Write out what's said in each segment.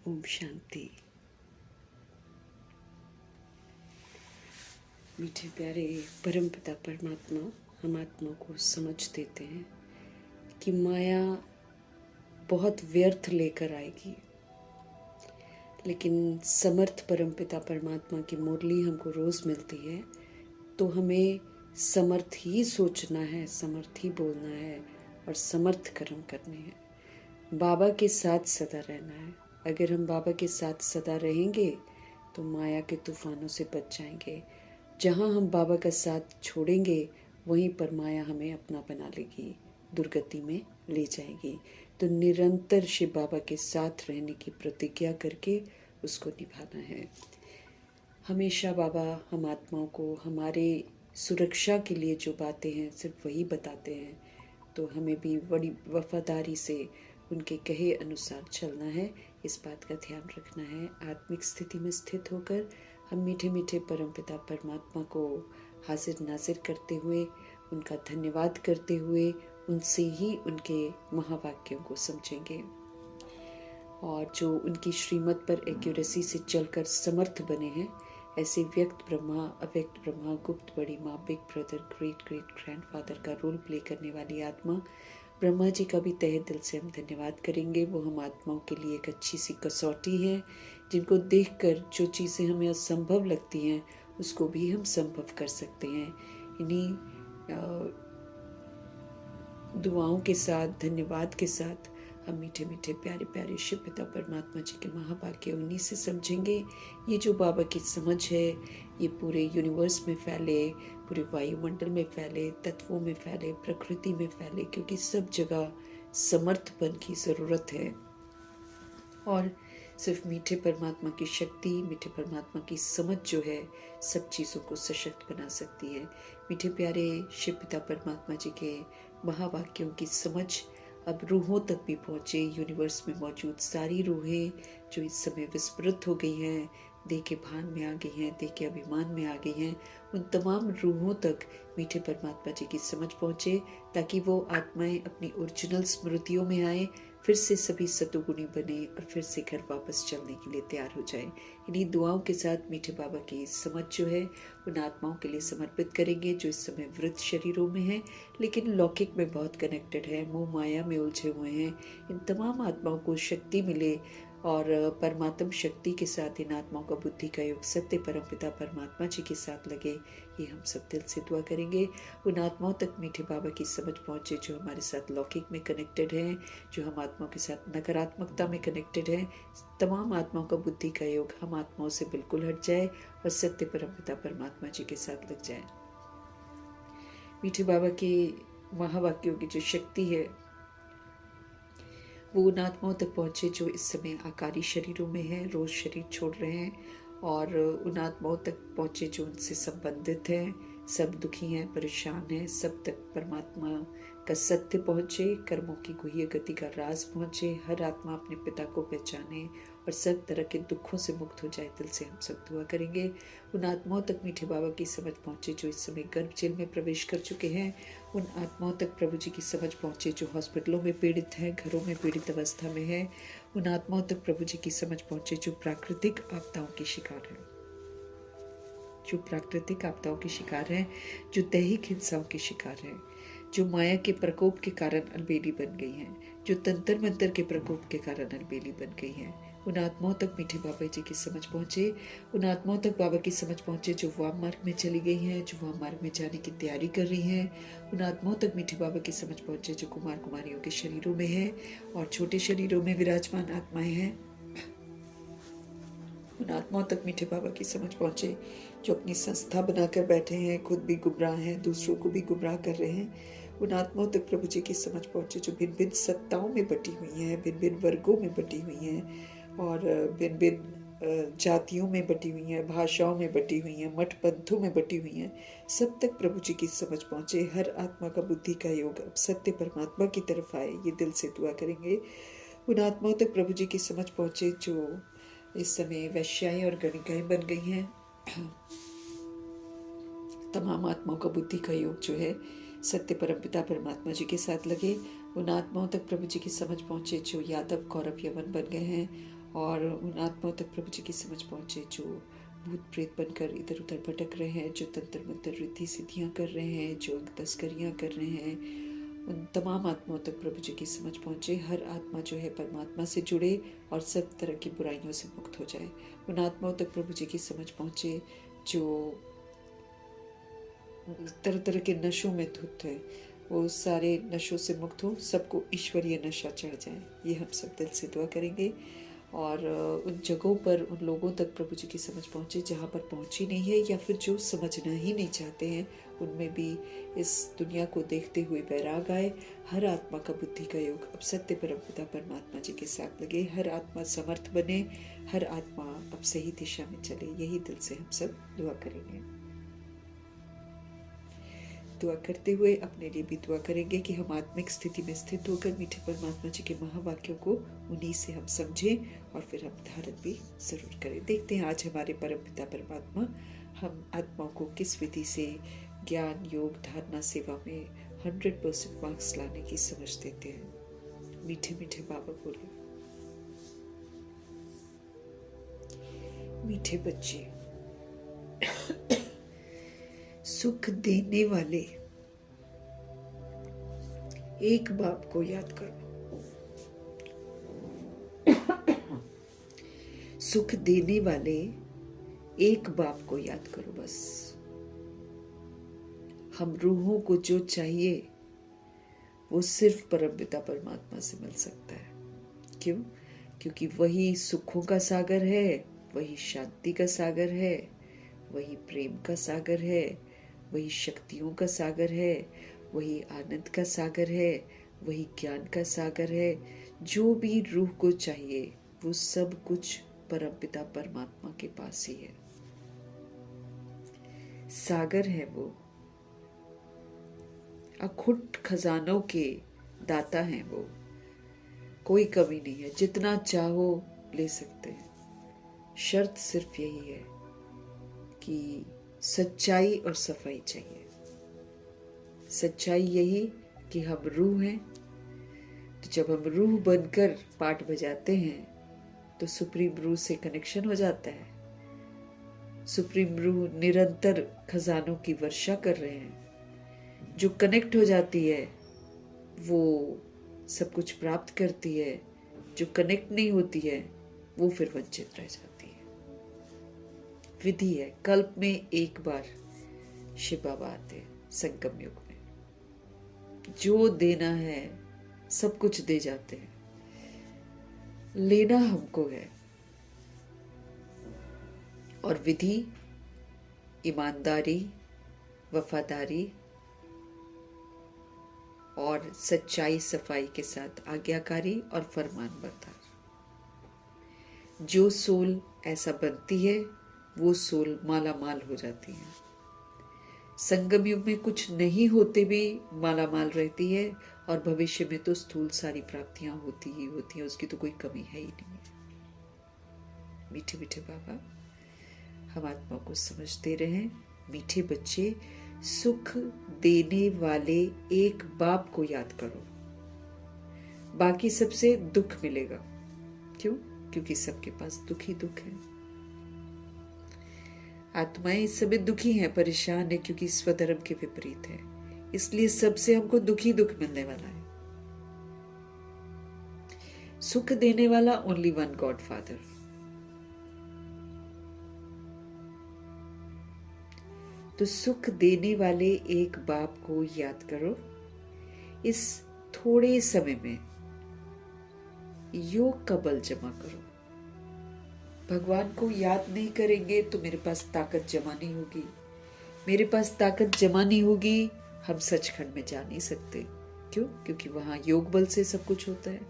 ओम शांति। मीठे प्यारे परम पिता परमात्मा हम आत्मा को समझ देते हैं कि माया बहुत व्यर्थ लेकर आएगी, लेकिन समर्थ परम पिता परमात्मा की मुरली हमको रोज़ मिलती है, तो हमें समर्थ ही सोचना है, समर्थ ही बोलना है और समर्थ कर्म करने हैं। बाबा के साथ सदा रहना है। अगर हम बाबा के साथ सदा रहेंगे तो माया के तूफानों से बच जाएंगे। जहाँ हम बाबा का साथ छोड़ेंगे वहीं पर माया हमें अपना बना लेगी, दुर्गति में ले जाएगी। तो निरंतर शिव बाबा के साथ रहने की प्रतिज्ञा करके उसको निभाना है। हमेशा बाबा हम आत्माओं को हमारे सुरक्षा के लिए जो बातें हैं सिर्फ वही बताते हैं, तो हमें भी बड़ी वफादारी से उनके कहे अनुसार चलना है। इस बात का ध्यान रखना है। आत्मिक स्थिति में स्थित होकर हम मीठे मीठे परमपिता परमात्मा को हाजिर नाजिर करते हुए, उनका धन्यवाद करते हुए, उनसे ही उनके महावाक्यों को समझेंगे और जो उनकी श्रीमत पर एक्यूरेसी से चलकर समर्थ बने हैं, ऐसे व्यक्त ब्रह्मा, अव्यक्त ब्रह्मा, गुप्त बड़ी माँ, big brother, great great grandfather का रोल प्ले करने वाली आत्मा ब्रह्मा जी का भी तहे दिल से हम धन्यवाद करेंगे। वो हम आत्माओं के लिए एक अच्छी सी कसौटी है, जिनको देखकर जो चीज़ें हमें असंभव लगती हैं उसको भी हम संभव कर सकते हैं। इन्हीं दुआओं के साथ, धन्यवाद के साथ हम मीठे मीठे प्यारे प्यारे शिव पिता परमात्मा जी के महावाक्य उन्हीं से समझेंगे। ये जो बाबा की समझ है ये पूरे यूनिवर्स में फैले, पूरे वायुमंडल में फैले, तत्वों में फैले, प्रकृति में फैले, क्योंकि सब जगह समर्थपन की ज़रूरत है। और सिर्फ मीठे परमात्मा की शक्ति, मीठे परमात्मा की समझ जो है सब चीज़ों को सशक्त बना सकती है। मीठे प्यारे शिव पिता परमात्मा जी के महावाक्यों की समझ अब रूहों तक भी पहुँचे। यूनिवर्स में मौजूद सारी रूहें जो इस समय विस्मृत हो गई हैं, देह के भान में आ गई हैं, देह के अभिमान में आ गई हैं, उन तमाम रूहों तक मीठे परमात्मा जी की समझ पहुँचे, ताकि वो आत्माएं अपनी ओरिजिनल स्मृतियों में आए, फिर से सभी सतुगुणी बने और फिर से घर वापस चलने के लिए तैयार हो जाए। इन्हीं दुआओं के साथ मीठे बाबा की समझ जो है उन आत्माओं के लिए समर्पित करेंगे जो इस समय वृद्ध शरीरों में हैं, लेकिन लौकिक में बहुत कनेक्टेड है, मोह माया में उलझे हुए हैं। इन तमाम आत्माओं को शक्ति मिले और परमात्म शक्ति के साथ इन आत्माओं का बुद्धि का योग सत्य परमपिता परमात्मा जी के साथ लगे, ये हम सब दिल से दुआ करेंगे। उन आत्माओं तक मीठे बाबा की समझ पहुँचे जो हमारे साथ लौकिक में कनेक्टेड हैं, जो हम आत्माओं के साथ नकारात्मकता में कनेक्टेड हैं। तमाम आत्माओं का बुद्धि का योग हम आत्माओं से बिल्कुल हट जाए और सत्य परमपिता परमात्मा जी के साथ लग जाए। मीठे बाबा के महावाक्यों की जो शक्ति है वो उन आत्माओं तक पहुँचे जो इस समय आकारी शरीरों में हैं, रोज़ शरीर छोड़ रहे हैं, और उन आत्माओं तक पहुँचे जो उनसे संबंधित हैं, सब दुखी हैं, परेशान हैं, सब तक परमात्मा का सत्य पहुँचे, कर्मों की गुह्य गति का राज पहुँचे, हर आत्मा अपने पिता को पहचाने और सब तरह के दुखों से मुक्त हो जाए। दिल से हम सब दुआ करेंगे। उन आत्माओं तक मीठे बाबा की समझ पहुँचे जो इस समय गर्भ जेल में प्रवेश कर चुके हैं। उन आत्माओं तक प्रभु जी की समझ पहुँचे जो हॉस्पिटलों में पीड़ित हैं, घरों में पीड़ित अवस्था में हैं। उन आत्माओं तक प्रभु जी की समझ पहुँचे जो प्राकृतिक आपदाओं के शिकार हैं, जो प्राकृतिक आपदाओं के शिकार हैं, जो दैहिक हिंसाओं के शिकार हैं, जो माया के प्रकोप के कारण अलबेली बन गई हैं, जो तंत्र मंत्र के प्रकोप के कारण अलबेली बन गई हैं। उन आत्माओं तक मीठे बाबा जी की समझ पहुँचे। उन आत्माओं तक बाबा की समझ पहुँचे जो वाम मार्ग में चली गई हैं, जो वाम मार्ग में जाने की तैयारी कर रही हैं। उन आत्माओं तक मीठे बाबा की समझ पहुँचे जो कुमार कुमारियों के शरीरों में हैं और छोटे शरीरों में विराजमान आत्माएं हैं। उन आत्माओं तक मीठे बाबा की समझ पहुँचे जो अपनी संस्था बनाकर बैठे हैं, खुद भी गुमराह हैं, दूसरों को भी गुमराह कर रहे हैं। उन आत्माओं तक प्रभु जी की समझ पहुँचे जो भिन्न भिन्न सत्ताओं में बटी हुई हैं, भिन्न भिन्न वर्गों में बटी हुई हैं और भिन्न भिन्न जातियों में बटी हुई हैं, भाषाओं में बटी हुई हैं, मठ पंथों में बटी हुई हैं। सब तक प्रभु जी की समझ पहुँचे। हर आत्मा का बुद्धि का योग अब सत्य परमात्मा की तरफ आए, ये दिल से दुआ करेंगे। उन आत्माओं तक प्रभु जी की समझ पहुँचे जो इस समय वैश्याएं और गणिकाएं बन गई हैं। तमाम आत्माओं का बुद्धि का योग जो है सत्य परमपिता परमात्मा जी के साथ लगे। उन आत्माओं तक प्रभु जी की समझ पहुँचे जो यादव कौरव यवन बन गए हैं और उन आत्माओं तक प्रभु जी की समझ पहुँचे जो भूत प्रेत बनकर इधर उधर भटक रहे हैं, जो तंत्र मंत्र रिद्धि सिद्धियाँ कर रहे हैं, जो तस्करियाँ कर रहे हैं, उन तमाम आत्माओं तक प्रभु जी की समझ पहुँचे। हर आत्मा जो है परमात्मा से जुड़े और सब तरह की बुराइयों से मुक्त हो जाए। उन आत्माओं तक प्रभु जी की समझ पहुँचे जो तरह तरह के नशों में धुत है, वो सारे नशों से मुक्त हो, सबको ईश्वरीय नशा चढ़ जाए। ये हम सब दिल से दुआ करेंगे। और उन जगहों पर उन लोगों तक प्रभु जी की समझ पहुँचे जहाँ पर पहुँची नहीं है, या फिर जो समझना ही नहीं चाहते हैं, उनमें भी इस दुनिया को देखते हुए वैराग आए। हर आत्मा का बुद्धि का योग अब सत्य परमपिता परमात्मा जी के साथ लगे। हर आत्मा समर्थ बने, हर आत्मा अब सही दिशा में चले। यही दिल से हम सब दुआ करेंगे। दुआ करते हुए अपने लिए भी दुआ करेंगे कि हम आत्मिक स्थिति में स्थित होकर मीठे परमात्मा जी के महावाक्यों को उन्हीं से हम समझें और फिर हम धारण भी जरूर करें। देखते हैं आज हमारे परमपिता परमात्मा हम आत्माओं को किस विधि से ज्ञान योग धारणा सेवा में 100% मार्क्स लाने की समझ देते हैं। मीठे मीठे बाबा बोले, मीठे बच्चे, सुख देने वाले एक बाप को याद करो। सुख देने वाले एक बाप को याद करो। बस हम रूहों को जो चाहिए वो सिर्फ परमपिता परमात्मा से मिल सकता है। क्यों? क्योंकि वही सुखों का सागर है, वही शांति का सागर है, वही प्रेम का सागर है, वही शक्तियों का सागर है, वही आनंद का सागर है, वही ज्ञान का सागर है। जो भी रूह को चाहिए वो सब कुछ परमपिता परमात्मा के पास ही है। सागर है वो, अखुट खजानों के दाता हैं वो। कोई कमी नहीं है, जितना चाहो ले सकते हैं। शर्त सिर्फ यही है कि सच्चाई और सफाई चाहिए। सच्चाई यही कि हम रूह हैं, तो जब हम रूह बनकर पाठ बजाते हैं तो सुप्रीम रूह से कनेक्शन हो जाता है। सुप्रीम रूह निरंतर खजानों की वर्षा कर रहे हैं। जो कनेक्ट हो जाती है वो सब कुछ प्राप्त करती है, जो कनेक्ट नहीं होती है वो फिर वंचित रह जाती है। विधि है, कल्प में एक बार शिव बाबा आते हैं संगम युग में। जो देना है सब कुछ दे जाते हैं, लेना हमको है। और विधि ईमानदारी, वफादारी और सच्चाई सफाई के साथ आज्ञाकारी और फरमानबरदार। जो सोल ऐसा बनती है वो सोल माला माल हो जाती है। संगम युग में कुछ नहीं होते भी माला माल रहती है, और भविष्य में तो स्थूल सारी प्राप्तियां होती ही होती हैं, उसकी तो कोई कमी है ही नहीं है। मीठे मीठे बाबा हम आत्मा को समझते रहें। मीठे बच्चे, सुख देने वाले एक बाप को याद करो। बाकी सबसे दुख मिलेगा। क्यों? क्योंकि सबके पास दुख ही दुख है। आत्माएं इस समय दुखी हैं, परेशान है, क्योंकि स्वधर्म के विपरीत है। इसलिए सबसे हमको दुखी दुख मिलने वाला है। सुख देने वाला ओनली वन गॉड फादर। तो सुख देने वाले एक बाप को याद करो। इस थोड़े समय में योग का बल जमा करो। भगवान को याद नहीं करेंगे तो मेरे पास ताकत जमा नहीं होगी। मेरे पास ताकत जमा नहीं होगी, हम सचखंड में जा नहीं सकते। क्यों? क्योंकि वहां योग बल से सब कुछ होता है।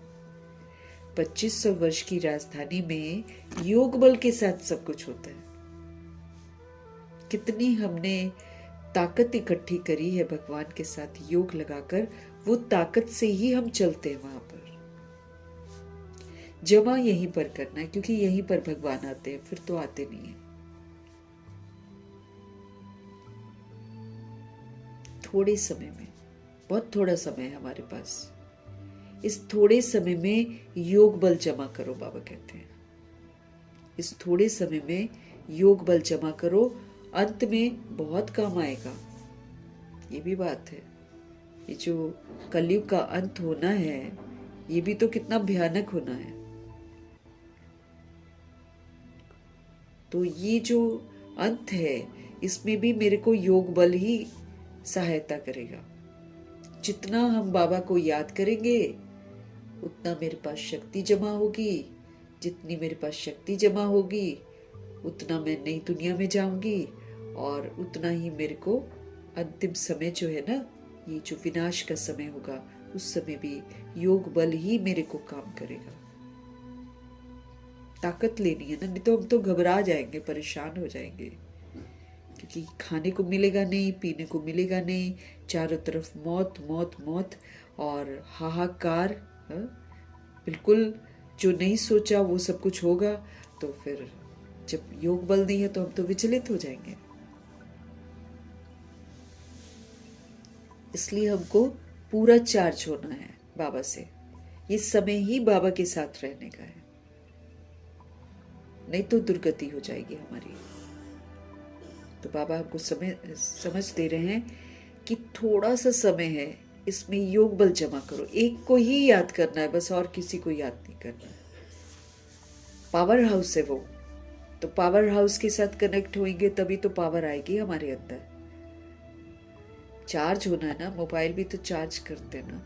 2500 वर्ष की राजधानी में योग बल के साथ सब कुछ होता है। कितनी हमने ताकत इकट्ठी करी है भगवान के साथ योग लगाकर, वो ताकत से ही हम चलते हैं। वहां पर जमा यहीं पर करना है, क्योंकि यहीं पर भगवान आते हैं, फिर तो आते नहीं है। थोड़े समय में, बहुत थोड़ा समय है हमारे पास, इस थोड़े समय में योग बल जमा करो। बाबा कहते हैं इस थोड़े समय में योग बल जमा करो, अंत में बहुत काम आएगा। ये भी बात है। ये जो कलयुग का अंत होना है, ये भी तो कितना भयानक होना है। तो ये जो अंत है, इसमें भी मेरे को योग बल ही सहायता करेगा। जितना हम बाबा को याद करेंगे, उतना मेरे पास शक्ति जमा होगी। जितनी मेरे पास शक्ति जमा होगी, उतना मैं नई दुनिया में जाऊंगी, और उतना ही मेरे को अंतिम समय जो है ना, ये जो विनाश का समय होगा, उस समय भी योग बल ही मेरे को काम करेगा। ताकत लेनी है ना, नहीं तो हम तो घबरा जाएंगे, परेशान हो जाएंगे, क्योंकि खाने को मिलेगा नहीं, पीने को मिलेगा नहीं, चारों तरफ मौत मौत मौत और हाहाकार। बिल्कुल जो नहीं सोचा वो सब कुछ होगा। तो फिर जब योग बल नहीं है तो हम तो विचलित हो जाएंगे। इसलिए हमको पूरा चार्ज होना है बाबा से। ये समय ही बाबा के साथ रहने का है, नहीं तो दुर्गति हो जाएगी हमारी। तो बाबा हमको समझ दे रहे हैं कि थोड़ा सा समय है, इसमें योग बल जमा करो। एक को ही याद करना है बस, और किसी को याद नहीं करना। पावर हाउस है वो, तो पावर हाउस के साथ कनेक्ट होंगे तभी तो पावर आएगी हमारे अंदर। चार्ज होना है ना, मोबाइल भी तो चार्ज करते हैं ना।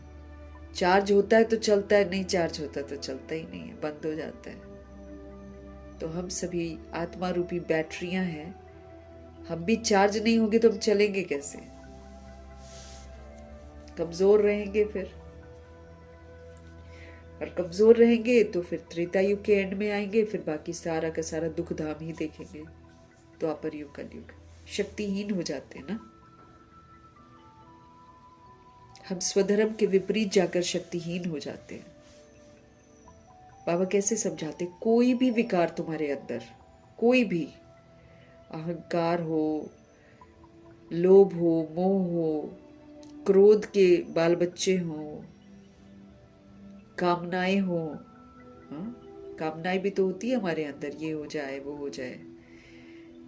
चार्ज होता है तो चलता है, नहीं चार्ज होता तो चलता ही नहीं है, बंद हो जाता है। तो हम सभी आत्मा रूपी बैटरियां हैं। हम भी चार्ज नहीं होंगे तो हम चलेंगे कैसे? कमजोर रहेंगे फिर, और कमजोर रहेंगे तो फिर त्रेता युग के एंड में आएंगे, फिर बाकी सारा का सारा दुख धाम ही देखेंगे। द्वापर युग कलयुग शक्तिहीन हो जाते हैं ना। हम स्वधर्म के विपरीत जाकर शक्तिहीन हो जाते हैं। बाबा कैसे समझाते? कोई भी विकार तुम्हारे अंदर, कोई भी अहंकार हो, लोभ हो, मोह हो, क्रोध के बाल बच्चे हो, कामनाएं हो, कामनाएं भी तो होती है हमारे अंदर, ये हो जाए वो हो जाए,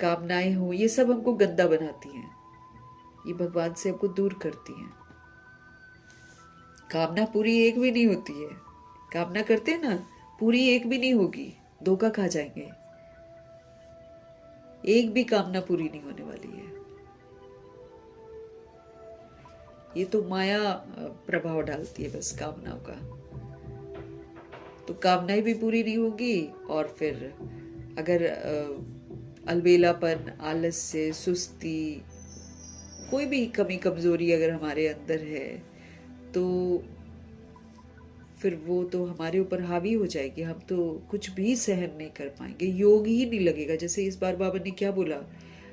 कामनाएं हो, ये सब हमको गंदा बनाती हैं, ये भगवान से हमको दूर करती हैं। कामना पूरी एक भी नहीं होती है। कामना करते हैं ना, पूरी एक भी नहीं होगी, धोखा खा जाएंगे। एक भी कामना पूरी नहीं होने वाली है। ये तो माया प्रभाव डालती है बस कामनाओं का। तो कामनाएं भी पूरी नहीं होगी, और फिर अगर अलबेलापन, आलस्य, सुस्ती, कोई भी कमी कमजोरी अगर हमारे अंदर है, तो फिर वो तो हमारे ऊपर हावी हो जाएगी। हम तो कुछ भी सहन नहीं कर पाएंगे, योग ही नहीं लगेगा। जैसे इस बार बाबा ने क्या बोला,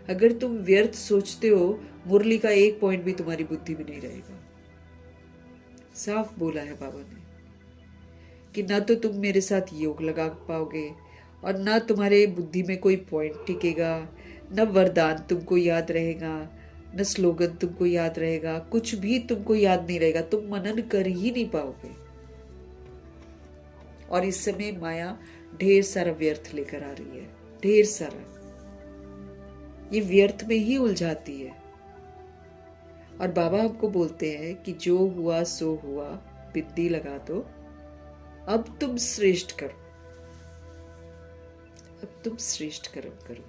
अगर तुम व्यर्थ सोचते हो, मुरली का एक पॉइंट भी तुम्हारी बुद्धि में नहीं रहेगा। साफ बोला है बाबा ने कि ना तो तुम मेरे साथ योग लगा पाओगे, और ना तुम्हारे बुद्धि में कोई पॉइंट टिकेगा, न वरदान तुमको याद रहेगा, न स्लोगन तुमको याद रहेगा, कुछ भी तुमको याद नहीं रहेगा, तुम मनन कर ही नहीं पाओगे। और इस समय माया ढेर सारा व्यर्थ लेकर आ रही है, ढेर सारा। ये व्यर्थ में ही उलझाती है। और बाबा हमको बोलते हैं कि जो हुआ सो हुआ, बिंदी लगा दो, अब तुम श्रेष्ठ करो, अब तुम श्रेष्ठ कर्म करो।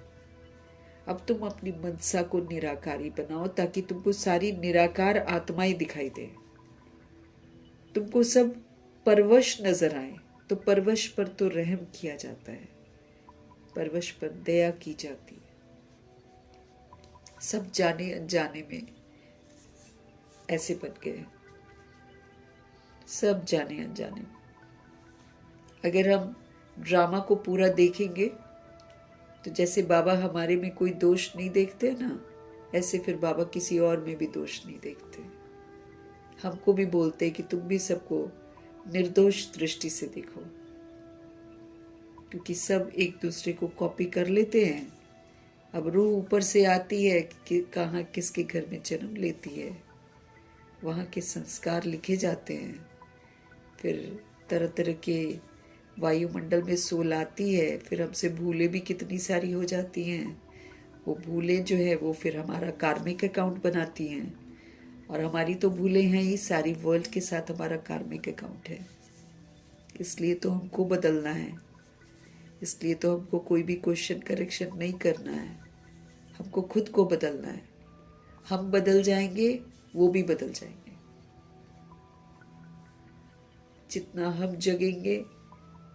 अब तुम अपनी मनसा को निराकारी बनाओ, ताकि तुमको सारी निराकार आत्माएं दिखाई दे, तुमको सब परवश नजर आए। तो परवश पर तो रहम किया जाता है, परवश पर दया की जाती है। सब जाने अनजाने में ऐसे बन गए, सब जाने अनजाने में। अगर हम ड्रामा को पूरा देखेंगे तो जैसे बाबा हमारे में कोई दोष नहीं देखते ना, ऐसे फिर बाबा किसी और में भी दोष नहीं देखते। हमको भी बोलते हैं कि तुम भी सबको निर्दोष दृष्टि से देखो, क्योंकि सब एक दूसरे को कॉपी कर लेते हैं। अब रूह ऊपर से आती है कि कहाँ किसके घर में जन्म लेती है, वहाँ के संस्कार लिखे जाते हैं। फिर तरह तरह के वायुमंडल में सोल आती है, फिर हमसे भूलें भी कितनी सारी हो जाती हैं। वो भूलें जो है वो फिर हमारा कार्मिक अकाउंट बनाती हैं, और हमारी तो भूलें हैं ही, सारी वर्ल्ड के साथ हमारा कार्मिक अकाउंट है। इसलिए तो हमको बदलना है, इसलिए तो हमको कोई भी क्वेश्चन करेक्शन नहीं करना है, हमको खुद को बदलना है। हम बदल जाएंगे, वो भी बदल जाएंगे। जितना हम जगेंगे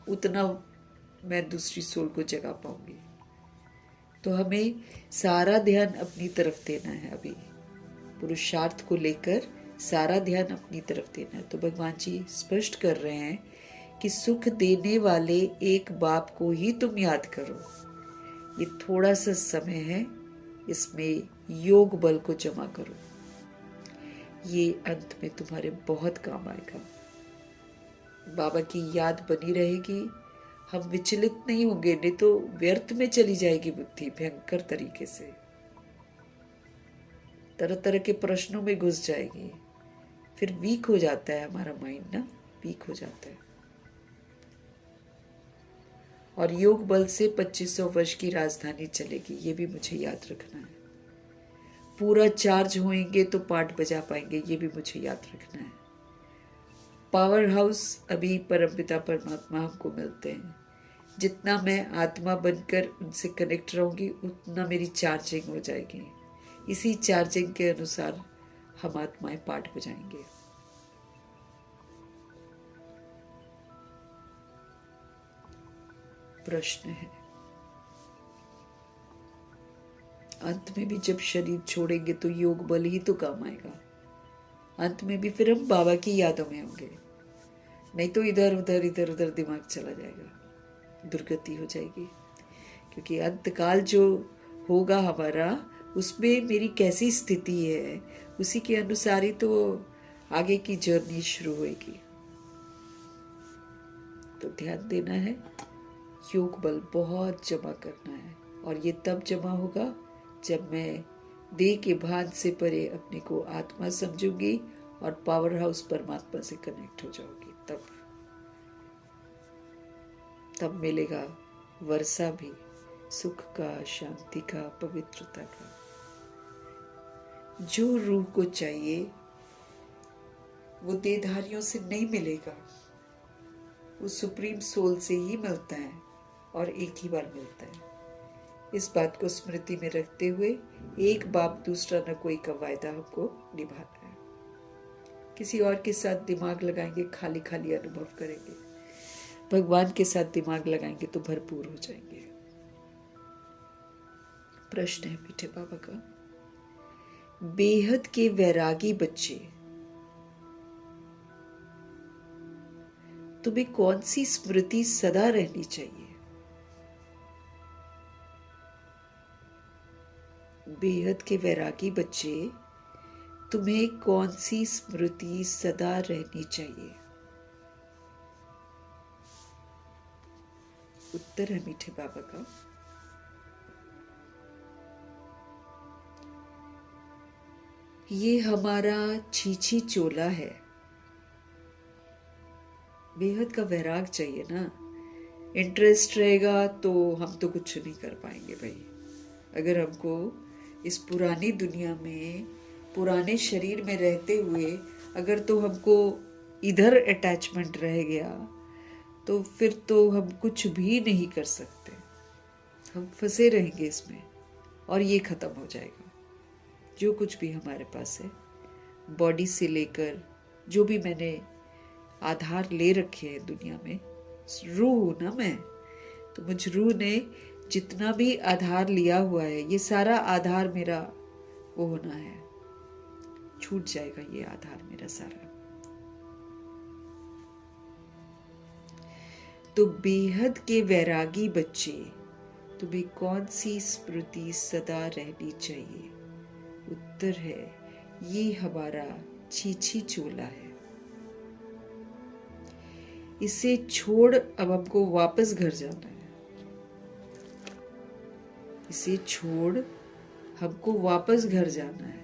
उतना मैं दूसरी सोल को जगा पाऊंगी। तो हमें सारा ध्यान अपनी तरफ देना है। अभी पुरुषार्थ को लेकर सारा ध्यान अपनी तरफ देना है। तो भगवान जी स्पष्ट कर रहे हैं कि सुख देने वाले एक बाप को ही तुम याद करो। ये थोड़ा सा समय है, इसमें योग बल को जमा करो। ये अंत में तुम्हारे बहुत काम आएगा। बाबा की याद बनी रहेगी, हम विचलित नहीं होंगे, नहीं तो व्यर्थ में चली जाएगी बुद्धि भयंकर तरीके से, तरह तरह के प्रश्नों में घुस जाएगी। फिर वीक हो जाता है हमारा माइंड ना, वीक हो जाता है। और योग बल से 2500 वर्ष की राजधानी चलेगी, ये भी मुझे याद रखना है। पूरा चार्ज होएंगे तो पाठ बजा पाएंगे, ये भी मुझे याद रखना है। पावर हाउस अभी परमपिता परमात्मा हमको मिलते हैं। जितना मैं आत्मा बनकर उनसे कनेक्ट रहूंगी उतना मेरी चार्जिंग हो जाएगी। इसी चार्जिंग के अनुसार हम आत्माएं पाठ बजाएंगे। प्रश्न है, अंत में भी जब शरीर छोड़ेंगे तो योग बल ही तो काम आएगा। अंत में भी फिर हम बाबा की यादों में होंगे, नहीं तो इधर उधर दिमाग चला जाएगा, दुर्गति हो जाएगी। क्योंकि अंतकाल जो होगा हमारा, उसमें मेरी कैसी स्थिति है उसी के अनुसार ही तो आगे की जर्नी शुरू होगी। तो ध्यान देना है, योग बल बहुत जमा करना है। और ये तब जमा होगा जब मैं देह के भान से परे अपने को आत्मा समझूंगी और पावर हाउस परमात्मा से कनेक्ट हो जाऊंगी। तब मिलेगा वर्षा भी सुख का, शांति का, पवित्रता का। जो रूह को चाहिए वो देहधारियों से नहीं मिलेगा, वो सुप्रीम सोल से ही मिलता है और एक ही बार मिलता है। इस बात को स्मृति में रखते हुए एक बाप दूसरा न कोई का वायदा हमको निभाना है। किसी और के साथ दिमाग लगाएंगे खाली खाली अनुभव करेंगे, भगवान के साथ दिमाग लगाएंगे तो भरपूर हो जाएंगे। प्रश्न है मीठे बाबा का, बेहद के वैरागी बच्चे तुम्हें कौन सी स्मृति सदा रहनी चाहिए? बेहद के वैरागी बच्चे तुम्हें कौन सी स्मृति सदा रहनी चाहिए? उत्तर है मीठे बाबा का, ये हमारा छीछी चोला है। बेहद का वैराग चाहिए ना। इंटरेस्ट रहेगा तो हम तो कुछ नहीं कर पाएंगे भाई। अगर हमको इस पुरानी दुनिया में पुराने शरीर में रहते हुए अगर तो हमको इधर अटैचमेंट रह गया तो फिर तो हम कुछ भी नहीं कर सकते, हम फंसे रहेंगे इसमें और ये ख़त्म हो जाएगा। जो कुछ भी हमारे पास है, बॉडी से लेकर जो भी मैंने आधार ले रखे हैं दुनिया में, रूह हूँ ना मैं, तो मुझ रूह ने जितना भी आधार लिया हुआ है, ये सारा आधार मेरा वो होना है, छूट जाएगा ये आधार मेरा सारा। तो बेहद के वैरागी बच्चे तुम्हें कौन सी स्मृति सदा रहनी चाहिए? उत्तर है, ये हमारा छीछी चोला है। इसे छोड़ अब हमको वापस घर जाना है। इसे छोड़ हमको वापस घर जाना है।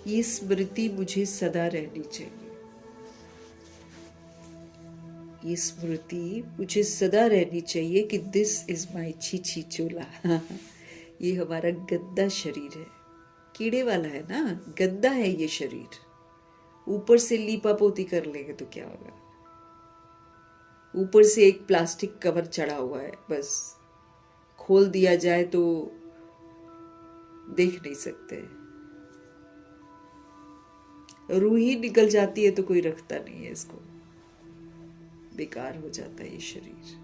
ये स्मृति मुझे सदा रहनी चाहिए। ये स्मृति मुझे सदा रहनी चाहिए कि दिस इज माई छी चोला। ये हमारा गंदा शरीर है, कीड़े वाला है ना, गंदा है ये शरीर। ऊपर से लीपा पोती कर लेंगे तो क्या होगा, ऊपर से एक प्लास्टिक कवर चढ़ा हुआ है, बस खोल दिया जाए तो देख नहीं सकते। रूह ही निकल जाती है तो कोई रखता नहीं है इसको, बेकार हो जाता है ये शरीर।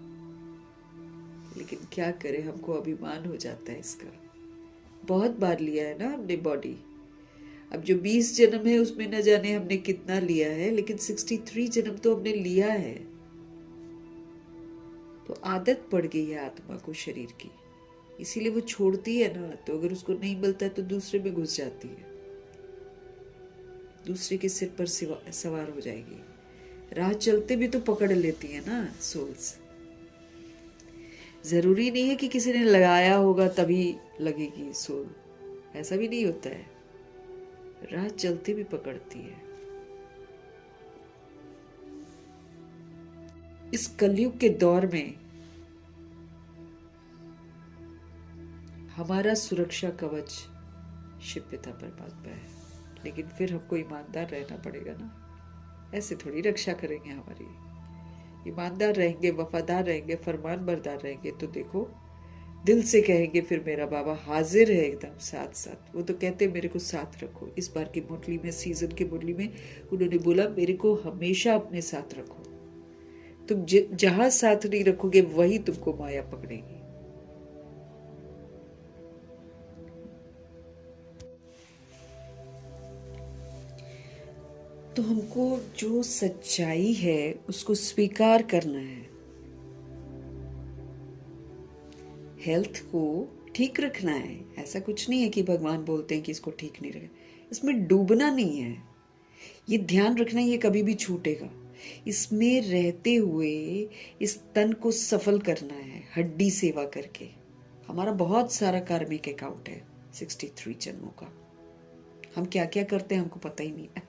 लेकिन क्या करें, हमको अभिमान हो जाता है इसका। बहुत बार लिया है ना हमने बॉडी। अब जो 20 जन्म है उसमें न जाने हमने कितना लिया है, लेकिन 63 जन्म तो हमने लिया है। तो आदत पड़ गई है आत्मा को शरीर की, इसीलिए वो छोड़ती है ना। तो अगर उसको नहीं मिलता है तो दूसरे में घुस जाती है, दूसरे के सिर पर सवार हो जाएगी। राह चलते भी तो पकड़ लेती है ना सोल्स। जरूरी नहीं है कि किसी ने लगाया होगा तभी लगेगी सोल, ऐसा भी नहीं होता है। राह चलते भी पकड़ती है। इस कलयुग के दौर में हमारा सुरक्षा कवच शिव पिता परमात्मा है, लेकिन फिर हमको ईमानदार रहना पड़ेगा ना। ऐसे थोड़ी रक्षा करेंगे हमारी। ईमानदार रहेंगे, वफादार रहेंगे, फरमान बरदार रहेंगे तो देखो दिल से कहेंगे फिर मेरा बाबा हाजिर है एकदम साथ साथ। वो तो कहते मेरे को साथ रखो। इस बार की मुरली में, सीजन की मुरली में उन्होंने बोला मेरे को हमेशा अपने साथ रखो। तुम जहां साथ नहीं रखोगे वही तुमको माया पकड़ेगी। तो हमको जो सच्चाई है उसको स्वीकार करना है। हेल्थ को ठीक रखना है। ऐसा कुछ नहीं है कि भगवान बोलते हैं कि इसको ठीक नहीं रखें, इसमें डूबना नहीं है। ये ध्यान रखना, ये कभी भी छूटेगा। इसमें रहते हुए इस तन को सफल करना है हड्डी सेवा करके। हमारा बहुत सारा कार्मिक अकाउंट है 63 जन्मों का। हम क्या क्या करते हैं हमको पता ही नहीं है।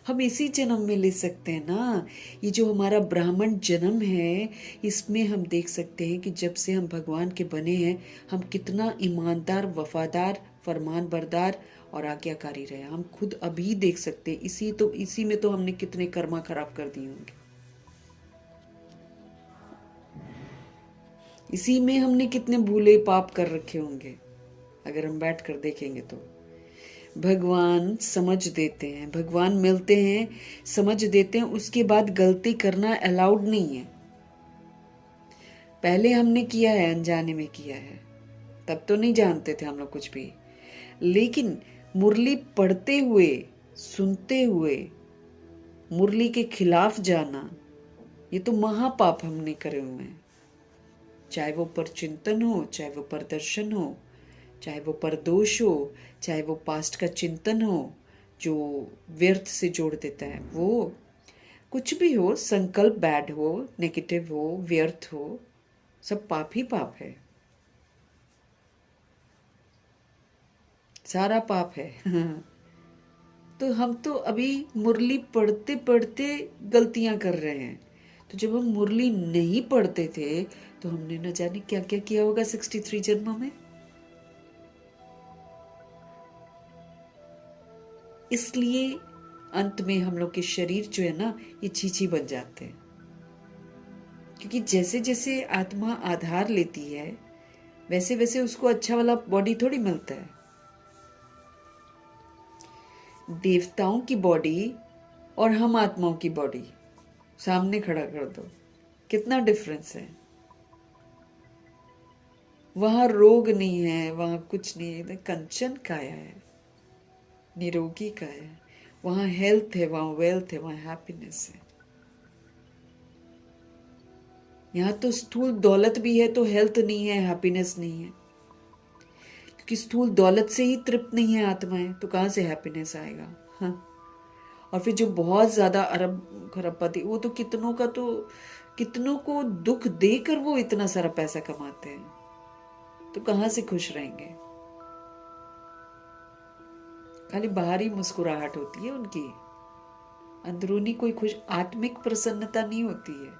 हम इसी जन्म में ले सकते हैं ना। ये जो हमारा ब्राह्मण जन्म है, इसमें हम देख सकते हैं कि जब से हम भगवान के बने हैं हम कितना ईमानदार, वफादार, फरमान बरदार और आज्ञाकारी रहे। हम खुद अभी देख सकते हैं। इसी में तो हमने कितने कर्मा खराब कर दिए होंगे। इसी में हमने कितने भूले पाप कर रखे होंगे अगर हम बैठ कर देखेंगे तो। भगवान समझ देते हैं, भगवान मिलते हैं, समझ देते हैं, उसके बाद गलती करना अलाउड नहीं है। पहले हमने किया है, अनजाने में किया है, तब तो नहीं जानते थे हम लोग कुछ भी। लेकिन मुरली पढ़ते हुए, सुनते हुए मुरली के खिलाफ जाना, ये तो महापाप हमने करे हुए हैं। चाहे वो परचिंतन हो, चाहे वो परदर्शन हो, चाहे वो परदोष हो, चाहे वो पास्ट का चिंतन हो जो व्यर्थ से जोड़ देता है, वो कुछ भी हो, संकल्प बैड हो, नेगेटिव हो, व्यर्थ हो, सब पाप ही पाप है, सारा पाप है। तो हम तो अभी मुरली पढ़ते पढ़ते गलतियां कर रहे हैं। तो जब हम मुरली नहीं पढ़ते थे तो हमने न जाने क्या क्या किया होगा 63 जन्मों में। इसलिए अंत में हम लोग के शरीर जो है ना, ये छीछी बन जाते हैं। क्योंकि जैसे जैसे आत्मा आधार लेती है वैसे वैसे उसको अच्छा वाला बॉडी थोड़ी मिलता है। देवताओं की बॉडी और हम आत्माओं की बॉडी सामने खड़ा कर दो, कितना डिफरेंस है। वहां रोग नहीं है, वहां कुछ नहीं है, कंचन काया है, निरोगी का है। वहां हेल्थ है, वहां वेल्थ है, वहां हैप्पीनेस है। यहाँ तो स्थूल दौलत भी है तो हेल्थ नहीं है, हैप्पीनेस नहीं है। क्योंकि स्थूल दौलत से ही तृप्त नहीं है आत्माएं, तो कहाँ से हैप्पीनेस आएगा। हाँ। और फिर जो बहुत ज्यादा अरब खरबपति, वो तो कितनों को दुख देकर वो इतना सारा पैसा कमाते हैं, तो कहाँ से खुश रहेंगे। खाली बाहरी मुस्कुराहट होती है उनकी, अंदरूनी कोई खुश आत्मिक प्रसन्नता नहीं होती है।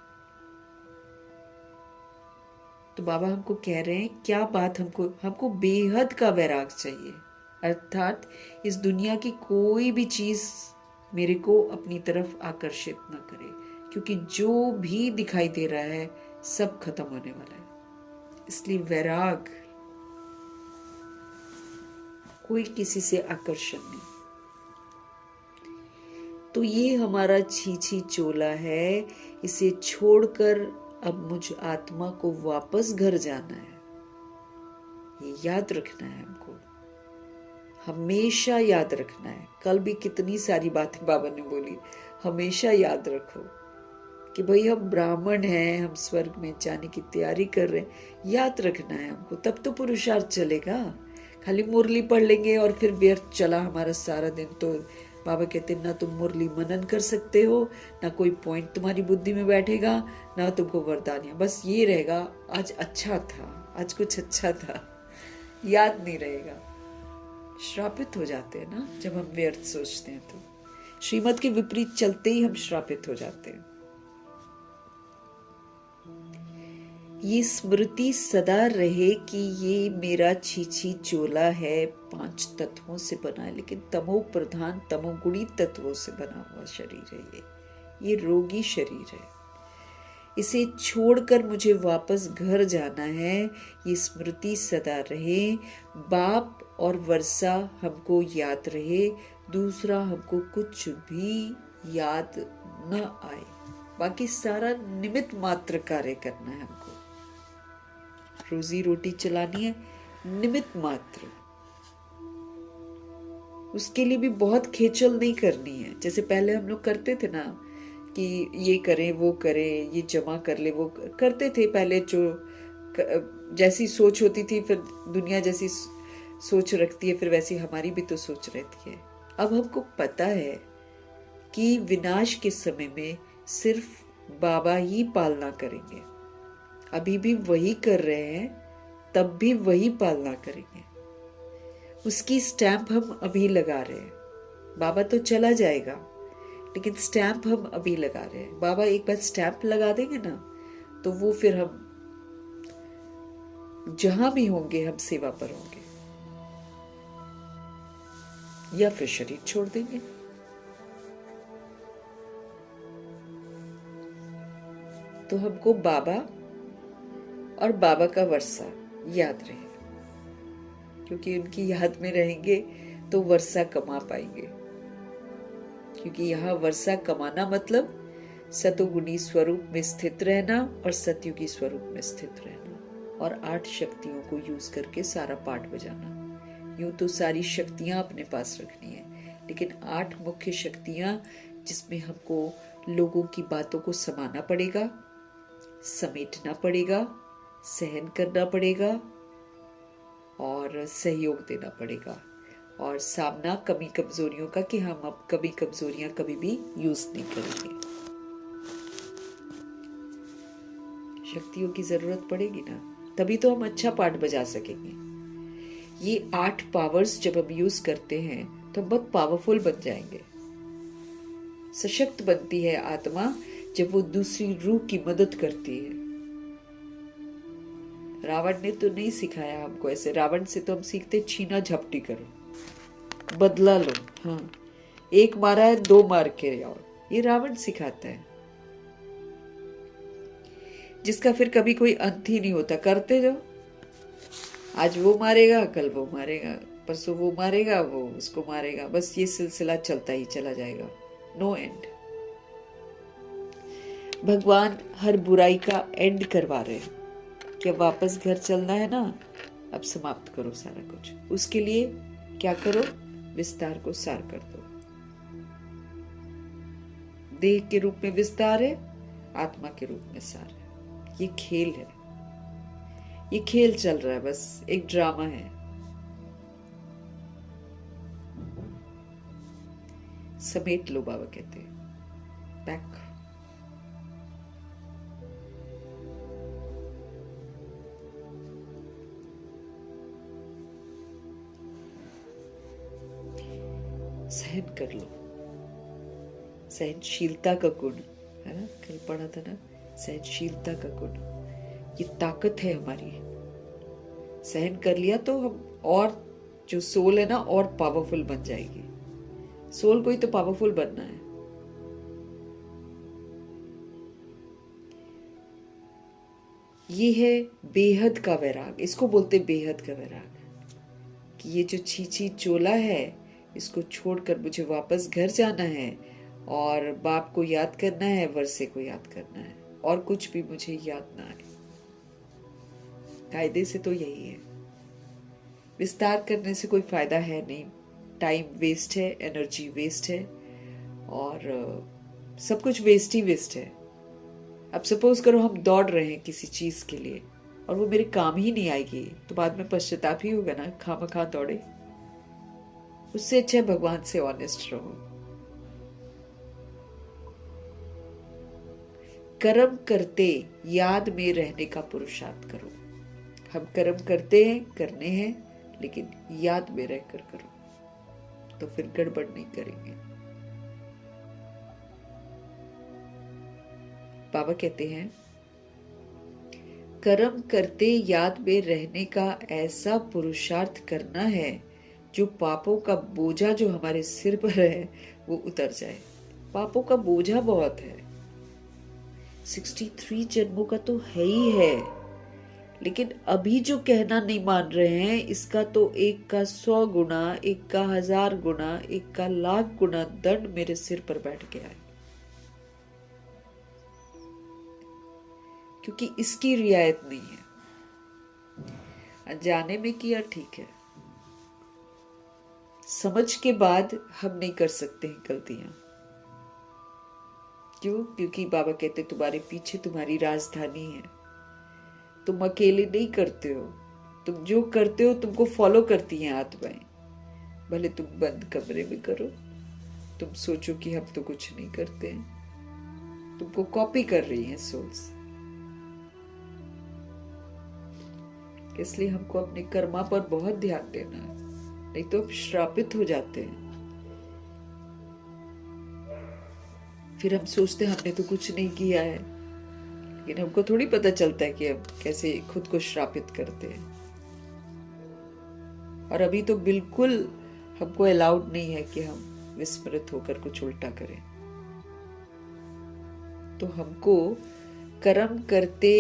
तो बाबा हमको कह रहे हैं क्या बात, हमको बेहद का वैराग चाहिए, अर्थात इस दुनिया की कोई भी चीज मेरे को अपनी तरफ आकर्षित न करे, क्योंकि जो भी दिखाई दे रहा है सब खत्म होने वाला है। इसलिए वैराग, कोई किसी से आकर्षण नहीं। तो ये हमारा छीछी चोला है, इसे छोड़कर अब मुझ आत्मा को वापस घर जाना है। ये याद रखना है हमको, हमेशा याद रखना है। कल भी कितनी सारी बातें बाबा ने बोली, हमेशा याद रखो कि भाई हम ब्राह्मण हैं, हम स्वर्ग में जाने की तैयारी कर रहे हैं। याद रखना है हमको, तब तो पुरुषार्थ चलेगा। खाली मुरली पढ़ लेंगे और फिर व्यर्थ चला हमारा सारा दिन, तो बाबा कहते ना तुम मुरली मनन कर सकते हो, ना कोई पॉइंट तुम्हारी बुद्धि में बैठेगा, ना तुमको वरदानियां, बस ये रहेगा आज अच्छा था, आज कुछ अच्छा था, याद नहीं रहेगा। श्रापित हो जाते हैं ना जब हम व्यर्थ सोचते हैं, तो श्रीमत के विपरीत चलते ही हम श्रापित हो जाते हैं। ये स्मृति सदा रहे कि ये मेरा छीछी चोला है, 5 तत्वों से बना है, लेकिन तमो प्रधान तमोगुणी तत्वों से बना हुआ शरीर है ये रोगी शरीर है। इसे छोड़कर मुझे वापस घर जाना है, ये स्मृति सदा रहे। बाप और वर्षा हमको याद रहे, दूसरा हमको कुछ भी याद न आए। बाकी सारा निमित्त मात्र कार्य करना है हमको, रोजी रोटी चलानी है, निमित्त मात्र। उसके लिए भी बहुत खेचल नहीं करनी है। जैसे पहले हम लोग करते थे ना कि ये करें वो करें, ये जमा कर ले वो करते थे पहले, जो जैसी सोच होती थी, फिर दुनिया जैसी सोच रखती है, फिर वैसी हमारी भी तो सोच रहती है। अब हमको पता है कि विनाश के समय में सिर्फ बाबा ही पालना करेंगे। अभी भी वही कर रहे हैं, तब भी वही पालना करेंगे। उसकी स्टैंप हम अभी लगा रहे हैं। बाबा तो चला जाएगा, लेकिन स्टैंप हम अभी लगा रहे हैं। बाबा एक बार स्टैंप लगा देंगे ना, तो वो फिर हम जहां भी होंगे हम सेवा पर होंगे, या फिर शरीर छोड़ देंगे। तो हमको बाबा और बाबा का वर्षा याद रहे, क्योंकि उनकी याद में रहेंगे तो वर्षा कमा पाएंगे। क्योंकि यहाँ वर्षा कमाना मतलब सतोगुणी स्वरूप में स्थित रहना और सतयुगी स्वरूप में स्थित रहना, और 8 शक्तियों को यूज करके सारा पाठ बजाना। यूं तो सारी शक्तियां अपने पास रखनी है, लेकिन 8 मुख्य शक्तियां जिसमें हमको लोगों की बातों को समाना पड़ेगा, समेटना पड़ेगा, सहन करना पड़ेगा और सहयोग देना पड़ेगा, और सामना कमी कमजोरियों का कि हम अब कभी कमजोरियां कभी भी यूज नहीं करेंगे। शक्तियों की जरूरत पड़ेगी ना, तभी तो हम अच्छा पाठ बजा सकेंगे। ये 8 पावर्स जब हम यूज करते हैं तो हम बहुत पावरफुल बन जाएंगे। सशक्त बनती है आत्मा जब वो दूसरी रूह की मदद करती है। रावण ने तो नहीं सिखाया हमको ऐसे। रावण से तो हम सीखते छीना झपटी करो, बदला लो। हाँ, एक मारा है 2 मार के आओ, ये रावण सिखाता है, जिसका फिर कभी कोई अंत ही नहीं होता। करते जाओ, आज वो मारेगा, कल वो मारेगा, परसों वो मारेगा, वो उसको मारेगा, बस ये सिलसिला चलता ही चला जाएगा, नो एंड। भगवान हर बुराई का एंड करवा रहे हैं कि अब वापस घर चलना है ना, अब समाप्त करो सारा कुछ। उसके लिए क्या करो, विस्तार को सार कर दो। देह के रूप में विस्तार है, आत्मा के रूप में सार है। ये खेल है, ये खेल चल रहा है, बस एक ड्रामा है। समेट लो, बाबा कहते हैं, पैक। सहन कर लो, सहनशीलता का गुण है ना, कल पढ़ा था ना, सहनशीलता का गुण। ये ताकत है हमारी। सहन कर लिया तो हम और जो सोल है ना और पावरफुल बन जाएगी। सोल को ही तो पावरफुल बनना है। ये है बेहद का वैराग, इसको बोलते बेहद का वैराग, कि ये जो छीछी चोला है इसको छोड़कर मुझे वापस घर जाना है और बाप को याद करना है, वर्षे को याद करना है, और कुछ भी मुझे याद ना आए। कायदे से तो यही है। विस्तार करने से कोई फायदा है नहीं, टाइम वेस्ट है, एनर्जी वेस्ट है, और सब कुछ वेस्ट ही वेस्ट है। अब सपोज करो हम दौड़ रहे हैं किसी चीज के लिए और वो मेरे काम ही नहीं आएगी, तो बाद में पश्चाताप ही होगा ना, खामखा दौड़े। उससे अच्छा भगवान से ऑनेस्ट रहो। कर्म करते याद में रहने का पुरुषार्थ करो। हम कर्म करते हैं, करने हैं, लेकिन याद में रहकर करो, तो फिर गड़बड़ नहीं करेंगे। बाबा कहते हैं कर्म करते याद में रहने का ऐसा पुरुषार्थ करना है जो पापों का बोझा जो हमारे सिर पर है वो उतर जाए। पापों का बोझा बहुत है, 63 जन्मों का तो है ही है, लेकिन अभी जो कहना नहीं मान रहे हैं इसका तो 1 का 100 गुना, 1 का 1000 गुना, 1 का लाख गुना दंड मेरे सिर पर बैठ गया है, क्योंकि इसकी रियायत नहीं है। अनजाने में किया ठीक है, समझ के बाद हम नहीं कर सकते हैं गलतियां। क्यों? क्योंकि बाबा कहते तुम्हारे पीछे तुम्हारी राजधानी है, तुम अकेले नहीं करते हो, तुम जो करते हो तुमको फॉलो करती हैं आत्माएं। भले तुम बंद कमरे में करो, तुम सोचो कि हम तो कुछ नहीं करते हैं, तुमको कॉपी कर रही हैं सोल्स। इसलिए हमको अपने कर्मा पर बहुत ध्यान देना है, नहीं तो हम श्रापित हो जाते हैं। फिर हम सोचते हैं हमने तो कुछ नहीं किया है, लेकिन हमको थोड़ी पता चलता है कि हम कैसे खुद को श्रापित करते हैं। और अभी तो बिल्कुल हमको अलाउड नहीं है कि हम विस्मृत होकर कुछ उल्टा करें। तो हमको कर्म करते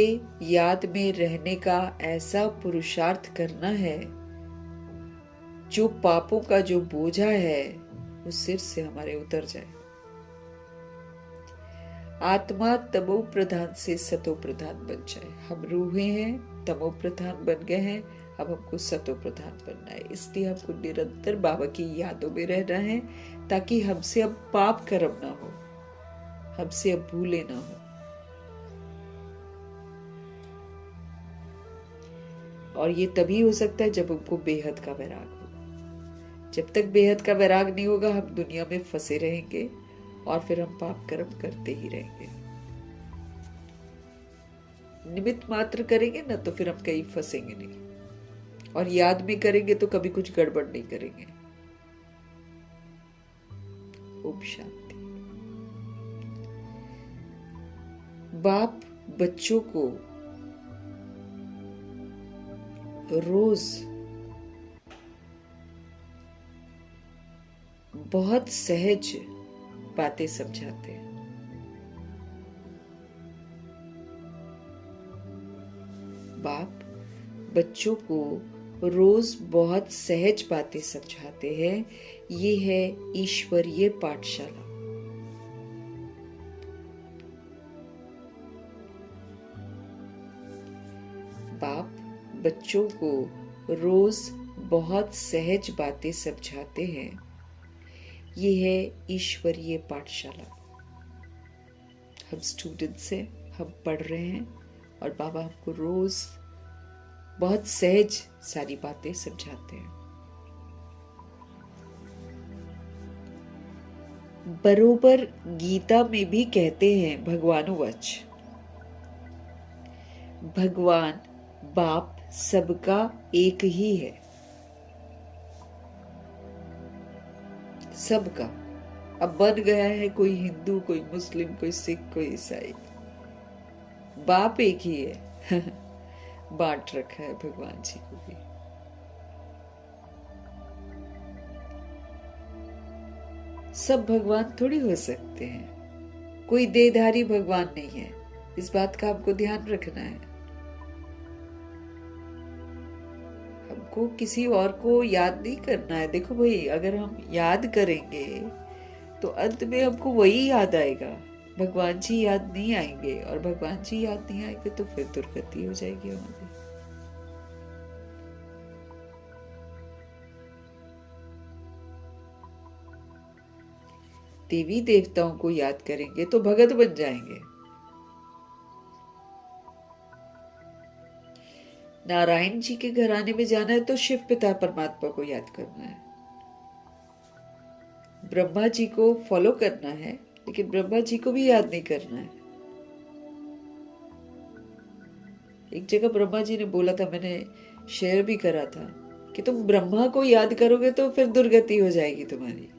याद में रहने का ऐसा पुरुषार्थ करना है जो पापों का जो बोझा है वो सिर से हमारे उतर जाए। आत्मा तमो प्रधान से सतो प्रधान बन जाए। हम रूहें हैं, तमो प्रधान बन गए हैं, अब हमको सतो प्रधान बनना है। इसलिए हमको निरंतर बाबा की यादों में रहना है, ताकि हमसे अब पाप कर्म ना हो, हमसे अब भूले ना हो। और ये तभी हो सकता है जब हमको बेहद का वैराग हो। जब तक बेहद का वैराग नहीं होगा हम दुनिया में फंसे रहेंगे और फिर हम पाप कर्म करते ही रहेंगे। निमित्त मात्र करेंगे ना तो फिर हम कहीं फंसेंगे नहीं, और याद में करेंगे तो कभी कुछ गड़बड़ नहीं करेंगे। ओम शांति। बाप बच्चों को रोज बहुत सहज बातें समझाते हैं। बाप बच्चों को रोज बहुत सहज बातें समझाते हैं। ये है ईश्वरीय पाठशाला। बाप बच्चों को रोज बहुत सहज बातें समझाते हैं। ये है ईश्वरीय पाठशाला। हम स्टूडेंट्स हैं, हम पढ़ रहे हैं और बाबा हमको रोज बहुत सहज सारी बातें समझाते हैं। बरोबर गीता में भी कहते हैं भगवानुवच, भगवान बाप सबका एक ही है, सबका। अब बन गया है कोई हिंदू, कोई मुस्लिम, कोई सिख, कोई ईसाई, बाप एक ही है। बांट रखा है भगवान जी को भी। सब भगवान थोड़ी हो सकते हैं, कोई देहधारी भगवान नहीं है, इस बात का आपको ध्यान रखना है। हमको किसी और को याद नहीं करना है। देखो भाई, अगर हम याद करेंगे तो अंत में हमको वही याद आएगा, भगवान जी याद नहीं आएंगे, और भगवान जी याद नहीं आएंगे तो फिर दुर्गति हो जाएगी हमारी। देवी देवताओं को याद करेंगे तो भगत बन जाएंगे। नारायण जी के घराने में जाना है तो शिव पिता परमात्मा को याद करना है। ब्रह्मा जी को फॉलो करना है, लेकिन ब्रह्मा जी को भी याद नहीं करना है। एक जगह ब्रह्मा जी ने बोला था, मैंने शेयर भी करा था, कि तुम ब्रह्मा को याद करोगे तो फिर दुर्गति हो जाएगी तुम्हारी।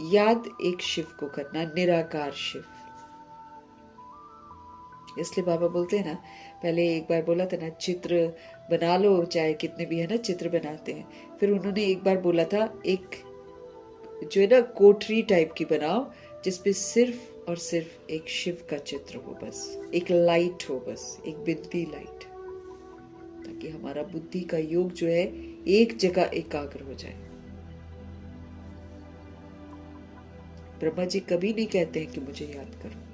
याद एक शिव को करना, निराकार शिव। इसलिए बाबा बोलते हैं ना, पहले एक बार बोला था ना, चित्र बना लो, चाहे कितने भी है ना चित्र बनाते हैं। फिर उन्होंने एक बार बोला था, एक जो है ना कोठरी टाइप की बनाओ, जिसपे सिर्फ और सिर्फ एक शिव का चित्र हो, बस एक लाइट हो, बस एक बिंदी लाइट, ताकि हमारा बुद्धि का योग जो है एक जगह एकाग्र हो जाए। ब्रह्मा जी कभी नहीं कहते हैं कि मुझे याद करो।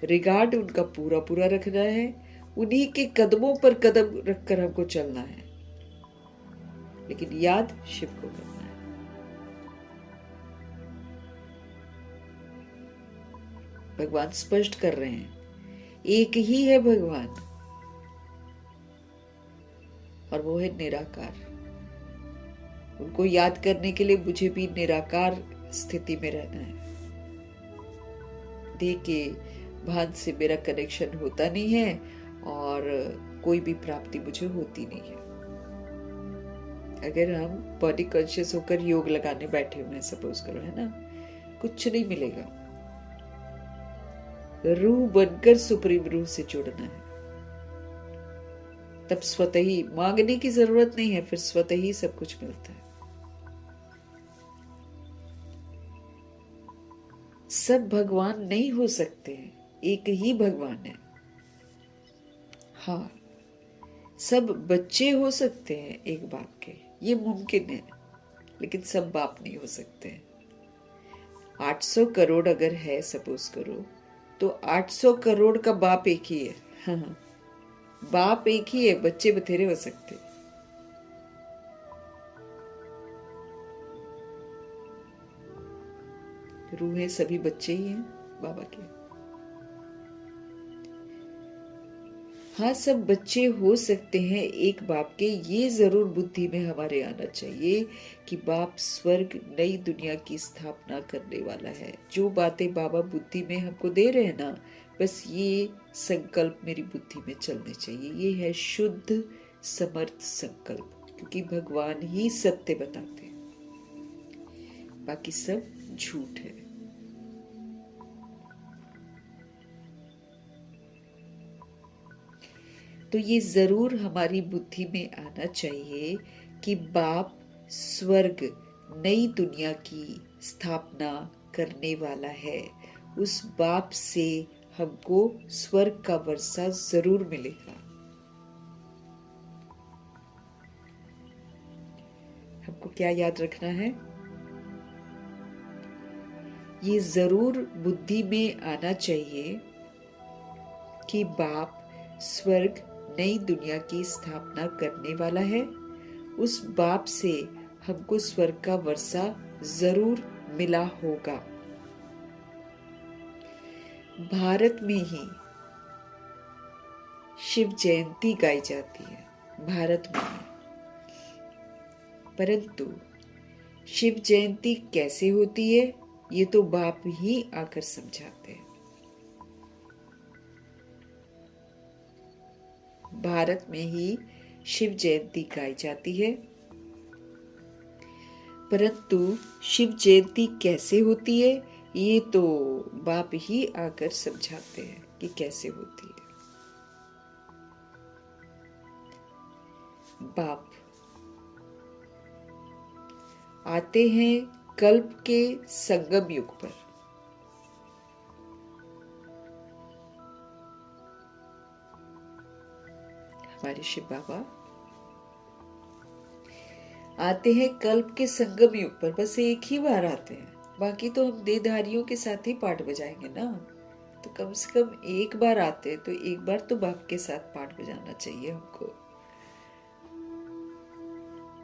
रिगार्ड उनका पूरा पूरा रखना है, उन्हीं के कदमों पर कदम रखकर हमको चलना है, लेकिन याद शिव को करना है। भगवान स्पष्ट कर रहे हैं, एक ही है भगवान, और वो है निराकार। उनको याद करने के लिए मुझे भी निराकार स्थिति में रहना है। देह के भान से मेरा कनेक्शन होता नहीं है, और कोई भी प्राप्ति मुझे होती नहीं है। अगर हम बॉडी कॉन्शियस होकर योग लगाने बैठे हुए हैं, सपोज करो, है ना, कुछ नहीं मिलेगा। रूह बनकर सुप्रीम रूह से जुड़ना है, तब स्वतः ही, मांगने की जरूरत नहीं है, फिर स्वतः ही सब कुछ मिलता है। सब भगवान नहीं हो सकते हैं, एक ही भगवान है। हाँ, सब बच्चे हो सकते हैं एक बाप के, ये मुमकिन है, लेकिन सब बाप नहीं हो सकते हैं। 800 करोड़ अगर है, सपोज करो, तो 800 करोड़ का बाप एक ही है। हाँ, बाप एक ही है, बच्चे बथेरे हो सकते हैं। रूहें सभी बच्चे ही हैं बाबा के। हाँ, सब बच्चे हो सकते हैं एक बाप के, ये जरूर बुद्धि में हमारे आना चाहिए कि बाप स्वर्ग नई दुनिया की स्थापना करने वाला है। जो बातें बाबा बुद्धि में हमको दे रहे हैं ना, बस ये संकल्प मेरी बुद्धि में चलने चाहिए। ये है शुद्ध समर्थ संकल्प, क्योंकि भगवान ही सत्य बताते हैं, बाकी सब झूठ है। तो ये जरूर हमारी बुद्धि में आना चाहिए कि बाप स्वर्ग नई दुनिया की स्थापना करने वाला है। उस बाप से हमको स्वर्ग का वर्षा जरूर मिलेगा। हमको क्या याद रखना है? ये जरूर बुद्धि में आना चाहिए कि बाप स्वर्ग नई दुनिया की स्थापना करने वाला है। उस बाप से हमको स्वर्ग का वर्षा जरूर मिला होगा। भारत में ही शिव जयंती गाई जाती है, भारत में ही, परंतु शिव जयंती कैसे होती है ये तो बाप ही आकर समझाते हैं। भारत में ही शिव जयंती गाई जाती है, परंतु शिव जयंती कैसे होती है ये तो बाप ही आकर समझाते हैं कि कैसे होती है। बाप आते हैं कल्प के संगम युग पर। हमारे शिव बाबा आते हैं कल्प के संगम युग पर, बस एक ही बार आते हैं। बाकी तो हम देहधारियों के साथ ही पाठ बजाएंगे ना, तो कम से कम एक बार आते हैं तो एक बार तो बाप के साथ पाठ बजाना चाहिए हमको।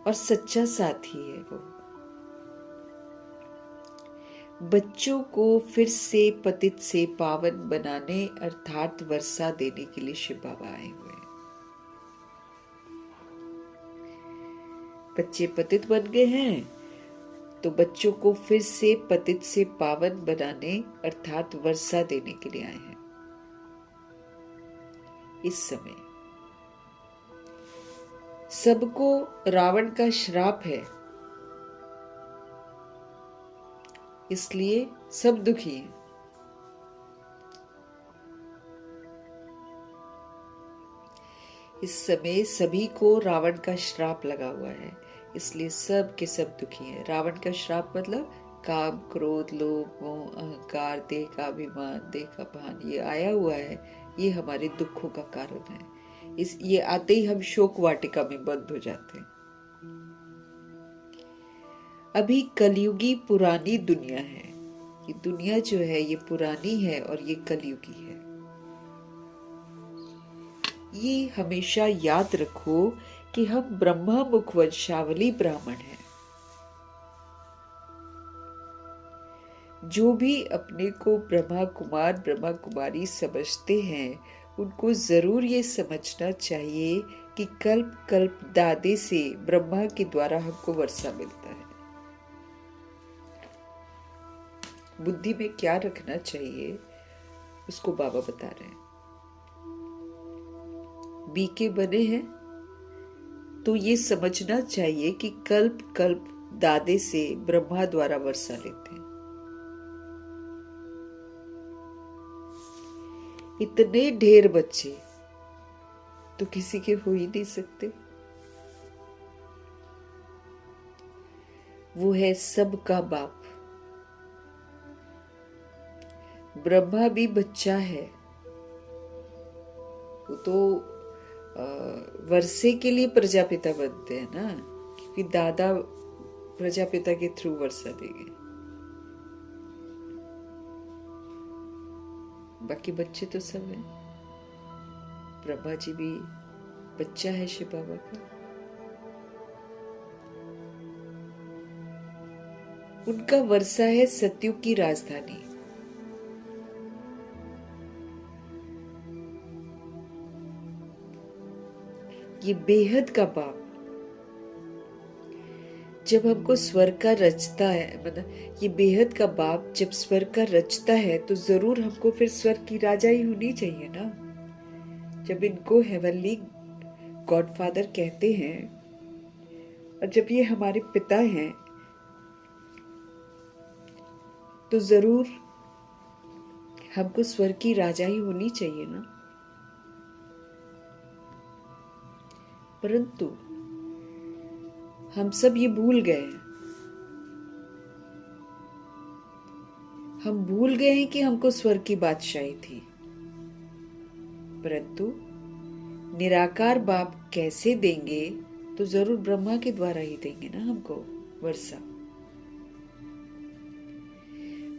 और सच्चा साथी है वो। बच्चों को फिर से पतित से पावन बनाने अर्थात वर्षा देने के लिए शिव बाबा आए हुए हैं। बच्चे पतित बन गए हैं तो बच्चों को फिर से पतित से पावन बनाने अर्थात वर्षा देने के लिए आए हैं। इस समय सबको रावण का श्राप है, इसलिए सब दुखी हैं। इस समय सभी को रावण का श्राप लगा हुआ है, इसलिए सब के सब दुखी हैं। रावण का श्राप मतलब काम, क्रोध, लोभ, मोह, अहंकार, देह का अभिमान, देह का भान, ये आया हुआ है। ये हमारे दुखों का कारण है। ये आते ही हम शोक वाटिका में बंद हो जाते हैं। अभी कलयुगी पुरानी दुनिया है। ये दुनिया जो है ये पुरानी है और ये कलयुगी है। ये हमेशा याद रखो कि हम ब्रह्मा मुख वंशावली ब्राह्मण हैं। जो भी अपने को ब्रह्मा कुमार, ब्रह्मा कुमारी समझते हैं, उनको जरूर ये समझना चाहिए कि कल्प कल्प दादे से ब्रह्मा के द्वारा हमको वर्षा मिलता है। बुद्धि में क्या रखना चाहिए उसको बाबा बता रहे हैं। बीके बने हैं तो ये समझना चाहिए कि कल्प कल्प दादे से ब्रह्मा द्वारा वर्षा लेते हैं। इतने ढेर बच्चे तो किसी के हो ही नहीं सकते। वो है सबका बाप। ब्रह्मा भी बच्चा है। वो तो वर्षे के लिए प्रजापिता बनते हैं ना, क्योंकि दादा प्रजापिता के थ्रू वर्षा देंगे। बाकी बच्चे तो सब हैं। ब्रह्मा जी भी बच्चा है शिव बाबा का। उनका वर्षा है सतयुग की राजधानी। ये बेहद का बाप जब हमको स्वर्ग का रचता है, मतलब ये बेहद का बाप जब स्वर्ग का रचता है तो जरूर हमको फिर स्वर्ग की राजा ही होनी चाहिए ना। जब इनको हेवनली गॉडफादर कहते हैं और जब ये हमारे पिता हैं तो जरूर हमको स्वर्ग की राजा ही होनी चाहिए ना। परंतु हम सब ये भूल गए हैं। हम भूल गए हैं कि हमको स्वर्ग की बादशाही थी। परंतु निराकार बाप कैसे देंगे, तो जरूर ब्रह्मा के द्वारा ही देंगे ना हमको वर्षा।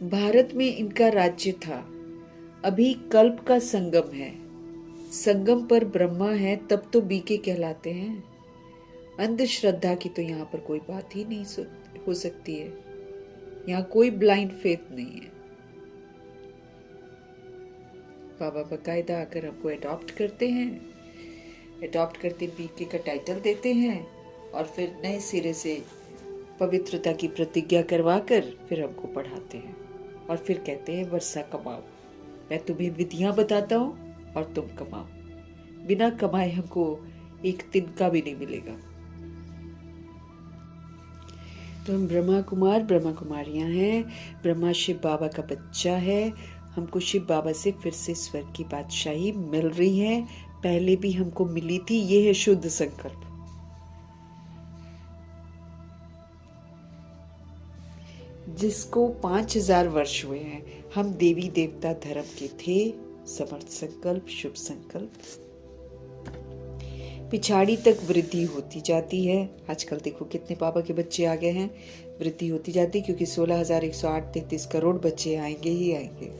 भारत में इनका राज्य था। अभी कल्प का संगम है। संगम पर ब्रह्मा है, तब तो बीके कहलाते हैं। अंधश्रद्धा की तो यहाँ पर कोई बात ही नहीं हो सकती है। यहाँ कोई ब्लाइंड फेथ नहीं है। बाबा बकायदा आकर हमको अडॉप्ट करते हैं, अडॉप्ट करते बीके का टाइटल देते हैं और फिर नए सिरे से पवित्रता की प्रतिज्ञा करवा कर फिर हमको पढ़ाते हैं और फिर कहते हैं वर्षा कमाओ। मैं तुम्हें विधियां बताता हूँ और तुम कमाओ। बिना कमाए हमको एक तिनका भी नहीं मिलेगा। तो हम ब्रह्मा कुमारियाँ हैं। ब्रह्मा शिव बाबा का बच्चा है। हमको शिव बाबा से फिर से स्वर्ग की बादशाही मिल रही है। पहले भी हमको मिली थी। ये है शुद्ध संकल्प। जिसको 5000 वर्ष हुए हैं। हम देवी देवता धर्म के थे। समर्थ संकल्प, शुभ संकल्प। पिछाड़ी तक वृद्धि होती जाती है। आजकल देखो कितने बाबा के बच्चे आ गए हैं। वृद्धि होती जाती क्योंकि 16,108.33 करोड़ बच्चे आएंगे ही आएंगे।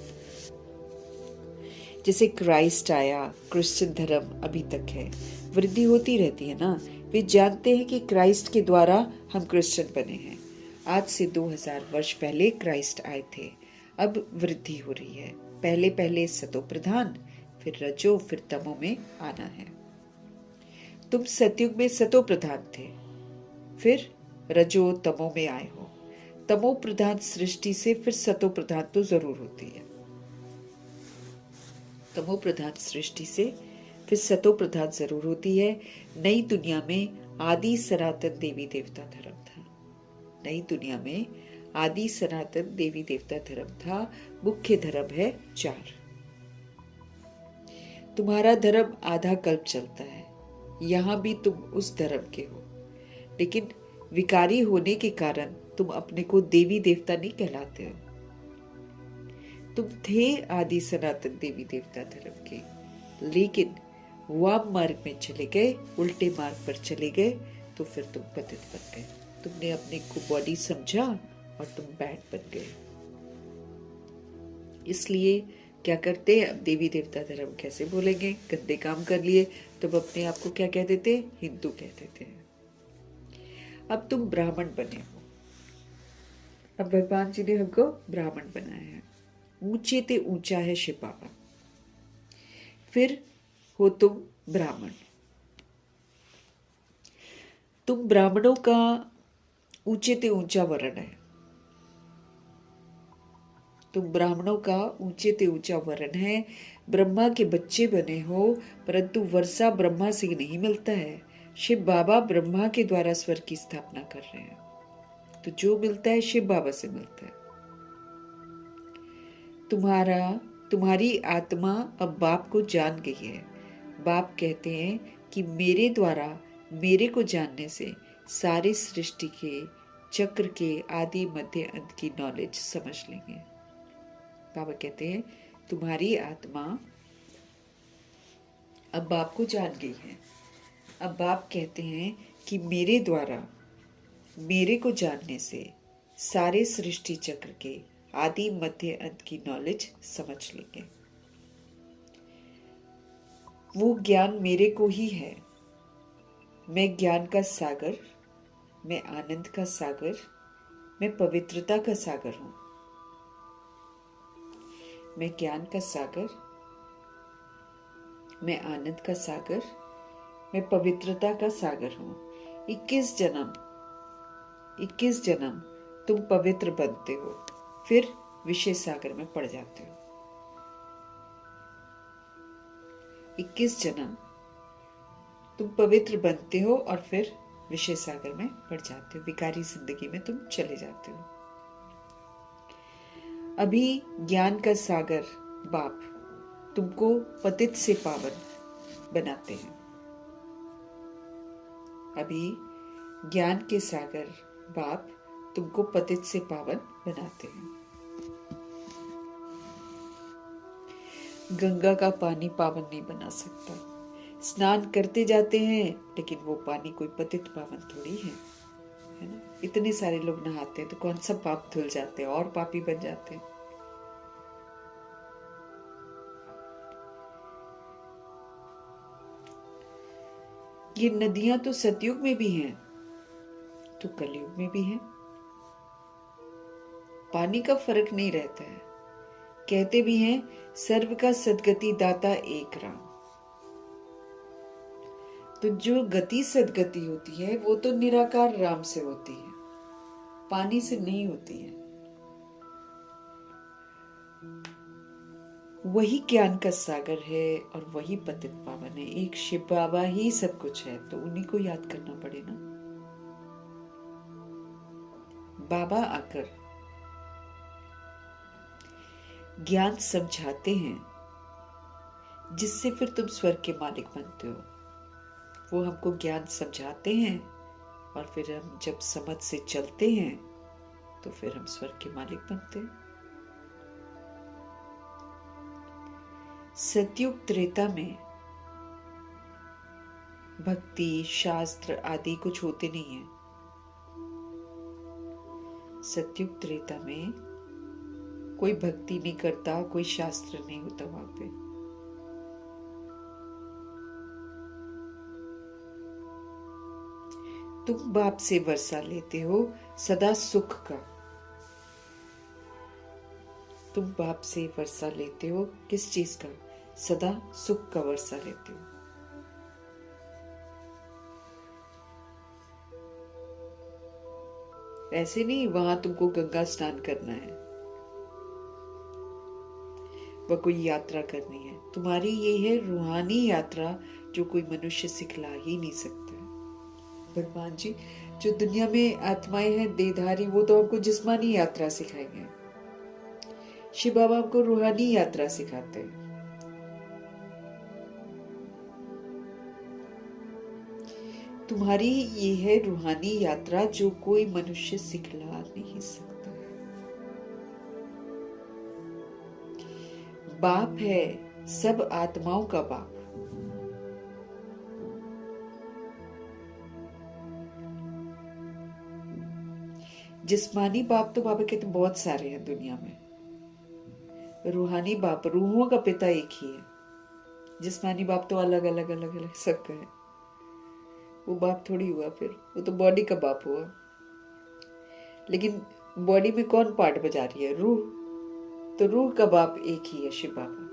जैसे क्राइस्ट आया, क्रिश्चियन धर्म अभी तक है, वृद्धि होती रहती है ना। वे जानते हैं कि क्राइस्ट के द्वारा हम क्रिश्चियन बने हैं। आज से 2000 वर्ष पहले क्राइस्ट आए थे। अब वृद्धि हो रही है। पहले पहले सतो प्रधान, फिर रजो, फिर तमो में आना है। तुम सतयुग में सतो प्रधान थे, फिर रजो तमो में आए हो। तमो प्रधान सृष्टि से फिर सतो प्रधान तो जरूर होती है। तमो प्रधान सृष्टि से फिर सतो प्रधान जरूर होती है। नई दुनिया में आदि सनातन देवी देवता धर्म था। नई दुनिया में आदि सनातन देवी देवता धर्म था। मुख्य धर्म है 4। तुम्हारा धर्म आधा कल्प चलता है। यहां भी तुम उस धर्म के हो, लेकिन विकारी होने के कारण तुम अपने को देवी देवता नहीं कहलाते हो। तुम थे आदि सनातन देवी देवता धर्म के, लेकिन वाम मार्ग में चले गए, उल्टे मार्ग पर चले गए, तो फिर तुम पतित बन गए। तुमने अपने को बॉडी समझा और तुम बैट बन गए। इसलिए क्या करते हैं, अब देवी देवता धर्म कैसे बोलेंगे? गंदे काम कर लिए तो अपने आप को क्या कह देते? हिंदू कह देते हैं। अब तुम ब्राह्मण बने हो। अब भगवान जी ने हमको ब्राह्मण बनाया है। ऊंचे ते ऊंचा है शिव बाबा। फिर हो तुम ब्राह्मण। तुम ब्राह्मणों का ऊंचे ते ऊंचा वर्ण है। तुम ब्राह्मणों का ऊंचे ते ऊंचा वर्ण है। ब्रह्मा के बच्चे बने हो, परंतु वर्षा ब्रह्मा से नहीं मिलता है। शिव बाबा ब्रह्मा के द्वारा स्वर्ग की स्थापना कर रहे हैं, तो जो मिलता है शिव बाबा से मिलता है। तुम्हारी आत्मा अब बाप को जान गई है। बाप कहते हैं कि मेरे द्वारा मेरे को जानने से सारे सृष्टि के चक्र के आदि मध्य अंत की नॉलेज समझ लेंगे। बाबा कहते हैं तुम्हारी आत्मा अब बाप को जान गई है। अब बाप कहते हैं कि मेरे द्वारा मेरे को जानने से सारे सृष्टि चक्र के आदि मध्य अंत की नॉलेज समझ लेंगे। वो ज्ञान मेरे को ही है। मैं ज्ञान का सागर, मैं आनंद का सागर, मैं पवित्रता का सागर हूं। मैं ज्ञान का सागर, मैं आनंद का सागर, मैं पवित्रता का सागर हूं। 21 जन्म तुम पवित्र बनते हो, फिर विषय सागर में पड़ जाते हो। 21 जन्म तुम पवित्र बनते हो और फिर विषय सागर में पड़ जाते हो। विकारी जिंदगी में तुम चले जाते हो। अभी ज्ञान का सागर बाप तुमको पतित से पावन बनाते हैं। अभी ज्ञान के सागर बाप तुमको पतित से पावन बनाते हैं। गंगा का पानी पावन नहीं बना सकता। स्नान करते जाते हैं, लेकिन वो पानी कोई पतित पावन थोड़ी है ना। इतने सारे लोग नहाते हैं तो कौन सा पाप धुल जाते हैं और पापी बन जाते हैं। ये नदियां तो सतयुग में भी हैं, तो कलयुग में भी हैं। पानी का फर्क नहीं रहता है। कहते भी हैं सर्व का सदगति दाता एक राम। तो जो गति सदगति होती है वो तो निराकार राम से होती है, पानी से नहीं होती है। वही ज्ञान का सागर है और वही पतित पावन है। एक शिव बाबा ही सब कुछ है, तो उन्हीं को याद करना पड़े ना। बाबा आकर ज्ञान समझाते हैं जिससे फिर तुम स्वर्ग के मालिक बनते हो। वो हमको ज्ञान समझाते हैं और फिर हम जब समझ से चलते हैं तो फिर हम स्वर्ग के मालिक बनते हैं। सतयुग त्रेता में भक्ति शास्त्र आदि कुछ होते नहीं है। सतयुग त्रेता में कोई भक्ति नहीं करता, कोई शास्त्र नहीं होता वहां पे। तुम बाप से वर्षा लेते हो सदा सुख का। तुम बाप से वर्षा लेते हो किस चीज का? सदा सुख का वर्षा लेते हो। ऐसे नहीं वहां तुमको गंगा स्नान करना है, वह कोई यात्रा करनी है। तुम्हारी ये है रूहानी यात्रा जो कोई मनुष्य सिखला ही नहीं सकता। भगवान जी जो दुनिया में आत्माएं हैं देहधारी, वो तो हमको जिस्मानी यात्रा सिखाएंगे। शिव बाबा हमको रूहानी यात्रा सिखाते हैं। तुम्हारी ये है रूहानी यात्रा जो कोई मनुष्य सिखला नहीं सकता है। बाप है सब आत्माओं का बाप। जिस्मानी बाप तो बाबा के तो बहुत सारे हैं दुनिया में। रूहानी बाप रूहों का पिता एक ही है। जिस्मानी बाप तो अलग अलग अलग अलग सबका है। वो बाप थोड़ी हुआ, फिर वो तो बॉडी का बाप हुआ। लेकिन बॉडी में कौन पार्ट बजा रही है? रूह। तो रूह का बाप एक ही है, शिव बाबा।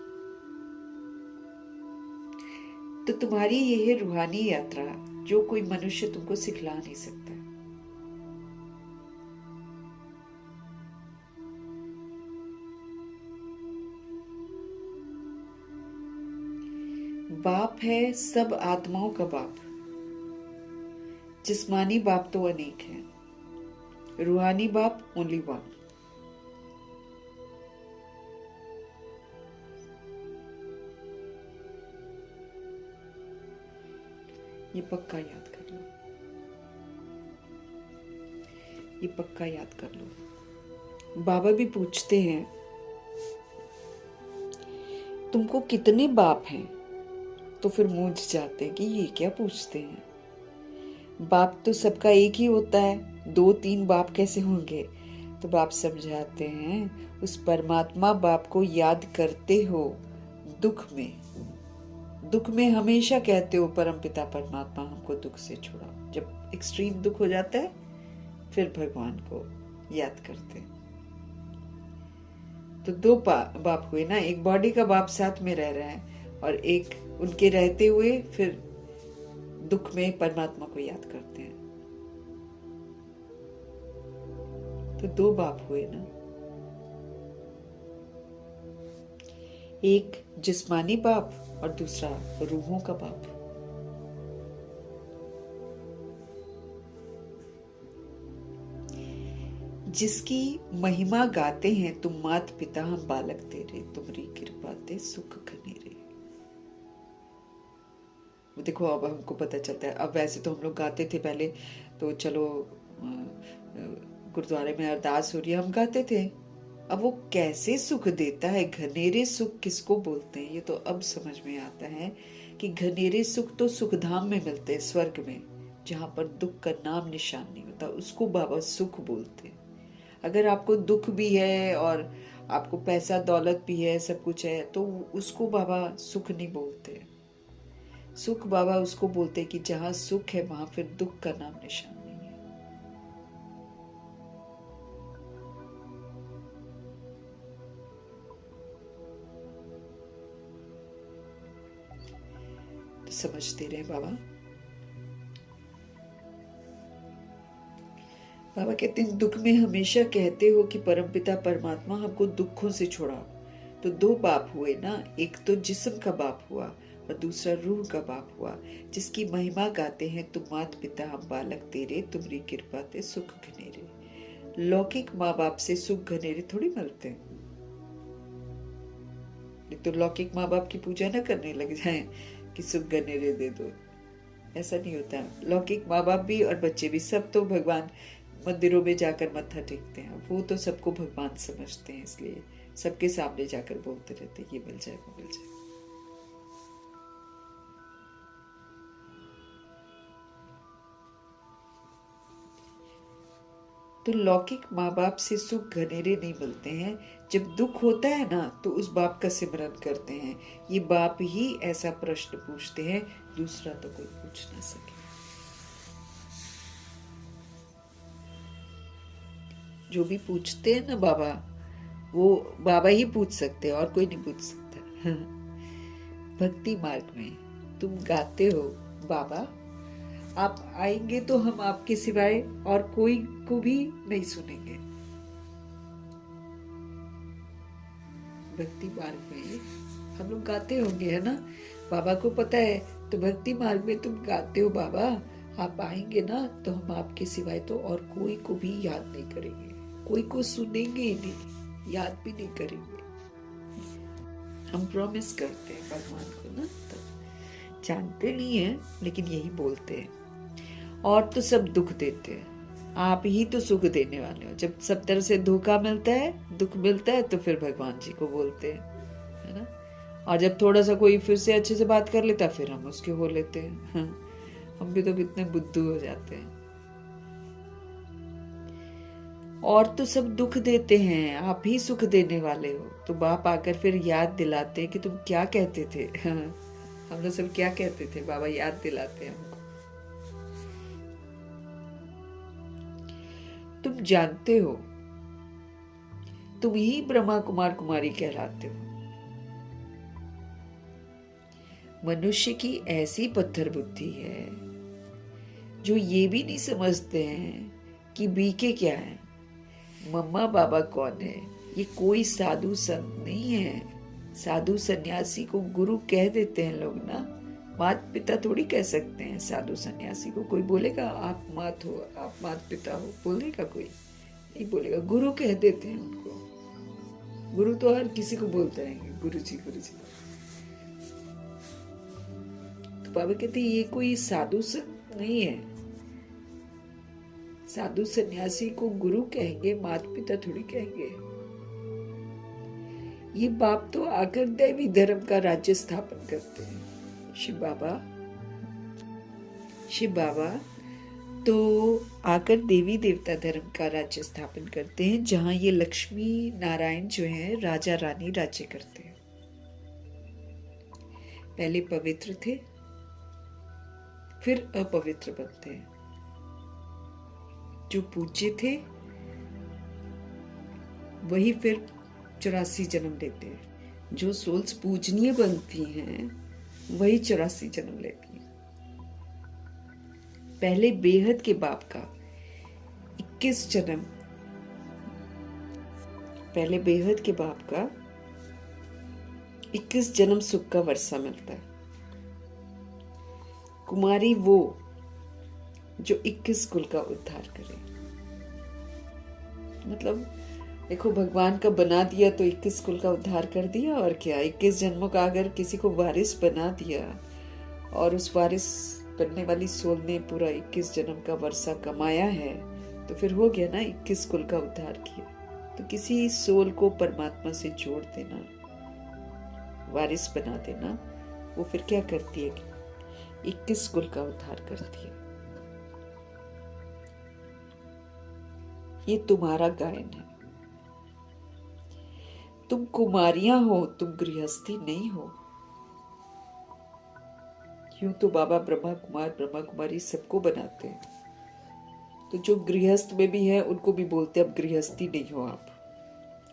तो तुम्हारी ये है रूहानी यात्रा जो कोई मनुष्य तुमको सिखला नहीं सकता। बाप है सब आत्माओं का बाप। जिस्मानी बाप तो अनेक है, रूहानी बाप ओनली वन। ये पक्का याद कर लो, ये पक्का याद कर लो। बाबा भी पूछते हैं तुमको कितने बाप हैं? तो फिर मूझ जाते हैं कि ये क्या पूछते हैं। बाप तो सबका एक ही होता है, 2-3 बाप कैसे होंगे? तो बाप समझाते हैं उस परमात्मा बाप को याद करते हो दुख में। दुख में हमेशा कहते हो परमपिता परमात्मा हमको दुख से छुड़ाओ। जब एक्सट्रीम दुख हो जाता है फिर भगवान को याद करते हैं। तो 2 बाप हुए ना, एक बॉडी का बाप साथ में रह रहा है और एक उनके रहते हुए फिर दुख में परमात्मा को याद करते हैं। तो 2 बाप हुए ना, एक जिस्मानी बाप और दूसरा रूहों का बाप। जिसकी महिमा गाते हैं तुम मात पिता हम बालक तेरे, तुम्हारी कृपा ते सुख घनेरे। देखो अब हमको पता चलता है। अब वैसे तो हम लोग गाते थे पहले, तो चलो गुरुद्वारे में अरदास हो रही है हम गाते थे। अब वो कैसे सुख देता है, घनेरे सुख किसको बोलते हैं, ये तो अब समझ में आता है कि घनेरे सुख तो सुखधाम में मिलते हैं, स्वर्ग में, जहां पर दुख का नाम निशान नहीं होता, उसको बाबा सुख बोलते हैं। अगर आपको दुख भी है और आपको पैसा दौलत भी है, सब कुछ है, तो उसको बाबा सुख नहीं बोलते। सुख बाबा उसको बोलते कि जहां सुख है वहां फिर दुख का नाम निशान नहीं है। तो समझते रहे बाबा। बाबा कहते हैं दुख में हमेशा कहते हो कि परमपिता परमात्मा हमको दुखों से छुड़ाओ। तो 2 बाप हुए ना, एक तो जिस्म का बाप हुआ और दूसरा रूह का बाप हुआ, जिसकी महिमा गाते हैं तुम मात पिता हम बालक तेरे, तुम्हारी कृपा ते सुख घनेरे। लौकिक माँ बाप से सुख घनेरे थोड़ी मिलते हैं। तो लौकिक माँ बाप की पूजा ना करने लग जाएं कि सुख घनेरे दे दो, ऐसा नहीं होता। लौकिक माँ बाप भी और बच्चे भी सब तो भगवान मंदिरों में जाकर मत्था टेकते हैं, वो तो सबको भगवान समझते हैं, इसलिए सबके सामने जाकर बोलते रहते हैं ये मिल जाए वो मिल जाए। तो लौकिक माँ बाप से सुख घनेरे नहीं मिलते हैं। जब दुख होता है ना तो उस बाप का सिमरन करते हैं। ये बाप ही ऐसा प्रश्न पूछते हैं, दूसरा तो कोई पूछ ना सके। जो भी पूछते हैं ना बाबा, वो बाबा ही पूछ सकते हैं और कोई नहीं पूछ सकता। भक्ति मार्ग में तुम गाते हो बाबा, आप आएंगे तो हम आपके सिवाय और कोई को भी नहीं सुनेंगे। भक्ति मार्ग में हम लोग गाते होंगे, है ना, बाबा को पता है। तो भक्ति मार्ग में तुम गाते हो बाबा, आप आएंगे ना तो हम आपके सिवाय तो और कोई को भी याद नहीं करेंगे, कोई को सुनेंगे ही नहीं, याद भी नहीं करेंगे। हम प्रॉमिस करते हैं भगवान को ना, तो जानते नहीं है लेकिन यही बोलते हैं। और तो सब दुख देते हैं, आप ही तो सुख देने वाले हो। जब सब तरह से धोखा मिलता है, दुख मिलता है, तो फिर भगवान जी को बोलते हैं, है ना। और जब थोड़ा सा कोई फिर से अच्छे से बात कर लेता फिर हम उसके हो लेते हैं। हाँ, हम भी तो कितने बुद्धू हो जाते हैं। और तो सब दुख देते हैं, आप ही सुख देने वाले हो। तो बाप आकर फिर याद दिलाते हैं कि तुम क्या कहते थे। हम लोग सब क्या कहते थे, बाबा याद दिलाते हैं हमको। तुम जानते हो, तुम ही ब्रह्मा कुमार कुमारी कहलाते हो। मनुष्य की ऐसी पत्थर बुद्धि है जो ये भी नहीं समझते हैं कि बीके क्या है, मम्मा बाबा कौन है। ये कोई साधु संत नहीं है। साधु सन्यासी को गुरु कह देते हैं लोग ना, माता पिता थोड़ी कह सकते हैं। साधु सन्यासी को कोई बोलेगा आप मात हो, आप माता पिता हो, बोलेगा कोई नहीं बोलेगा। गुरु कह देते हैं उनको। गुरु तो हर किसी को बोलते रहेंगे, गुरु जी गुरु जी। तो बाबा कहते हैं ये कोई साधु संत नहीं है। साधु सन्यासी को गुरु कहेंगे, माता पिता थोड़ी कहेंगे। ये बाप तो आकर दैवी धर्म का राज्य स्थापन करते हैं। शिव बाबा तो आकर देवी देवता धर्म का राज्य स्थापन करते हैं, जहां ये लक्ष्मी नारायण जो हैं राजा रानी राज्य करते हैं। पहले पवित्र थे, फिर अपवित्र बनते हैं। जो पूज्य थे वही फिर 84 जन्म लेते हैं। जो सोल्स पूजनीय बनती हैं वही 84 जन्म लेती हैं। पहले बेहद के बाप का 21 जन्म, पहले बेहद के बाप का 21 जन्म सुख का वर्षा मिलता है। कुमारी वो जो 21 कुल का उद्धार करे। मतलब देखो, भगवान का बना दिया तो 21 कुल का उद्धार कर दिया। और क्या, 21 जन्मों का अगर किसी को वारिस बना दिया और उस वारिस बनने वाली सोल ने पूरा 21 जन्म का वर्षा कमाया है, तो फिर हो गया ना, 21 कुल का उद्धार किया। तो किसी सोल को परमात्मा से जोड़ देना, वारिस बना देना, वो फिर क्या करती है, 21 कुल का उद्धार करती है। ये तुम्हारा गायन है। तुम कुमारियां हो, तुम गृहस्थी नहीं हो। यूं तो बाबा ब्रह्मा कुमार ब्रह्मा कुमारी सबको बनाते हैं, तो जो गृहस्थ में भी है उनको भी बोलते हैं अब गृहस्थी नहीं हो आप,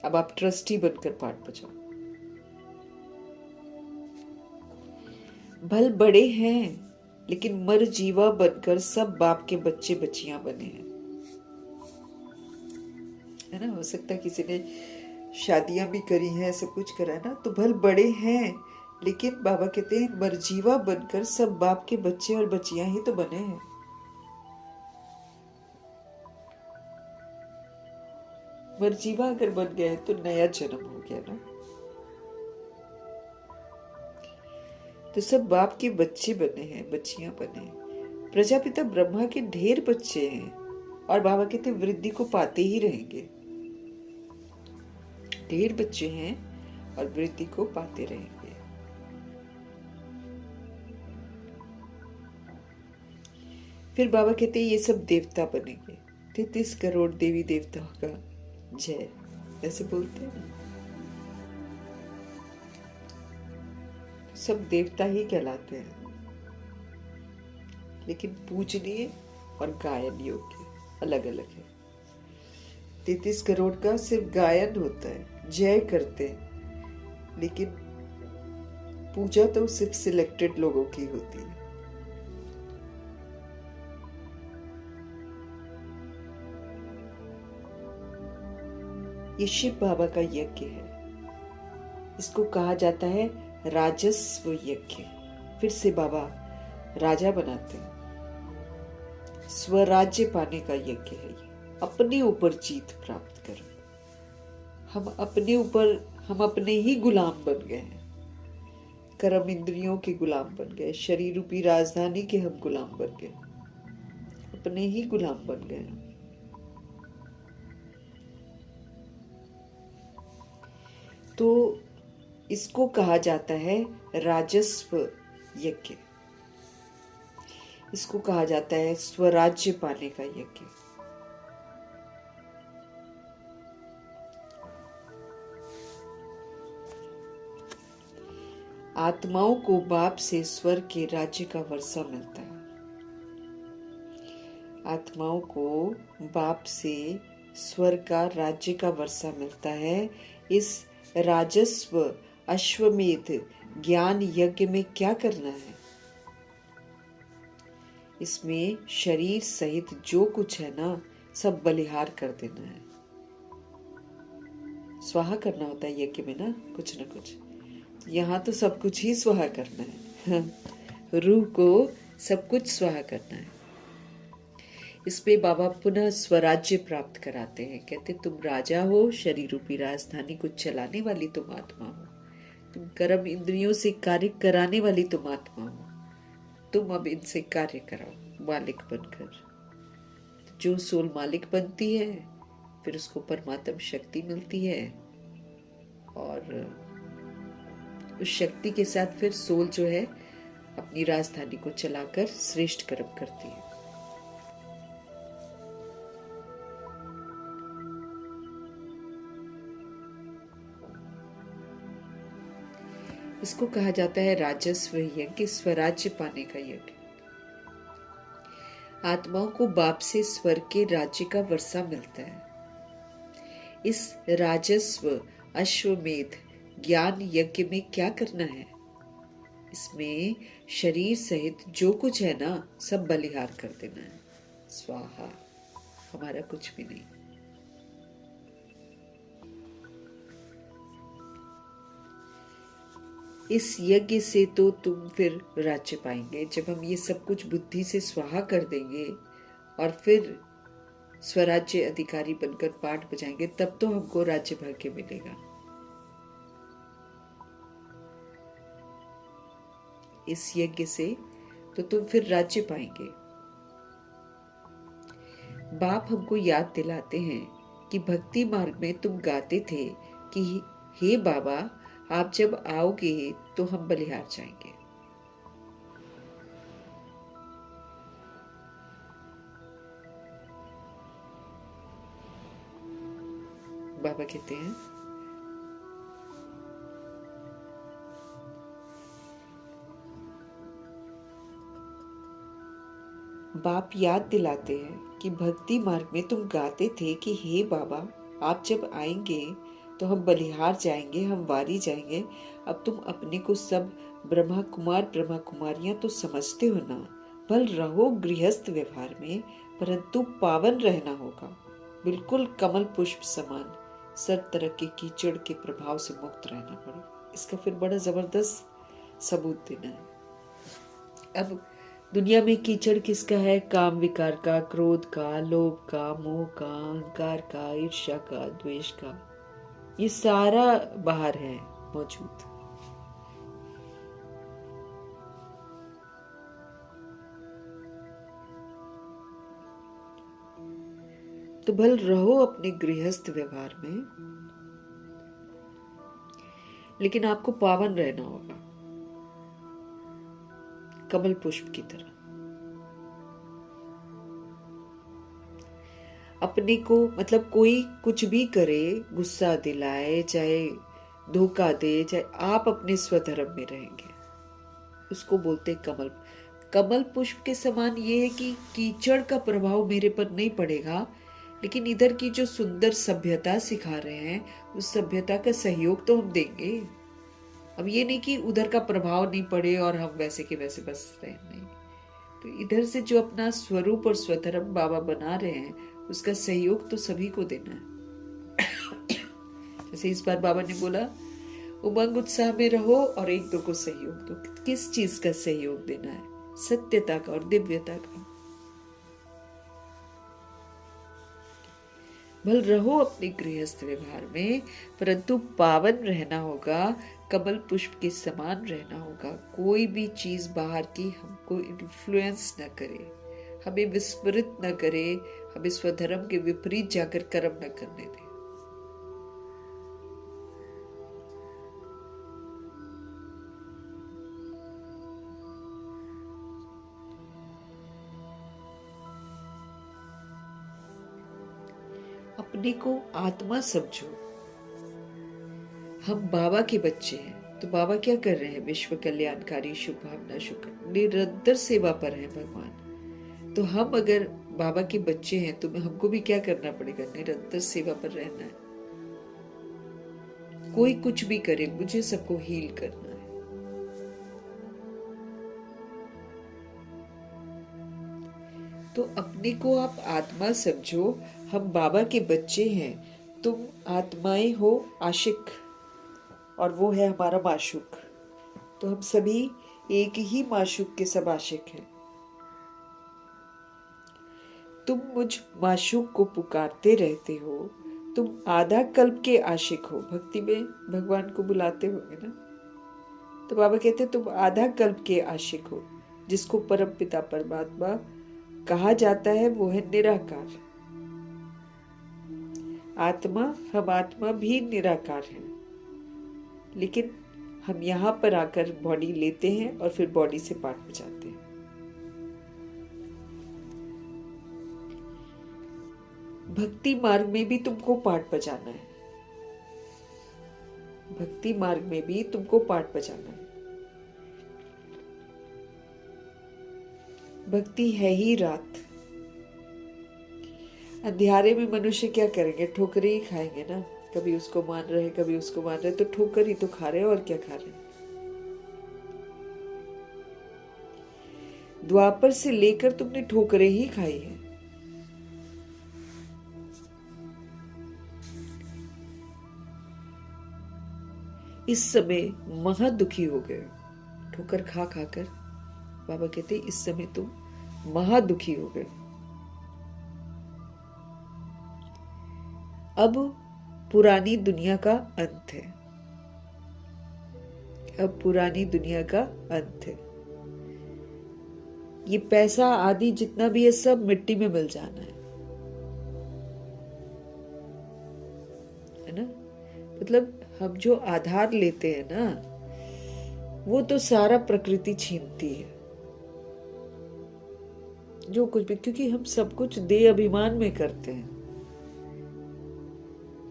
अब आप ट्रस्टी बनकर पाठ बजाओ। भल बड़े हैं लेकिन मर जीवा बनकर सब बाप के बच्चे बच्चियां बने हैं, है ना। हो सकता है किसी ने शादियां भी करी हैं, सब कुछ करा है ना, तो भल बड़े हैं लेकिन बाबा कहते हैं मरजीवा बनकर सब बाप के बच्चे और बच्चियां ही तो बने हैं। मरजीवा अगर बन गया है तो नया जन्म हो गया ना। तो सब बाप के बच्चे बने हैं, बच्चियां बने हैं। प्रजापिता ब्रह्मा के ढेर बच्चे हैं और बाबा कहते वृद्धि को पाते ही रहेंगे। ढेर बच्चे हैं और वृद्धि को पाते रहेंगे। फिर बाबा कहते ये सब देवता बनेंगे। 33 करोड़ देवी देवताओं का जय, ऐसे बोलते हैं। सब देवता ही कहलाते हैं, लेकिन पूजनीय और गायन योग्य अलग अलग है। 33 करोड़ का सिर्फ गायन होता है, जय करते हैं, लेकिन पूजा तो सिर्फ सिलेक्टेड लोगों की होती है। ये शिव बाबा का यज्ञ है। इसको कहा जाता है राजस्व यज्ञ। फिर से बाबा राजा बनाते हैं। स्वराज्य पाने का यज्ञ है ये। अपने ऊपर जीत प्राप्त करो। हम अपने ही गुलाम बन गए हैं। कर्म इंद्रियों के गुलाम बन गए। शरीर रूपी राजधानी के हम गुलाम बन गए। अपने ही गुलाम बन गए। तो इसको कहा जाता है राजस्व यज्ञ। इसको कहा जाता है स्वराज्य पाने का यज्ञ। आत्माओं को बाप से स्वर्ग के राज्य का वर्षा मिलता है। आत्माओं को बाप से स्वर्ग का राज्य का वर्षा मिलता है। इस राजस्व अश्वमेध ज्ञान यज्ञ में क्या करना है? इसमें शरीर सहित जो कुछ है ना, सब बलिहार कर देना है। स्वाहा करना होता है यज्ञ में ना, कुछ ना कुछ। यहाँ तो सब कुछ ही स्वाहा करना है। रूह को सब कुछ स्वाहा करना है। इस पे बाबा पुनः स्वराज्य प्राप्त कराते हैं। कहते तुम राजा हो, शरीर रूपी राजधानी को चलाने वाली तुम आत्मा हो। तुम कर्म इंद्रियों से कार्य कराने वाली तुम आत्मा हो। तुम अब इनसे कार्य कराओ मालिक बनकर। जो सोल मालिक बनती है, फिर उसको परमात्म शक्ति मिलती है, और उस शक्ति के साथ फिर सोल जो है अपनी राजधानी को चलाकर श्रेष्ठ कर्म करती है। इसको कहा जाता है राजस्व यज्ञ, स्वराज्य पाने का यज्ञ। आत्माओं को बाप से स्वर्ग के राज्य का वर्षा मिलता है। इस राजस्व अश्वमेध ज्ञान यज्ञ में क्या करना है? इसमें शरीर सहित जो कुछ है ना, सब बलिहार कर देना है। स्वाहा। हमारा कुछ भी नहीं। इस यज्ञ से तो तुम फिर राज्य पाएंगे। जब हम ये सब कुछ बुद्धि से स्वाहा कर देंगे और फिर स्वराज्य अधिकारी बनकर पाठ बजाएंगे, तब तो हमको राज्य भाग्य मिलेगा। इस यज्ञ से तो तुम फिर राज्य पाएंगे। बाप हमको याद दिलाते हैं कि भक्ति मार्ग में तुम गाते थे कि हे बाबा, आप जब आओगे तो हम बलिहार जाएंगे। बाबा कहते हैं बाप याद दिलाते हैं कि भक्ति मार्ग में तुम गाते थे कि हे बाबा, आप जब आएंगे तो हम बलिहार जाएंगे, हम वारी जाएंगे। अब तुम अपने को सब ब्रह्मा कुमार ब्रह्मा कुमारियां तो समझते हो ना। भल रहो गृहस्थ व्यवहार में, परंतु पावन रहना होगा। बिल्कुल कमल पुष्प समान, सब तरह के कीचड़ के प्रभाव से मुक्त रहना पड़े। इसका फिर बड़ा जबरदस्त सबूत देना है। अब दुनिया में कीचड़ किसका है? काम विकार का, क्रोध का, लोभ का, मोह का, अहंकार का, ईर्ष्या का, द्वेष का। ये सारा बाहर है मौजूद। तो भल रहो अपने गृहस्थ व्यवहार में, लेकिन आपको पावन रहना होगा, कमल पुष्प की तरह। अपने को मतलब कोई कुछ भी करे, गुस्सा दिलाए, चाहे धोखा दे, चाहे, आप अपने स्वधर्म में रहेंगे, उसको बोलते कमल। कमल पुष्प के समान ये है कि कीचड़ का प्रभाव मेरे पर नहीं पड़ेगा, लेकिन इधर की जो सुंदर सभ्यता सिखा रहे हैं, उस सभ्यता का सहयोग तो हम देंगे। अब ये नहीं कि उधर का प्रभाव नहीं पड़े और हम वैसे के वैसे बस रहे, नहीं। तो इधर से जो अपना स्वरूप और स्वधर्म बाबा बना रहे हैं, उसका सहयोग तो सभी को देना है। जैसे इस बार बाबा ने बोला, उमंग उत्साह में रहो और एक दो को सहयोग दो। किस चीज का सहयोग देना है? सत्यता का और दिव्यता का। भल रहो अपने गृहस्थ व्यवहार में, परंतु पावन रहना होगा, कमल पुष्प के समान रहना होगा। कोई भी चीज बाहर की हमको इन्फ्लुएंस न करे, हमें विस्मृत न करे, हमें स्वधर्म के विपरीत जाकर कर्म न करने दे। अपने को आत्मा समझो। हम बाबा के बच्चे हैं, तो बाबा क्या कर रहे हैं? विश्व कल्याणकारी, शुभ भावना, शुक्र, निरंतर सेवा पर है भगवान। तो हम अगर बाबा के बच्चे हैं, तो हमको भी क्या करना पड़ेगा? निरंतर सेवा पर रहना है। कोई कुछ भी करे, मुझे सबको हील करना है। तो अपने को आप आत्मा समझो। हम बाबा के बच्चे हैं, तुम आत्माएं हो आशिक, और वो है हमारा माशूक। तो हम सभी एक ही माशूक के सब आशिक हैं। तुम मुझ माशूक को पुकारते रहते हो, तुम आधा कल्प के आशिक हो। भक्ति में भगवान को बुलाते होगे ना, तो बाबा कहते तुम आधा कल्प के आशिक हो। जिसको परम पिता परमात्मा कहा जाता है, वो है निराकार आत्मा। हम आत्मा भी निराकार हैं, लेकिन हम यहाँ पर आकर बॉडी लेते हैं और फिर बॉडी से पाठ बजाते हैं। भक्ति मार्ग में भी तुमको पाठ बजाना है। भक्ति मार्ग में भी तुमको पाठ बजाना है। भक्ति है ही रात। अंधियारे में मनुष्य क्या करेंगे? ठोकरे ही खाएंगे ना। कभी उसको मान रहे, कभी उसको मान रहे, तो ठोकर ही तो खा रहे, और क्या खा रहे। द्वापर से लेकर तुमने ठोकरे ही खाई है। इस समय महा दुखी हो गए ठोकर खा खाकर। बाबा कहते इस समय तुम महा दुखी हो गए। अब पुरानी दुनिया का अंत है। अब पुरानी दुनिया का अंत है। ये पैसा आदि जितना भी है, सब मिट्टी में मिल जाना है ना। मतलब हम जो आधार लेते हैं ना, वो तो सारा प्रकृति छीनती है जो कुछ भी, क्योंकि हम सब कुछ देह अभिमान में करते हैं।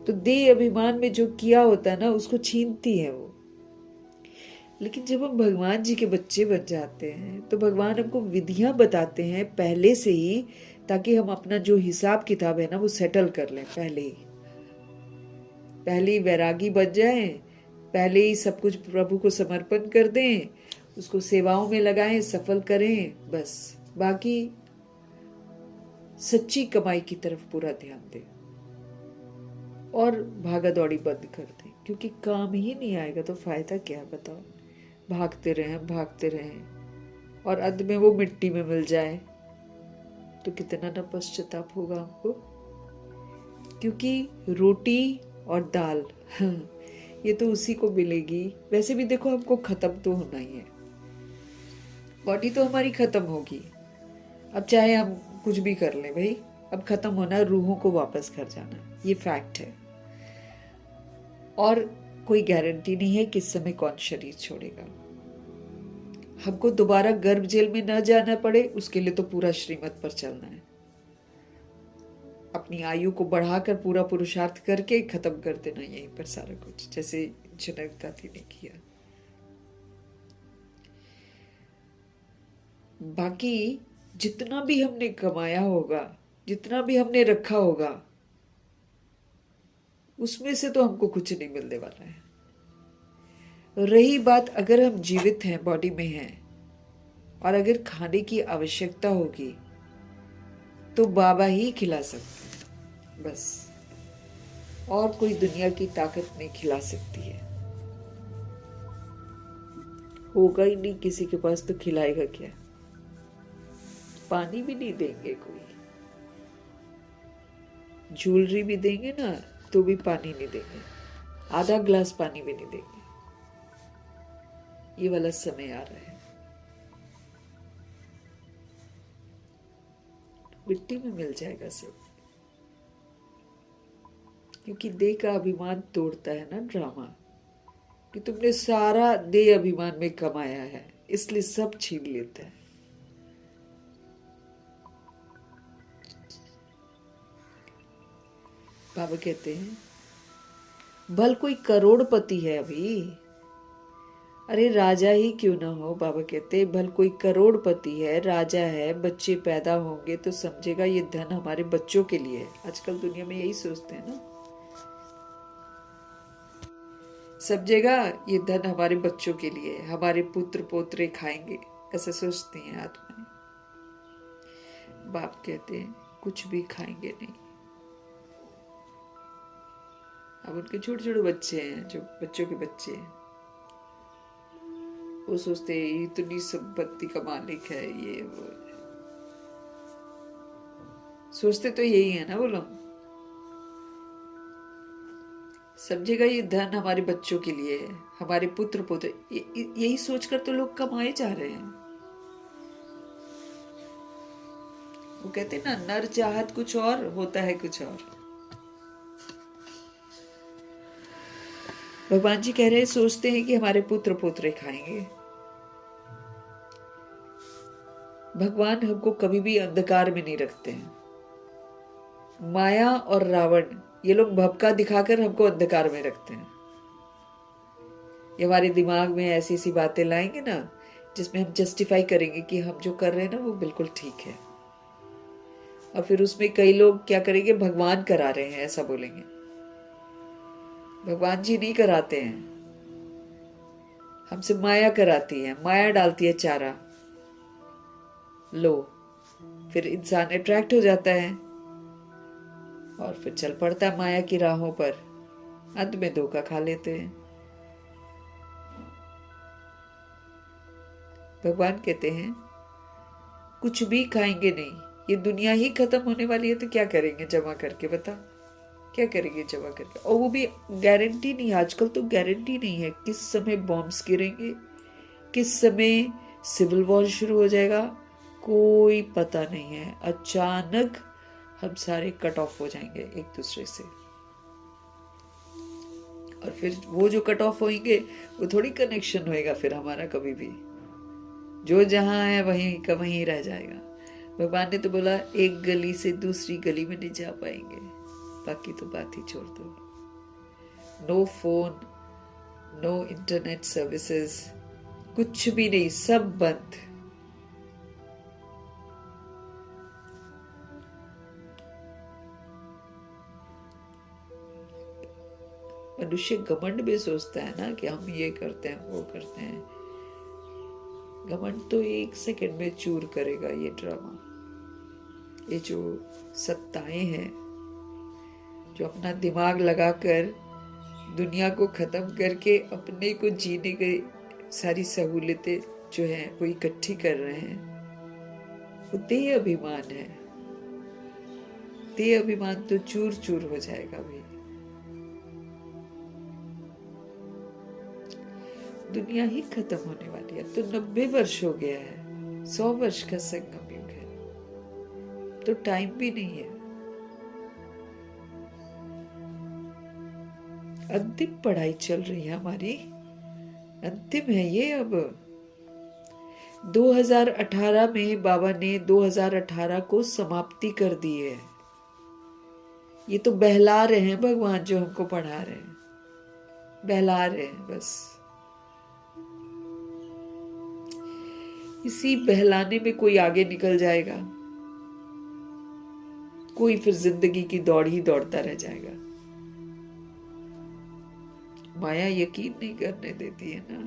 तो देह अभिमान में जो किया होता है ना, उसको छीनती है वो। लेकिन जब हम भगवान जी के बच्चे बन जाते हैं, तो भगवान हमको विधियां बताते हैं पहले से ही, ताकि हम अपना जो हिसाब किताब है ना, वो सेटल कर लें पहले ही वैरागी बन जाएं, पहले ही सब कुछ प्रभु को समर्पण कर दें, उसको सेवाओं में लगाएं, सफल करें। बस बाकी सच्ची कमाई की तरफ पूरा ध्यान दें और भागा दौड़ी बंद कर दें, क्योंकि काम ही नहीं आएगा तो फायदा क्या, बताओ। भागते रहें और अंत में वो मिट्टी में मिल जाए तो कितना ना पश्चाताप होगा हमको। क्योंकि रोटी और दाल ये तो उसी को मिलेगी। वैसे भी देखो हमको खत्म तो होना ही है, बॉडी तो हमारी खत्म होगी। अब चाहे हम कुछ भी कर लें भाई, अब खत्म होना, रूहों को वापस घर जाना, ये फैक्ट है। और कोई गारंटी नहीं है किस समय कौन शरीर छोड़ेगा। हमको दोबारा गर्भ जेल में न जाना पड़े उसके लिए तो पूरा श्रीमत पर चलना है। अपनी आयु को बढ़ाकर पूरा पुरुषार्थ करके खत्म कर देना यहीं पर सारा कुछ, जैसे जनक दादी ने किया। बाकी जितना भी हमने कमाया होगा, जितना भी हमने रखा होगा, उसमें से तो हमको कुछ नहीं मिलने वाला है। रही बात अगर हम जीवित हैं, बॉडी में हैं, और अगर खाने की आवश्यकता होगी तो बाबा ही खिला सकते हैं बस, और कोई दुनिया की ताकत नहीं खिला सकती है। होगा ही नहीं किसी के पास तो खिलाएगा क्या? पानी भी नहीं देंगे कोई, ज्वेलरी भी देंगे ना तो भी पानी नहीं देंगे, आधा ग्लास पानी भी नहीं देंगे। ये वाला समय आ रहा है। मिट्टी में मिल जाएगा सब, क्योंकि देह का अभिमान तोड़ता है ना ड्रामा, कि तुमने सारा देह अभिमान में कमाया है, इसलिए सब छीन लेता है। बाबा कहते हैं भल कोई करोड़पति है अभी, अरे राजा ही क्यों ना हो। बाबा कहते हैं भल कोई करोड़पति है, राजा है, बच्चे पैदा होंगे तो समझेगा ये धन हमारे बच्चों के लिए है। आजकल दुनिया में यही सोचते हैं ना, समझेगा ये धन हमारे बच्चों के लिए है, हमारे पुत्र पोत्रे खाएंगे, ऐसा सोचती हैं आत्माएं। बाप कहते हैं कुछ भी खाएंगे नहीं। अब उनके छोटे छोटे बच्चे हैं, जो बच्चों के बच्चे हैं, वो सोचते हैं इतनी संपत्ति का मालिक है ये वो, सोचते तो यही है ना वो लोग। समझेगा ये धन हमारे बच्चों के लिए है, हमारे पुत्र पुत्र, यही सोचकर तो लोग कमाए जा रहे हैं। वो कहते हैं ना, नर चाहत कुछ और होता है कुछ और। भगवान जी कह रहे हैं सोचते हैं कि हमारे पुत्र पोत्रे खाएंगे। भगवान हमको कभी भी अंधकार में नहीं रखते हैं। माया और रावण ये लोग भपका दिखाकर हमको अंधकार में रखते हैं। ये हमारे दिमाग में ऐसी ऐसी बातें लाएंगे ना, जिसमें हम जस्टिफाई करेंगे कि हम जो कर रहे हैं ना वो बिल्कुल ठीक है, और फिर उसमें कई लोग क्या करेंगे, भगवान करा रहे हैं ऐसा बोलेंगे। भगवान जी नहीं कराते हैं, हमसे माया कराती है, माया डालती है चारा, लो फिर इंसान अट्रैक्ट हो जाता है और फिर चल पड़ता है माया की राहों पर, अंत में धोखा खा लेते हैं। भगवान कहते हैं कुछ भी खाएंगे नहीं, ये दुनिया ही खत्म होने वाली है तो क्या करेंगे जमा करके, बता क्या करेंगे जमा करके। और वो भी गारंटी नहीं, आजकल तो गारंटी नहीं है किस समय बॉम्ब्स गिरेंगे, किस समय सिविल वॉर शुरू हो जाएगा, कोई पता नहीं है। अचानक हम सारे कट ऑफ हो जाएंगे एक दूसरे से, और फिर वो जो कट ऑफ होंगे वो थोड़ी कनेक्शन होएगा फिर हमारा कभी भी, जो जहां है वहीं का वहीं रह जाएगा। भगवान ने तो बोला एक गली से दूसरी गली में नहीं जा पाएंगे, बाकी तो बात ही छोड़ दो। No phone, no internet services, कुछ भी नहीं, सब बंद। मनुष्य घमंड भी सोचता है ना कि हम ये करते हैं वो करते हैं। घमंड तो एक सेकंड में चूर करेगा ये ड्रामा। ये जो सत्ताएं हैं जो अपना दिमाग लगाकर दुनिया को खत्म करके अपने को जीने की सारी सहूलियतें जो है वो इकट्ठी कर रहे हैं, वो देह अभिमान है। देह अभिमान तो चूर चूर हो जाएगा भाई। दुनिया ही खत्म होने वाली है। तो 90 वर्ष हो गया है, 100 वर्ष का संगम युग है, तो टाइम भी नहीं है। अंतिम पढ़ाई चल रही है हमारी, अंतिम है ये। अब 2018 में बाबा ने 2018 को समाप्ति कर दी है। ये तो बहला रहे हैं भगवान, जो हमको पढ़ा रहे हैं, बहला रहे हैं बस। इसी बहलाने में कोई आगे निकल जाएगा, कोई फिर जिंदगी की दौड़ ही दौड़ता रह जाएगा। माया यकीन नहीं करने देती है ना,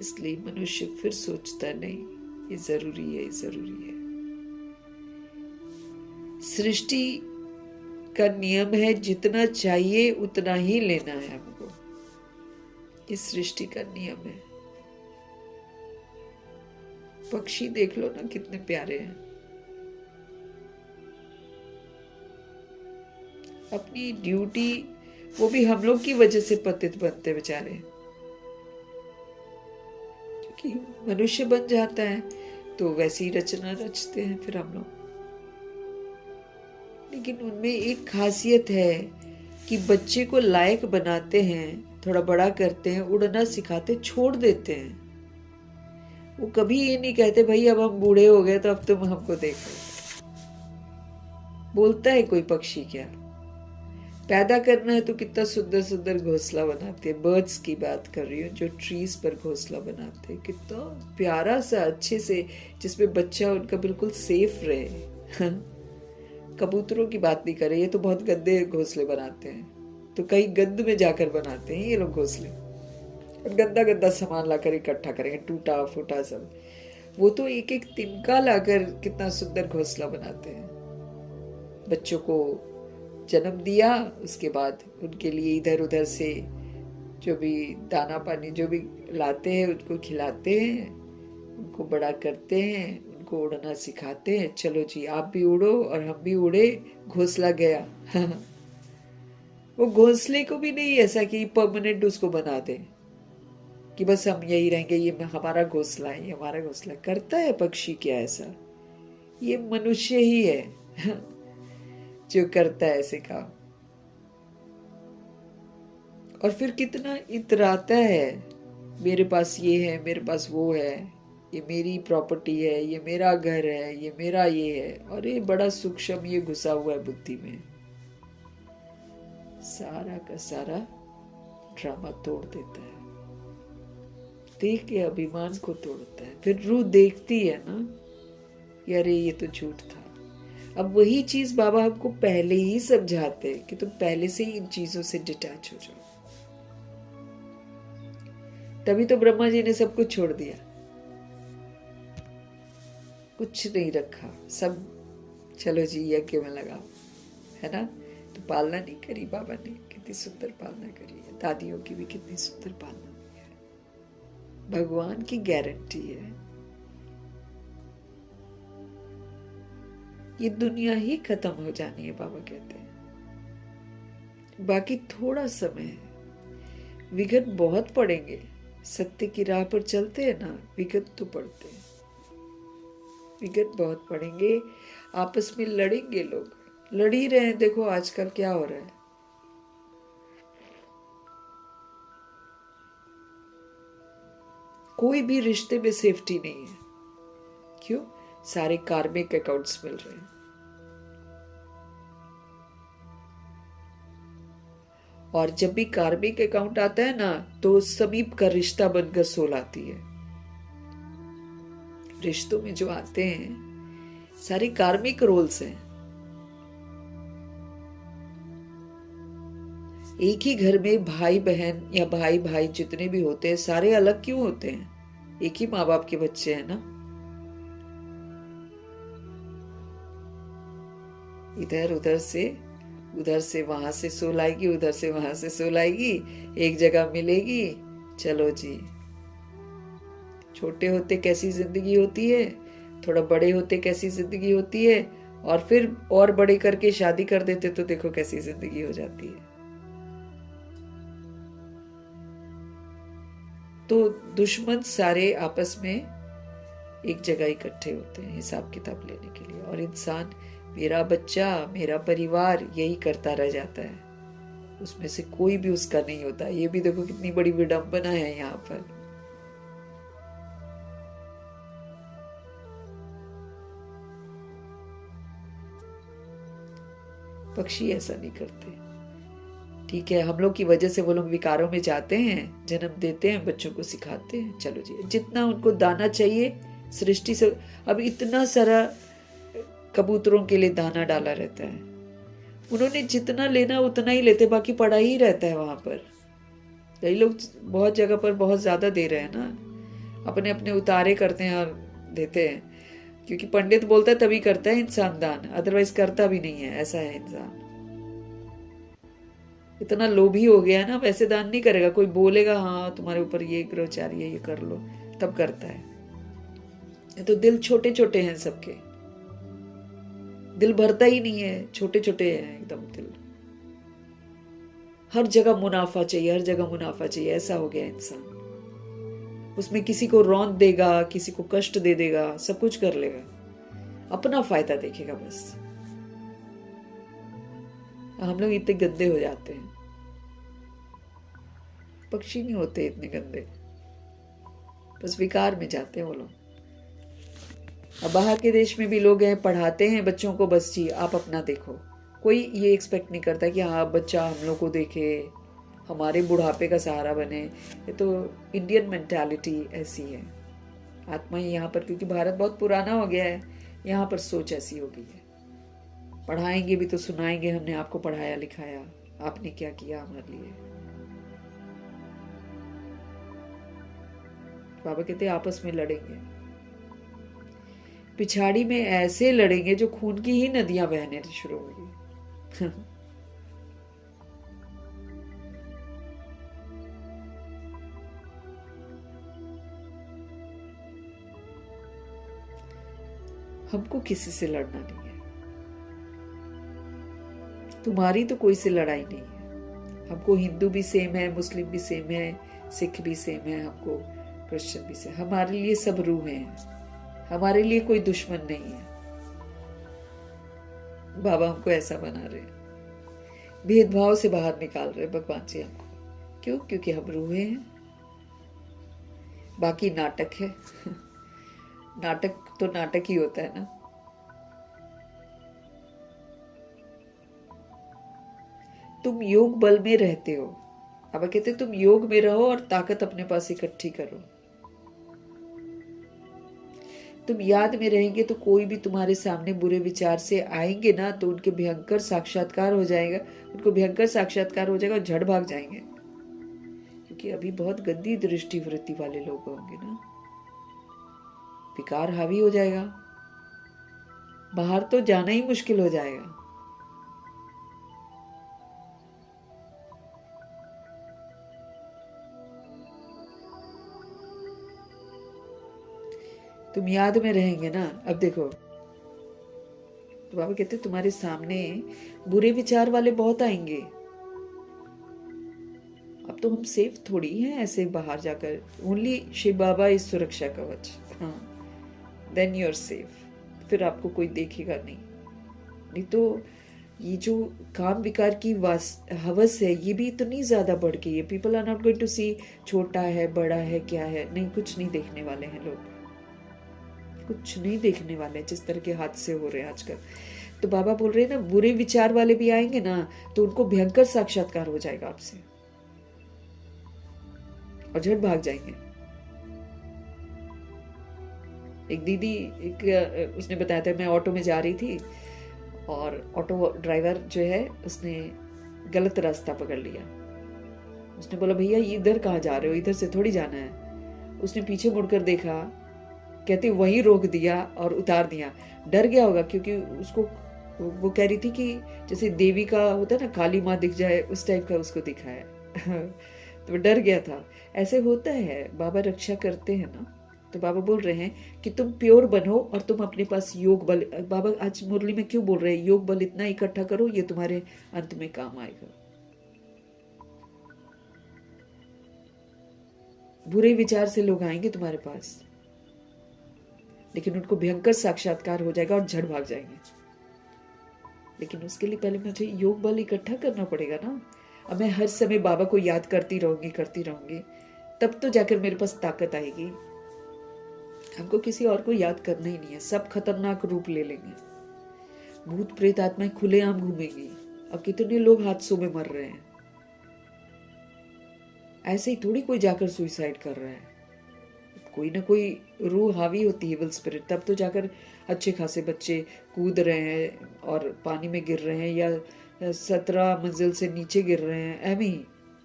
इसलिए मनुष्य फिर सोचता नहीं ये जरूरी है, ये जरूरी है। सृष्टि का नियम है जितना चाहिए उतना ही लेना है हमको, ये सृष्टि का नियम है। पक्षी देख लो ना कितने प्यारे हैं, अपनी ड्यूटी, वो भी हम लोग की वजह से पतित बनते बेचारे, क्योंकि मनुष्य बन जाता है तो वैसी रचना रचते हैं फिर हम लोग। लेकिन उनमें एक खासियत है कि बच्चे को लायक बनाते हैं, थोड़ा बड़ा करते हैं, उड़ना सिखाते, छोड़ देते हैं। वो कभी ये नहीं कहते भाई अब हम बूढ़े हो गए तो अब तुम हमको देखो। बोलता है कोई पक्षी क्या? पैदा करना है तो कितना सुंदर सुंदर घोंसला बनाते हैं। बर्ड्स की बात कर रही हूँ जो ट्रीज पर घोंसला बनाते हैं, कितना प्यारा सा अच्छे से, जिसमें बच्चा उनका बिल्कुल सेफ रहे। कबूतरों की बात नहीं कर रही है, तो बहुत गंदे घोंसले बनाते हैं, तो कई गंद में जाकर बनाते हैं ये लोग घोंसले, और गंदा गंदा सामान लाकर इकट्ठा करेंगे, टूटा फूटा सब। वो तो एक एक तिनका लाकर कितना सुंदर घोंसला बनाते हैं। बच्चों को जन्म दिया, उसके बाद उनके लिए इधर उधर से जो भी दाना पानी जो भी लाते हैं उनको खिलाते हैं, उनको बड़ा करते हैं, उनको उड़ना सिखाते हैं। चलो जी आप भी उड़ो और हम भी उड़े, घोंसला गया। वो घोंसले को भी नहीं ऐसा कि परमानेंट उसको बना दे कि बस हम यही रहेंगे, ये हमारा घोंसला है, ये हमारा घोंसला। करता है पक्षी क्या ऐसा? ये मनुष्य ही है जो करता है ऐसे काम। और फिर कितना इतराता है, मेरे पास ये है, मेरे पास वो है, ये मेरी प्रॉपर्टी है, ये मेरा घर है, ये मेरा ये है। और ये बड़ा सूक्ष्म ये घुसा हुआ है बुद्धि में। सारा का सारा ड्रामा तोड़ देता है, देख के अभिमान को तोड़ता है। फिर रूह देखती है ना कि अरे ये तो झूठ था। अब वही चीज बाबा हमको पहले ही समझाते हैं कि तुम पहले से ही इन चीजों से डिटैच हो जाओ। तभी तो ब्रह्मा जी ने सब कुछ छोड़ दिया, कुछ नहीं रखा, सब चलो जी यज्ञ में लगाओ, है ना। तो पालना नहीं करी बाबा ने, कितनी सुंदर पालना करी है। दादियों की भी कितनी सुंदर पालना हुई है, भगवान की गारंटी है। ये दुनिया ही खत्म हो जानी है बाबा कहते हैं, बाकी थोड़ा समय है। विघट बहुत पड़ेंगे, सत्य की राह पर चलते हैं ना, विघट तो पड़ते हैं, विघट बहुत पड़ेंगे। आपस में लड़ेंगे लोग, लड़ ही रहे हैं। देखो आजकल क्या हो रहा है, कोई भी रिश्ते में सेफ्टी नहीं है। क्यों? सारे कार्मिक अकाउंट्स मिल रहे हैं। और जब भी कार्मिक अकाउंट आता है ना, तो समीप का रिश्ता बनकर सोल आती है। रिश्तों में जो आते हैं सारे कार्मिक रोल्स हैं। एक ही घर में भाई बहन या भाई भाई जितने भी होते हैं, सारे अलग क्यों होते हैं? एक ही माँ बाप के बच्चे हैं ना। इधर उधर से वहां से सोल आएगी, उधर से वहां से सोल आएगी, एक जगह मिलेगी, चलो जी छोटे होते कैसी जिंदगी होती है, थोड़ा बड़े होते कैसी जिंदगी होती है, और फिर और बड़े करके शादी कर देते तो देखो कैसी जिंदगी हो जाती है। तो दुश्मन सारे आपस में एक जगह इकट्ठे होते हैं हिसाब किताब लेने के लिए, और इंसान मेरा बच्चा मेरा परिवार यही करता रह जाता है, उसमें से कोई भी उसका नहीं होता। ये भी देखो कितनी बड़ी विडंबना है यहाँ पर। पक्षी ऐसा नहीं करते। ठीक है, हम लोग की वजह से वो लोग विकारों में जाते हैं, जन्म देते हैं, बच्चों को सिखाते हैं, चलो जी जितना उनको दाना चाहिए सृष्टि से। अब इतना सारा कबूतरों के लिए दाना डाला रहता है, उन्होंने जितना लेना उतना ही लेते, बाकी पड़ा ही रहता है वहां पर। कई लोग बहुत जगह पर बहुत ज्यादा दे रहे हैं ना, अपने अपने उतारे करते हैं और देते हैं, क्योंकि पंडित बोलता है तभी करता है इंसान दान, अदरवाइज करता भी नहीं है। ऐसा है इंसान, इतना लोभी हो गया है ना, वैसे दान नहीं करेगा। कोई बोलेगा हाँ तुम्हारे ऊपर ये ग्रह चाहिए ये कर लो, तब करता है। ये तो दिल छोटे छोटे हैं सबके, दिल भरता ही नहीं है, छोटे छोटे हैं एकदम दिल। हर जगह मुनाफा चाहिए, हर जगह मुनाफा चाहिए, ऐसा हो गया इंसान। उसमें किसी को रौंद देगा, किसी को कष्ट दे देगा, सब कुछ कर लेगा, अपना फायदा देखेगा बस। हम लोग इतने गंदे हो जाते हैं, पक्षी नहीं होते इतने गंदे, बस विकार में जाते हैं वो लोग। अब बाहर के देश में भी लोग हैं, पढ़ाते हैं बच्चों को, बस जी आप अपना देखो, कोई ये एक्सपेक्ट नहीं करता कि हाँ बच्चा हम लोग को देखे, हमारे बुढ़ापे का सहारा बने। ये तो इंडियन मेंटालिटी ऐसी है, आत्मा ही यहाँ पर, क्योंकि भारत बहुत पुराना हो गया है, यहाँ पर सोच ऐसी हो गई है। पढ़ाएंगे भी तो सुनाएंगे, हमने आपको पढ़ाया लिखाया, आपने क्या किया हमारे लिए। बाबा कहते आपस में लड़ेंगे, पिछाड़ी में ऐसे लड़ेंगे जो खून की ही नदियां बहने शुरू होगी। हमको किसी से लड़ना नहीं है, तुम्हारी तो कोई से लड़ाई नहीं है। हमको हिंदू भी सेम है, मुस्लिम भी सेम है, सिख भी सेम है, हमको क्रिश्चियन भी सेम। हमारे लिए सब रूह हैं, हमारे लिए कोई दुश्मन नहीं है। बाबा हमको ऐसा बना रहे, भेदभाव से बाहर निकाल रहे भगवान जी हमको। क्यों? क्योंकि हम रूहे हैं, बाकी नाटक है। नाटक तो नाटक ही होता है ना। तुम योग बल में रहते हो, अब कहते तुम योग में रहो और ताकत अपने पास इकट्ठी करो। तुम याद में रहेंगे तो कोई भी तुम्हारे सामने बुरे विचार से आएंगे ना, तो उनके भयंकर साक्षात्कार हो जाएगा, उनको भयंकर साक्षात्कार हो जाएगा और झड़ भाग जाएंगे। क्योंकि अभी बहुत गंदी दृष्टि वृत्ति वाले लोग होंगे ना, विकार हावी हो जाएगा, बाहर तो जाना ही मुश्किल हो जाएगा। तुम याद में रहेंगे ना। अब देखो तो बाबा कहते तुम्हारे सामने बुरे विचार वाले बहुत आएंगे, अब तो हम सेफ थोड़ी हैं ऐसे बाहर जाकर। ओनली शिव बाबा इज सुरक्षा कवच, हाँ, देन यू आर सेफ। फिर आपको कोई देखेगा नहीं। नहीं तो ये जो काम विकार की हवस है, ये भी इतनी ज्यादा बढ़ गई है। People are not going to see छोटा है बड़ा है क्या है, नहीं, कुछ नहीं देखने वाले हैं लोग, कुछ नहीं देखने वाले, जिस तरह के हादसे हो रहे हैं आजकल। तो बाबा बोल रहे हैं ना, बुरे विचार वाले भी आएंगे ना, तो उनको भयंकर साक्षात्कार हो जाएगा आपसे और झट भाग जाएंगे। एक दीदी, उसने बताया था, मैं ऑटो में जा रही थी और ऑटो ड्राइवर जो है उसने गलत रास्ता पकड़ लिया। उसने बोला भैया इधर कहाँ जा रहे हो, इधर से थोड़ी जाना है। उसने पीछे मुड़कर देखा, कहती वहीं रोक दिया और उतार दिया। डर गया होगा, क्योंकि उसको वो कह रही थी कि जैसे देवी का होता है ना, काली माँ दिख जाए, उस टाइप का उसको दिखा है। तो डर गया था। ऐसे होता है, बाबा रक्षा करते हैं ना, तो बाबा बोल रहे हैं कि तुम प्योर बनो और तुम अपने पास योग बल, बाबा आज मुरली में क्यों बोल रहे हैं योग बल इतना इकट्ठा करो, ये तुम्हारे अंत में काम आएगा। बुरे विचार से लोग आएंगे तुम्हारे पास, लेकिन उनको भयंकर साक्षात्कार हो जाएगा और झड़ भाग जाएंगे। लेकिन उसके लिए पहले मुझे योग बल इकट्ठा करना पड़ेगा ना। अब मैं हर समय बाबा को याद करती रहूंगी, तब तो जाकर मेरे पास ताकत आएगी। हमको किसी और को याद करना ही नहीं है, सब खतरनाक रूप ले लेंगे, भूत प्रेत आत्माएं खुलेआम घूमेंगी। अब कितने लोग हादसों में मर रहे हैं, ऐसे ही थोड़ी कोई जाकर सुसाइड कर रहा है, कोई ना कोई रूह हावी होती है, इविल स्पिरिट, तब तो जाकर अच्छे खासे बच्चे कूद रहे हैं और पानी में गिर रहे हैं या 17 मंजिल से नीचे गिर रहे हैं।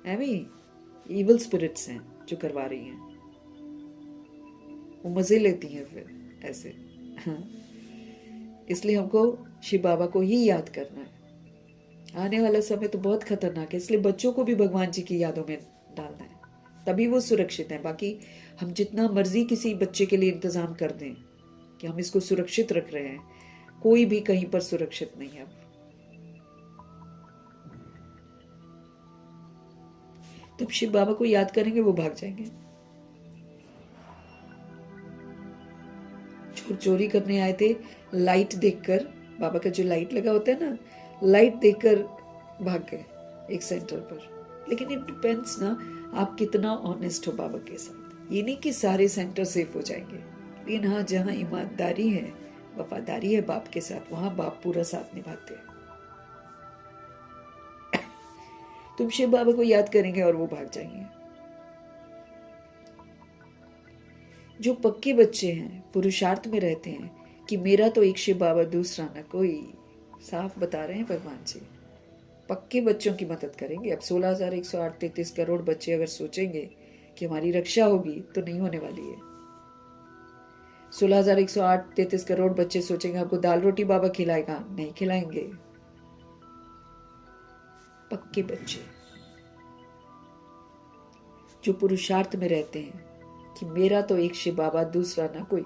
एमी इविल स्पिरिट्स हैं जो करवा रही हैं, वो मजे लेती हैं फिर ऐसे। हाँ, इसलिए हमको शिव बाबा को ही याद करना है। आने वाला समय तो बहुत खतरनाक है, इसलिए बच्चों को भी भगवान जी की यादों में डालना है, तभी वो सुरक्षित है। बाकी हम जितना मर्जी किसी बच्चे के लिए इंतजाम कर दें कि हम इसको सुरक्षित रख रहे हैं, कोई भी कहीं पर सुरक्षित नहीं है। तो शिव बाबा को याद करेंगे, वो भाग जाएंगे। चोर चोरी करने आए थे, लाइट देखकर, बाबा का जो लाइट लगा होता है ना, लाइट देखकर भाग गए एक सेंटर पर। लेकिन इट डिपेंड्स ना, आप कितना ऑनेस्ट हो बाबा के साथ। ये नहीं कि सारे सेंटर सेफ हो जाएंगे, लेकिन हाँ, जहाँ ईमानदारी है, वफादारी है बाप के साथ, वहां बाप पूरा साथ निभाते हैं। तुम शिव बाबा को याद करेंगे और वो भाग जाएंगे। जो पक्के बच्चे हैं, पुरुषार्थ में रहते हैं कि मेरा तो एक शिव बाबा दूसरा ना कोई, साफ बता रहे हैं भगवान जी, पक्के बच्चों की मदद करेंगे। अब 16,108 करोड़ बच्चे अगर सोचेंगे कि हमारी रक्षा होगी, तो नहीं होने वाली है। 16,108 करोड़ बच्चे सोचेंगे आपको दाल रोटी बाबा खिलाएगा, नहीं खिलाएंगे। पक्के बच्चे जो पुरुषार्थ में रहते हैं कि मेरा तो एक शिव बाबा दूसरा ना कोई।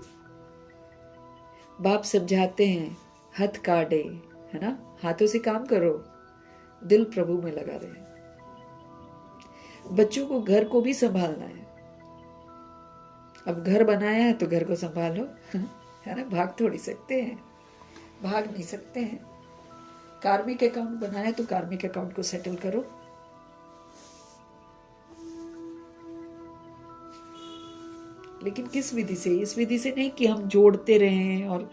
बाप समझाते हैं, हथ काटे, है ना, हाथों से काम करो, दिल प्रभु में लगा रहे। बच्चों को घर को भी संभालना है। अब घर बनाया है तो घर को संभालो, है ना, भाग थोड़ी सकते हैं, भाग नहीं सकते हैं। कार्मिक अकाउंट बनाया तो कार्मिक अकाउंट को सेटल करो। लेकिन किस विधि से? इस विधि से नहीं कि हम जोड़ते रहें और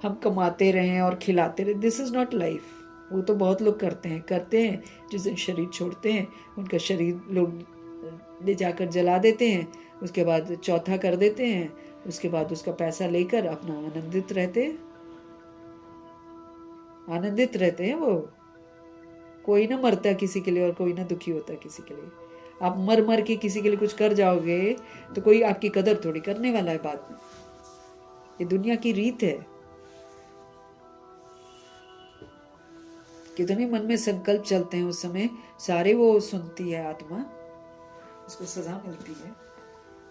हम कमाते रहें और खिलाते रहें। This is not life. वो तो बहुत लोग करते हैं। जिस दिन शरीर छोड़ते हैं, उनका शरीर लोग ले जाकर जला देते हैं, उसके बाद चौथा कर देते हैं, उसके बाद उसका पैसा लेकर अपना आनंदित रहते हैं वो। कोई ना मरता है किसी के लिए और कोई ना दुखी होता है किसी के लिए। आप मर के किसी के लिए कुछ कर जाओगे तो कोई आपकी कदर थोड़ी करने वाला है बाद में। ये दुनिया की रीत है। कितने मन में संकल्प चलते हैं, उस समय सारे वो सुनती है आत्मा, उसको सजा मिलती है,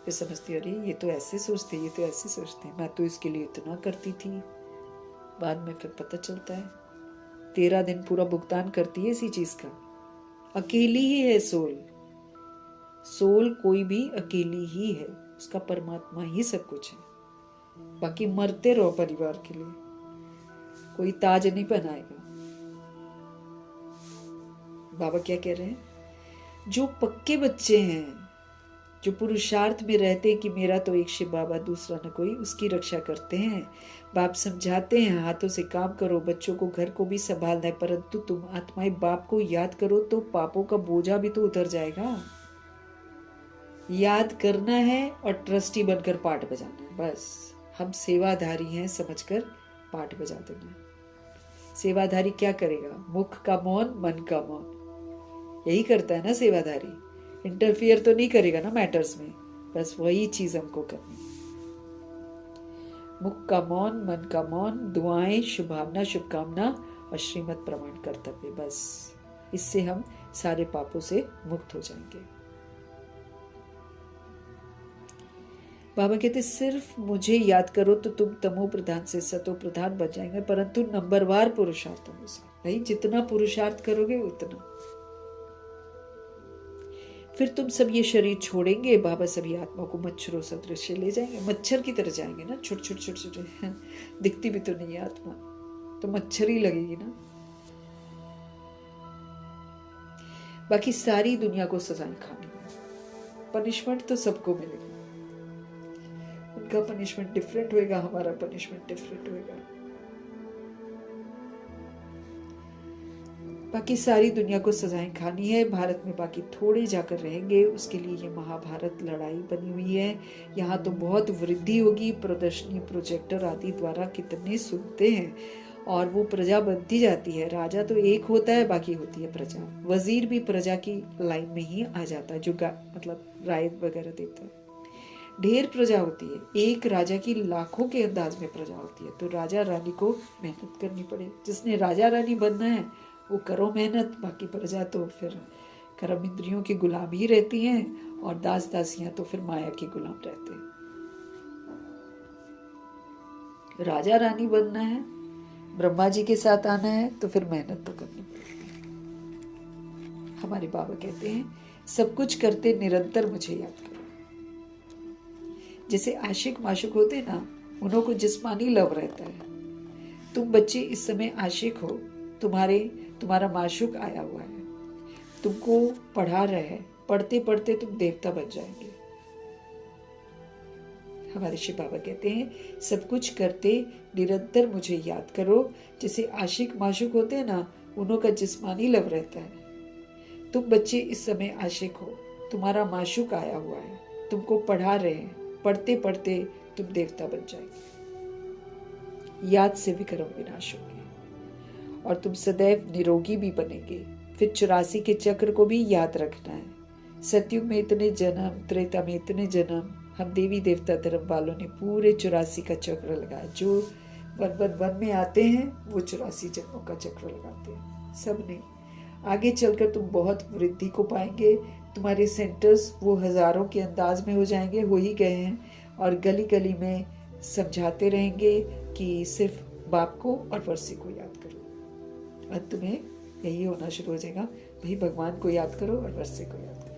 फिर समझती है अरे ये तो ऐसे सोचते, ये तो ऐसे सोचते हैं, मैं तो इसके लिए इतना करती थी। बाद में फिर पता चलता है 13 दिन पूरा भुगतान करती है इसी चीज का। अकेली ही है सोल कोई भी अकेली ही है, उसका परमात्मा ही सब कुछ है। बाकी मरते रहो परिवार के लिए, कोई ताज नहीं पहनाएगा। बाबा क्या कह रहे हैं? जो पक्के बच्चे हैं, जो पुरुषार्थ में रहते हैं कि मेरा तो एक शिव बाबा दूसरा न कोई, उसकी रक्षा करते हैं। बाप समझाते हैं हाथों से काम करो, बच्चों को घर को भी संभालना है, परंतु तुम आत्माएं बाप को याद करो तो पापों का बोझा भी तो उतर जाएगा। याद करना है और ट्रस्टी बनकर पाठ बजाना है, बस। हम सेवाधारी हैं समझकर पाठ बजा देना। सेवाधारी क्या करेगा? मुख का मौन, मन का मौन, यही करता है ना सेवाधारी। इंटरफियर तो नहीं करेगा ना मैटर्स में, बस वही चीज हमको करनी। मुख का मौन, मन का मौन, दुआएं, शुभावना, शुभकामना और श्रीमत प्रमाण कर्तव्य, बस। इससे हम सारे पापों से मुक्त हो जाएंगे। बाबा कहते सिर्फ मुझे याद करो तो तुम तमो प्रधान से सतो प्रधान बन जाएंगे, परंतु नंबरवार पुरुषार्थ अनुसार। भाई जितना पुरुषार्थ करोगे उतना। फिर तुम सब ये शरीर छोड़ेंगे, बाबा सभी आत्मा को मच्छरों सदृश ले जाएंगे। मच्छर की तरह जाएंगे ना, छोटे छोटे छोटे छोटे, दिखती भी तो नहीं है आत्मा, तो मच्छर ही लगेगी ना। बाकी सारी दुनिया को सजाएं खानी है। पनिशमेंट तो सबको मिलेगी, उनका पनिशमेंट डिफरेंट होएगा, हमारा पनिशमेंट डिफरेंट होएगा। बाकी सारी दुनिया को सजाएं खानी है। भारत में बाकी थोड़े जाकर रहेंगे, उसके लिए ये महाभारत लड़ाई बनी हुई है। यहाँ तो बहुत वृद्धि होगी, प्रदर्शनी प्रोजेक्टर आदि द्वारा कितने सुनते हैं, और वो प्रजा बनती जाती है। राजा तो एक होता है, बाकी होती है प्रजा। वजीर भी प्रजा की लाइन में ही आ जाता है, जो मतलब राय वगैरह देता है। ढेर प्रजा होती है, एक राजा की लाखों के अंदाज में प्रजा होती है। तो राजा रानी को मेहनत करनी पड़े। जिसने राजा रानी बनना है वो करो मेहनत, बाकी प्रजा तो फिर कर्म इंद्रियों की गुलाम ही रहती हैं, और दास दासियां तो फिर माया की गुलाम रहते हैं। राजा रानी बनना है, ब्रह्मा जी के साथ आना है, तो फिर मेहनत तो करनी पड़ेगी। हमारे बाबा कहते हैं सब कुछ करते निरंतर मुझे याद करो। जैसे आशिक माशुक होते ना, उन्हों को जिस्मानी लव रहता है। तुम बच्चे इस समय आशिक हो, तुम्हारा माशुक आया हुआ है, तुमको पढ़ा रहे हैं, पढ़ते पढ़ते तुम देवता बन जाएंगे। हमारे शिव बाबा कहते हैं सब कुछ करते निरंतर मुझे याद करो। जैसे आशिक माशुक होते हैं ना, उन्हों का जिस्मानी लव रहता है। तुम बच्चे इस समय आशिक हो, तुम्हारा माशुक आया हुआ है, तुमको पढ़ा रहे हैं, पढ़ते पढ़ते तुम देवता बन जाएंगे। याद से विक्रम विनाश होंगे और तुम सदैव निरोगी भी बनेंगे। फिर 84 के चक्र को भी याद रखना है। सतयुग में इतने जन्म, त्रेता में इतने जन्म, हम देवी देवता धर्म वालों ने पूरे 84 का चक्र लगाया। जो वन में आते हैं वो 84 जन्मों का चक्र लगाते हैं, सब ने। आगे चलकर तुम बहुत वृद्धि को पाएंगे। तुम्हारे सेंटर्स वो हजारों के अंदाज में हो जाएंगे, हो ही गए हैं, और गली गली में समझाते रहेंगे कि सिर्फ बाप को और वर्षी को याद करो। अंत में यही होना शुरू हो जाएगा, भाई भगवान को याद करो और वर्षे को याद करो।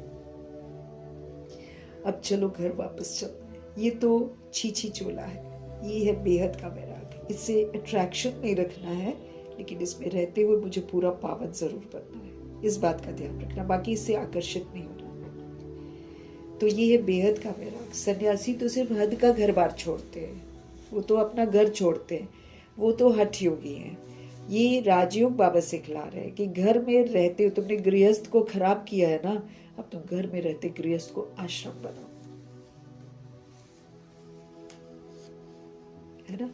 अब चलो घर वापस चलो। ये तो छीछी चोला है, ये है बेहद का वैराग। इससे अट्रैक्शन नहीं रखना है, लेकिन इसमें रहते हुए मुझे पूरा पावन जरूर बनना है, इस बात का ध्यान रखना। बाकी इससे आकर्षित नहीं होना। तो ये है बेहद का वैराग। सन्यासी तो सिर्फ हद का घर बार छोड़ते हैं, वो तो अपना घर छोड़ते हैं, वो तो हठ योगी हैं। ये राजयोग बाबा सिखला रहे हैं कि घर में रहते हो, तुमने गृहस्थ को खराब किया है ना, अब तुम घर में रहते गृहस्थ को आश्रम बनाओ, है ना।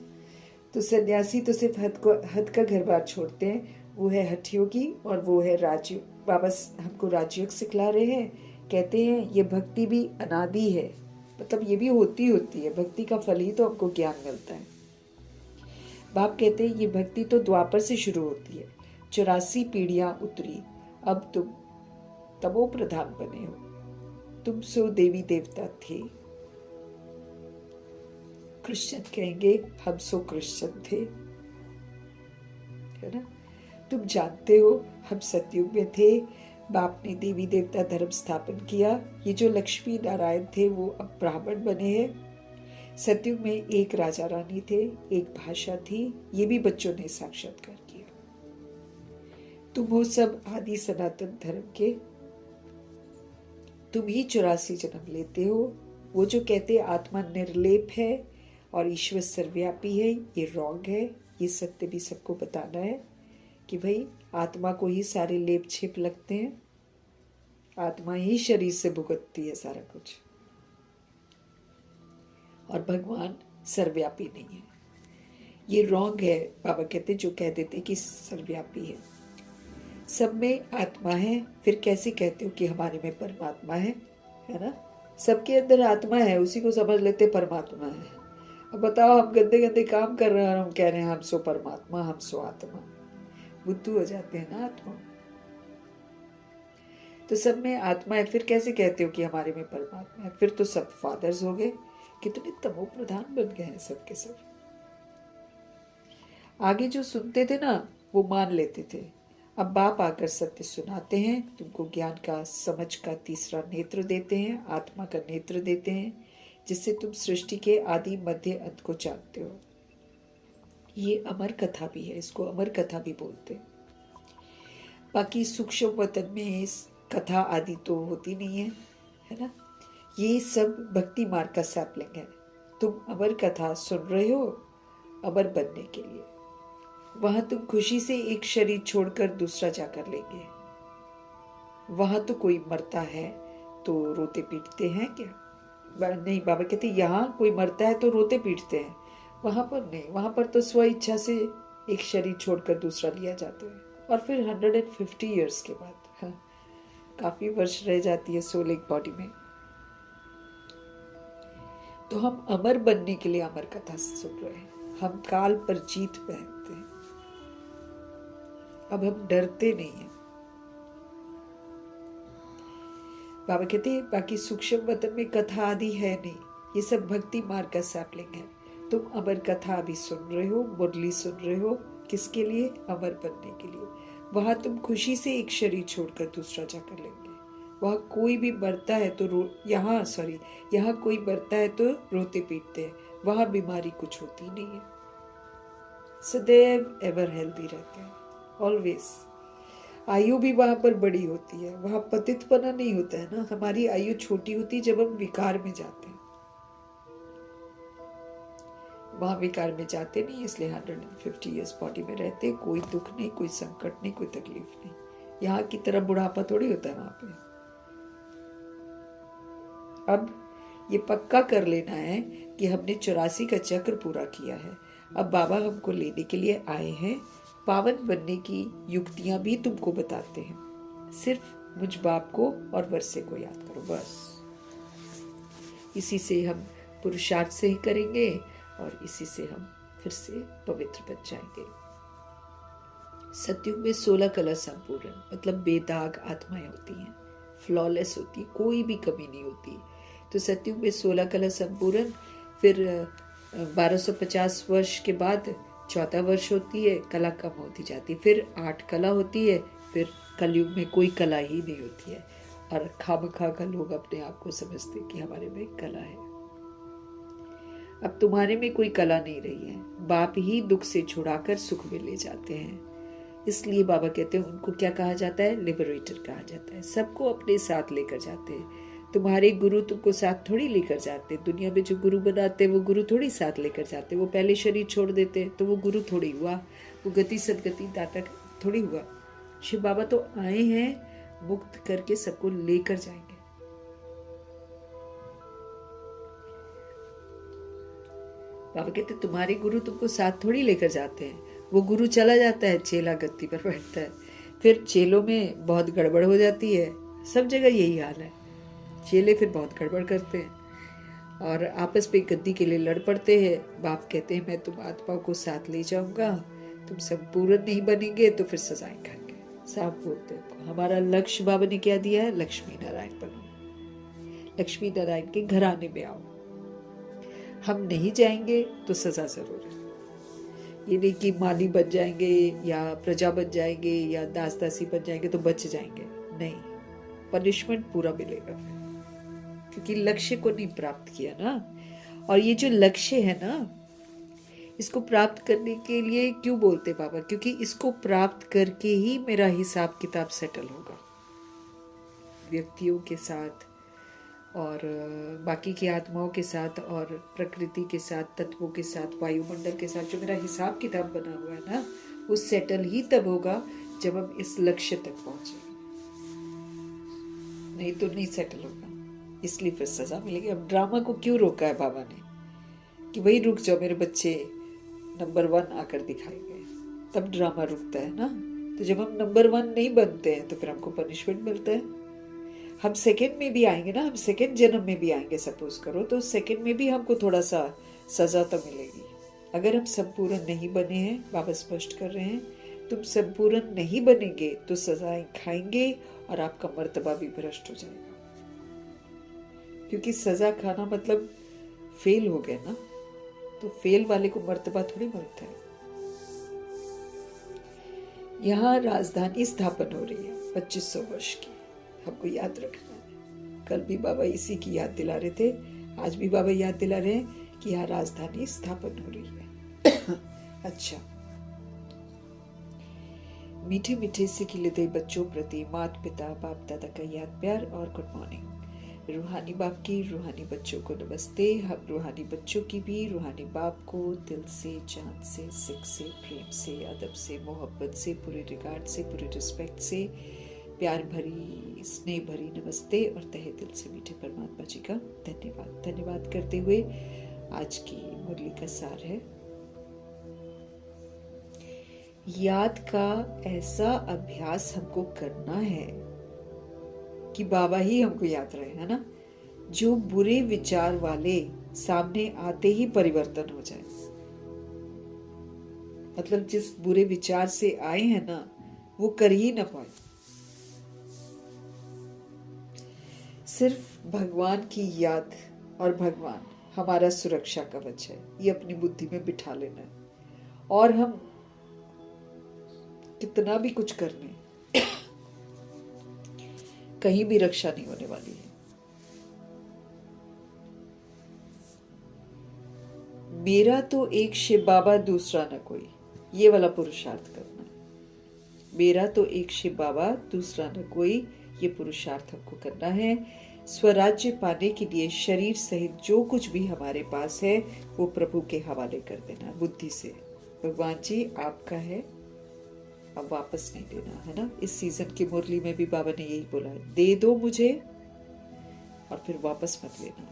तो सन्यासी तो सिर्फ हद का घर बार छोड़ते हैं, वो है हठ योगी और वो है राजयोग। बाबा हमको राजयोग सिखला रहे हैं, कहते हैं ये भक्ति भी अनादि है, मतलब ये भी होती है। भक्ति का फल ही तो हमको ज्ञान मिलता है। बाप कहते हैं ये भक्ति तो द्वापर से शुरू होती है, 84 पीढ़ियां उतरी, अब तुम तमो प्रधान बने हो। तुम सो देवी देवता थे, क्रिश्चियन कहेंगे हम सो क्रिश्चियन थे, है ना। तुम जानते हो हम सतयुग में थे, बाप ने देवी देवता धर्म स्थापन किया। ये जो लक्ष्मी नारायण थे वो अब ब्राह्मण बने हैं। सतयुग में एक राजा रानी थे, एक भाषा थी, ये भी बच्चों ने साक्षात्कार किया। तुम हो सब आदि सनातन धर्म के, तुम ही 84 जन्म लेते हो। वो जो कहते आत्मा निर्लेप है और ईश्वर सर्वव्यापी है, ये रॉन्ग है। ये सत्य भी सबको बताना है कि भाई आत्मा को ही सारे लेप छेप लगते हैं, आत्मा ही शरीर से भुगतती है सारा कुछ, और भगवान सर्वव्यापी नहीं है। ये रॉन्ग है। बाबा कहते जो कह देते कि सर्वव्यापी है, सब में आत्मा है, फिर कैसे कहते हो कि हमारे में परमात्मा है ना। सबके अंदर आत्मा है, उसी को समझ लेते परमात्मा है। अब बताओ हम गंदे गंदे काम कर रहे हैं और हम कह रहे हैं हम सो परमात्मा, हम सो आत्मा, बुद्धू हो जाते हैं ना आत्मा। तो सब में आत्मा है, फिर कैसे कहते हो कि हमारे में परमात्मा है। फिर तो सब फादर्स हो गए, कितने तमो प्रधान बन गए हैं सब के सब। आगे जो सुनते थे ना वो मान लेते थे। अब बाप आकर सत्य सुनाते हैं, तुमको ज्ञान का, समझ का तीसरा नेत्र देते हैं, आत्मा का नेत्र देते हैं, जिससे तुम सृष्टि के आदि मध्य अंत को जानते हो। ये अमर कथा भी है, इसको अमर कथा भी बोलते हैं। बाकी सूक्ष्म वतन में इस कथा आदि तो होती नहीं है ना। ये सब भक्ति मार्ग का सैपलिंग है। तुम अमर कथा सुन रहे हो अमर बनने के लिए। वहां तुम खुशी से एक शरीर छोड़कर दूसरा जाकर लेंगे। वहां तो कोई मरता है तो रोते पीटते हैं क्या? नहीं, बाबा कहते यहाँ कोई मरता है तो रोते पीटते हैं, वहां पर नहीं। वहां पर तो स्व इच्छा से एक शरीर छोड़कर दूसरा लिया जाता है, और फिर 150 ईयर्स के बाद, हाँ, काफी वर्ष रह जाती है सोल एक बॉडी में। तो हम अमर बनने के लिए अमर कथा सुन रहे हैं। हम काल पर जीत पहनते हैं। अब हम डरते नहीं हैं। बाबा कहते हैं बाकी सूक्ष्म वतन में कथा आदि है नहीं, ये सब भक्ति मार्ग का सैपलिंग है। तुम अमर कथा अभी सुन रहे हो, मुरली सुन रहे हो, किसके लिए? अमर बनने के लिए। वहां तुम खुशी से एक शरीर छोड़कर दूसरा जाकर लेंगे। वहां कोई भी मरता है तो यहाँ कोई मरता है तो रोते पीटते हैं। वहां बीमारी कुछ होती नहीं है, सदैव एवर हेल्दी रहते हैं, ऑलवेज। आयु भी वहां पर बड़ी होती है, वहां पतितपना नहीं होता है ना। हमारी आयु छोटी होती है जब हम विकार में जाते हैं, वहां विकार में जाते नहीं, इसलिए 150 ईयर्स बॉडी में रहते। कोई दुख नहीं, कोई संकट नहीं, कोई तकलीफ नहीं। यहाँ की तरह बुढ़ापा थोड़ी होता है वहां पे। अब ये पक्का कर लेना है कि हमने 84 का चक्र पूरा किया है। अब बाबा हमको लेने के लिए आए हैं। पावन बनने की युक्तियां भी तुमको बताते हैं। सिर्फ मुझ बाप को और वर्षे को याद करो, बस। इसी से हम पुरुषार्थ से ही करेंगे और इसी से हम फिर से पवित्र बन जाएंगे। सतयुग में 16 कला संपूर्ण, मतलब बेदाग आत्माएं होती हैं, फ्लॉलेस होती, कोई भी कमी नहीं होती। तो सतयुग में 16 कला संपूर्ण, फिर 1250 वर्ष के बाद 14 वर्ष होती है, कला कम होती जाती, फिर 8 कला होती है, फिर कलयुग में कोई कला ही नहीं होती है। और खामखा का लोग अपने आप को समझते कि हमारे में कला है। अब तुम्हारे में कोई कला नहीं रही है, बाप ही दुख से छुड़ाकर सुख में ले जाते हैं। इसलिए बाबा कहते हैं उनको क्या कहा जाता है? लिबरेटर कहा जाता है। सबको अपने साथ लेकर जाते हैं। तुम्हारे गुरु तुमको साथ थोड़ी लेकर जाते। दुनिया में जो गुरु बनाते हैं वो गुरु थोड़ी साथ लेकर जाते। वो पहले शरीर छोड़ देते तो वो गुरु थोड़ी हुआ, वो गति सदगति दाता थोड़ी हुआ। शिव बाबा तो आए हैं मुक्त करके सबको लेकर जाएंगे। बाबा कहते तुम्हारे गुरु तुमको साथ थोड़ी लेकर जाते हैं। वो गुरु चला जाता है, चेला गद्दी पर बैठता है। फिर चेलों में बहुत गड़बड़ हो जाती है, सब जगह यही हाल है। चेले फिर बहुत गड़बड़ करते हैं और आपस में गद्दी के लिए लड़ पड़ते हैं। बाप कहते हैं मैं तुम आत्माओं को साथ ले जाऊंगा, तुम संपूर्ण नहीं बनेंगे तो फिर सजाएं खाएंगे। साफ बोलते हैं। हमारा लक्ष्य बाबा ने क्या दिया है? लक्ष्मी नारायण बनो, लक्ष्मी नारायण के घराने में आओ। हम नहीं जाएंगे तो सजा जरूर है। ये नहीं कि माली बन जाएंगे या प्रजा बन जाएंगे या दास दासी बन जाएंगे तो बच जाएंगे, नहीं, पनिशमेंट पूरा मिलेगा फिर, क्योंकि लक्ष्य को नहीं प्राप्त किया ना। और ये जो लक्ष्य है ना, इसको प्राप्त करने के लिए क्यों बोलते बाबा? क्योंकि इसको प्राप्त करके ही मेरा हिसाब किताब सेटल होगा व्यक्तियों के साथ और बाकी की आत्माओं के साथ और प्रकृति के साथ, तत्वों के साथ, वायुमंडल के साथ। जो मेरा हिसाब किताब बना हुआ है ना, वो सेटल ही तब होगा जब हम इस लक्ष्य तक पहुंचेंगे, नहीं तो नहीं सेटल होगा। इसलिए फिर सजा मिलेगी। अब ड्रामा को क्यों रोका है बाबा ने कि वही रुक जाओ, मेरे बच्चे नंबर 1 आकर दिखाएंगे, तब ड्रामा रुकता है ना। तो जब हम नंबर 1 नहीं बनते हैं तो फिर हमको पनिशमेंट मिलता है। हम सेकंड में भी आएंगे ना, हम सेकंड जन्म में भी आएंगे सपोज करो, तो सेकंड में भी हमको थोड़ा सा सजा तो मिलेगी। अगर हम संपूर्ण नहीं बने हैं, बाबा स्पष्ट कर रहे हैं, तुम संपूर्ण नहीं बनेंगे तो सजाएं खाएंगे और आपका मर्तबा भी भ्रष्ट हो जाएगा। क्योंकि सजा खाना मतलब फेल हो गए ना, तो फेल वाले को मर्तबा थोड़ी मिलता है। यहाँ राजधानी स्थापन हो रही है 2500 वर्ष की, हमको याद रखना है। कल भी बाबा इसी की याद दिला रहे थे, आज भी बाबा याद दिला रहे हैं कि यहाँ राजधानी स्थापन हो रही है। अच्छा, मीठे मीठे से खिलते बच्चों प्रति माता पिता बाप दादा का याद प्यार और गुड मॉर्निंग। रूहानी बाप की रूहानी बच्चों को नमस्ते। हम रूहानी बच्चों की भी रूहानी बाप को दिल से, जान से, सिख से, प्रेम से, अदब से, मोहब्बत से, पूरे रिगार्ड से, पूरे रिस्पेक्ट से, प्यार भरी स्नेह भरी नमस्ते और तहे दिल से मीठे परमात्मा जी का धन्यवाद। धन्यवाद करते हुए आज की मुरली का सार है, याद का ऐसा अभ्यास हमको करना है कि बाबा ही हमको याद रहे, है ना। जो बुरे विचार वाले सामने आते ही परिवर्तन हो जाए, मतलब जिस बुरे विचार से आए हैं ना, वो कर ही ना पाए। सिर्फ भगवान की याद और भगवान हमारा सुरक्षा कवच है, ये अपनी बुद्धि में बिठा लेना है। और हम कितना भी कुछ कर लें, कहीं भी रक्षा नहीं होने वाली है। मेरा तो एक शिव बाबा दूसरा न कोई, ये वाला पुरुषार्थ करना है। मेरा तो एक शिव बाबा दूसरा न कोई, ये पुरुषार्थ हमको करना है। स्वराज्य पाने के लिए शरीर सहित जो कुछ भी हमारे पास है वो प्रभु के हवाले कर देना बुद्धि से। भगवान जी आपका है, अब वापस नहीं देना, है ना। इस सीजन की मुरली में भी बाबा ने यही बोला है, दे दो मुझे और फिर वापस मत लेना,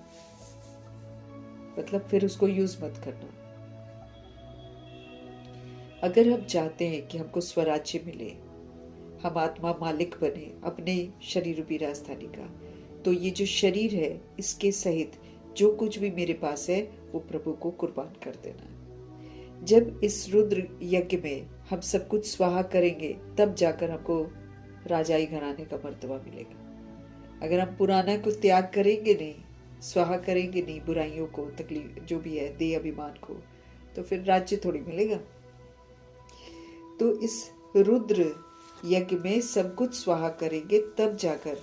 मतलब फिर उसको यूज मत करना। अगर हम चाहते हैं कि हमको स्वराज्य मिले, हम आत्मा मालिक बने अपने शरीर रूपी राजधानी का, तो ये जो शरीर है इसके सहित जो कुछ भी मेरे पास है वो प्रभु को कुर्बान कर देना। जब इस रुद्र यज्ञ में हम सब कुछ स्वाहा करेंगे तब जाकर हमको राजाई घराने का मर्तबा मिलेगा। अगर हम पुराना को त्याग करेंगे नहीं, स्वाहा करेंगे नहीं, बुराइयों को, तकलीफ जो भी है, देह अभिमान को, तो फिर राज्य थोड़ी मिलेगा। तो इस रुद्र यज्ञ में सब कुछ स्वाहा करेंगे तब जाकर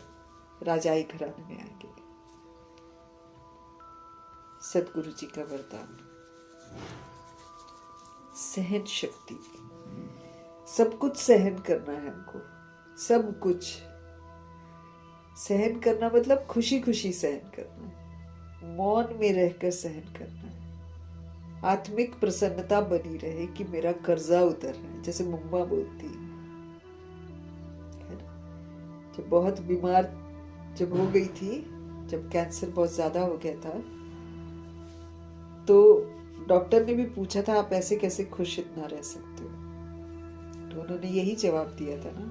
राजाई घराने में आएंगे। सदगुरु जी का वरदान, सहन शक्ति। सब कुछ सहन करना है हमको, सब कुछ सहन करना मतलब खुशी खुशी सहन करना है, मौन में रहकर सहन करना है। आत्मिक प्रसन्नता बनी रहे कि मेरा कर्जा उतर रहा है, जैसे मम्मा बोलती है ना। जब बहुत बीमार जब हो गई थी, जब कैंसर बहुत ज्यादा हो गया था, तो डॉक्टर ने भी पूछा था आप ऐसे कैसे खुश इतना रह सकते हो, तो उन्होंने यही जवाब दिया था ना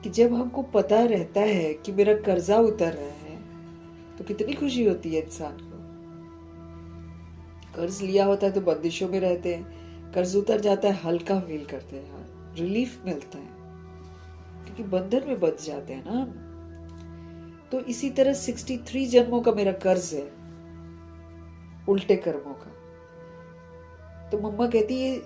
कि जब हमको पता रहता है कि मेरा कर्जा उतर रहा है तो कितनी खुशी होती है इंसान को। कर्ज लिया होता है तो बंदिशों में रहते हैं, कर्ज उतर जाता है हल्का फील करते हैं, रिलीफ मिलता है क्योंकि बंधन में बच जाते हैं ना। तो इसी तरह 63 जन्मों का मेरा कर्ज है, उल्टे कर्मों का। तो मम्मा कहती है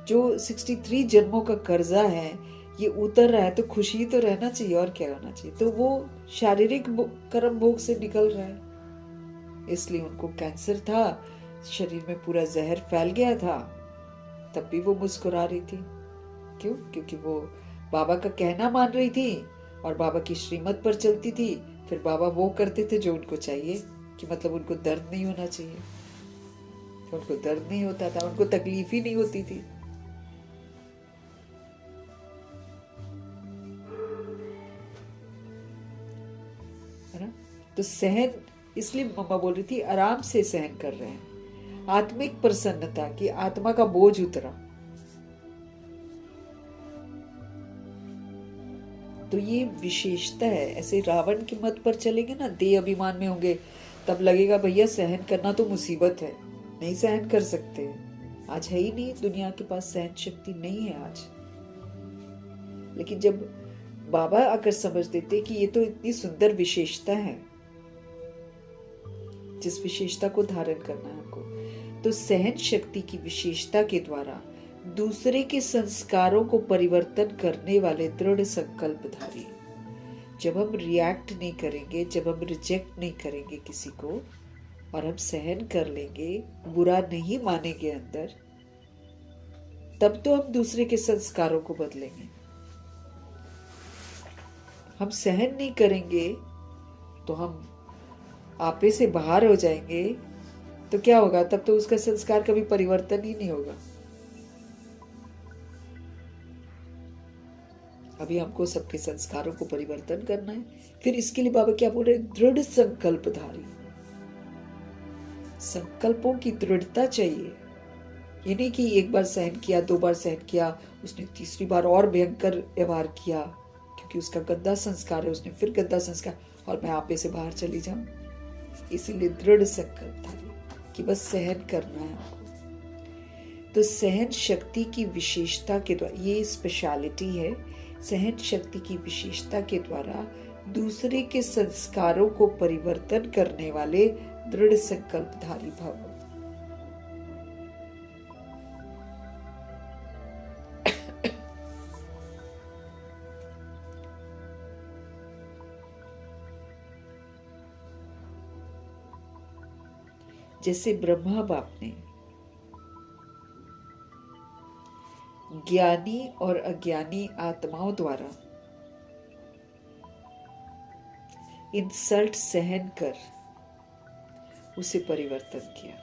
जो 63 जन्मों का कर्जा है ये उतर रहा है तो खुशी तो रहना चाहिए, और क्या होना चाहिए। तो वो शारीरिक कर्म भोग से निकल रहा है, इसलिए उनको कैंसर था, शरीर में पूरा जहर फैल गया था, तब भी वो मुस्कुरा रही थी। क्यों? क्योंकि वो बाबा का कहना मान रही थी और बाबा की श्रीमत पर चलती थी। फिर बाबा वो करते थे जो उनको चाहिए, कि मतलब उनको दर्द नहीं होना चाहिए, तो उनको दर्द नहीं होता था, उनको तकलीफ ही नहीं होती थी। है ना। तो सहन, इसलिए मम्मा बोल रही थी आराम से सहन कर रहे हैं, आत्मिक प्रसन्नता की, आत्मा का बोझ उतरा। तो ये विशेषता है। ऐसे रावण की मत पर चलेंगे ना, देह अभिमान में होंगे, तब लगेगा भैया सहन करना तो मुसीबत है, नहीं सहन कर सकते, आज है ही नहीं, दुनिया के पास सहन शक्ति नहीं है आज। लेकिन जब बाबा आकर समझ देते कि ये तो इतनी सुंदर विशेषता है, जिस विशेषता को धारण करना है हमको। तो सहन शक्ति की विशेषता के द्वारा दूसरे के संस्कारों को परिवर्तन करने वाले दृढ़ संकल्पधारी। जब हम रिएक्ट नहीं करेंगे, जब हम रिजेक्ट नहीं करेंगे किसी को, और हम सहन कर लेंगे, बुरा नहीं मानेंगे अंदर, तब तो हम दूसरे के संस्कारों को बदलेंगे। हम सहन नहीं करेंगे तो हम आपे से बाहर हो जाएंगे, तो क्या होगा? तब तो उसका संस्कार कभी परिवर्तन ही नहीं होगा। अभी हमको सबके संस्कारों को परिवर्तन करना है। फिर इसके लिए बाबा क्या बोल रहे? दृढ़ संकल्पधारी। संकल्पों की दृढ़ता चाहिए। ये नहीं कि एक बार सहन किया, 2 बार सहन किया, उसने तीसरी बार और भयंकर व्यवहार किया क्योंकि उसका गंदा संस्कार है, उसने फिर गंदा संस्कार, और मैं आपे से बाहर चली जाऊं। इसीलिए दृढ़ संकल्पधारी कि बस सहन करना है हमको। तो सहन शक्ति की विशेषता के द्वारा, ये स्पेशलिटी है, सहन शक्ति की विशेषता के द्वारा दूसरे के संस्कारों को परिवर्तन करने वाले दृढ़ संकल्पधारी भव। जैसे ब्रह्मा बाप ने ज्ञानी और अज्ञानी आत्माओं द्वारा इंसल्ट सहन कर उसे परिवर्तन किया।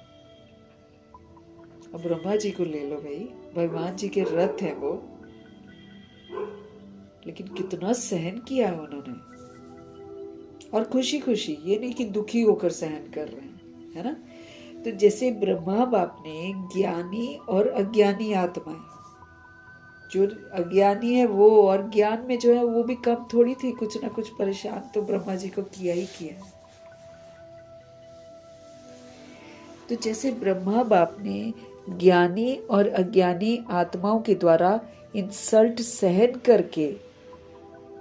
अब ब्रह्मा जी को ले लो भाई, भगवान जी के रथ है वो, लेकिन कितना सहन किया है उन्होंने, और खुशी खुशी, ये नहीं कि दुखी होकर सहन कर रहे हैं, है ना। तो जैसे ब्रह्मा बाप ने ज्ञानी और अज्ञानी आत्माएं, जो अज्ञानी है वो और ज्ञान में जो है वो भी कम थोड़ी थी, कुछ ना कुछ परेशान तो ब्रह्मा जी को किया ही किया। तो जैसे ब्रह्मा बाप ने ज्ञानी और अज्ञानी आत्माओं के द्वारा इंसल्ट सहन करके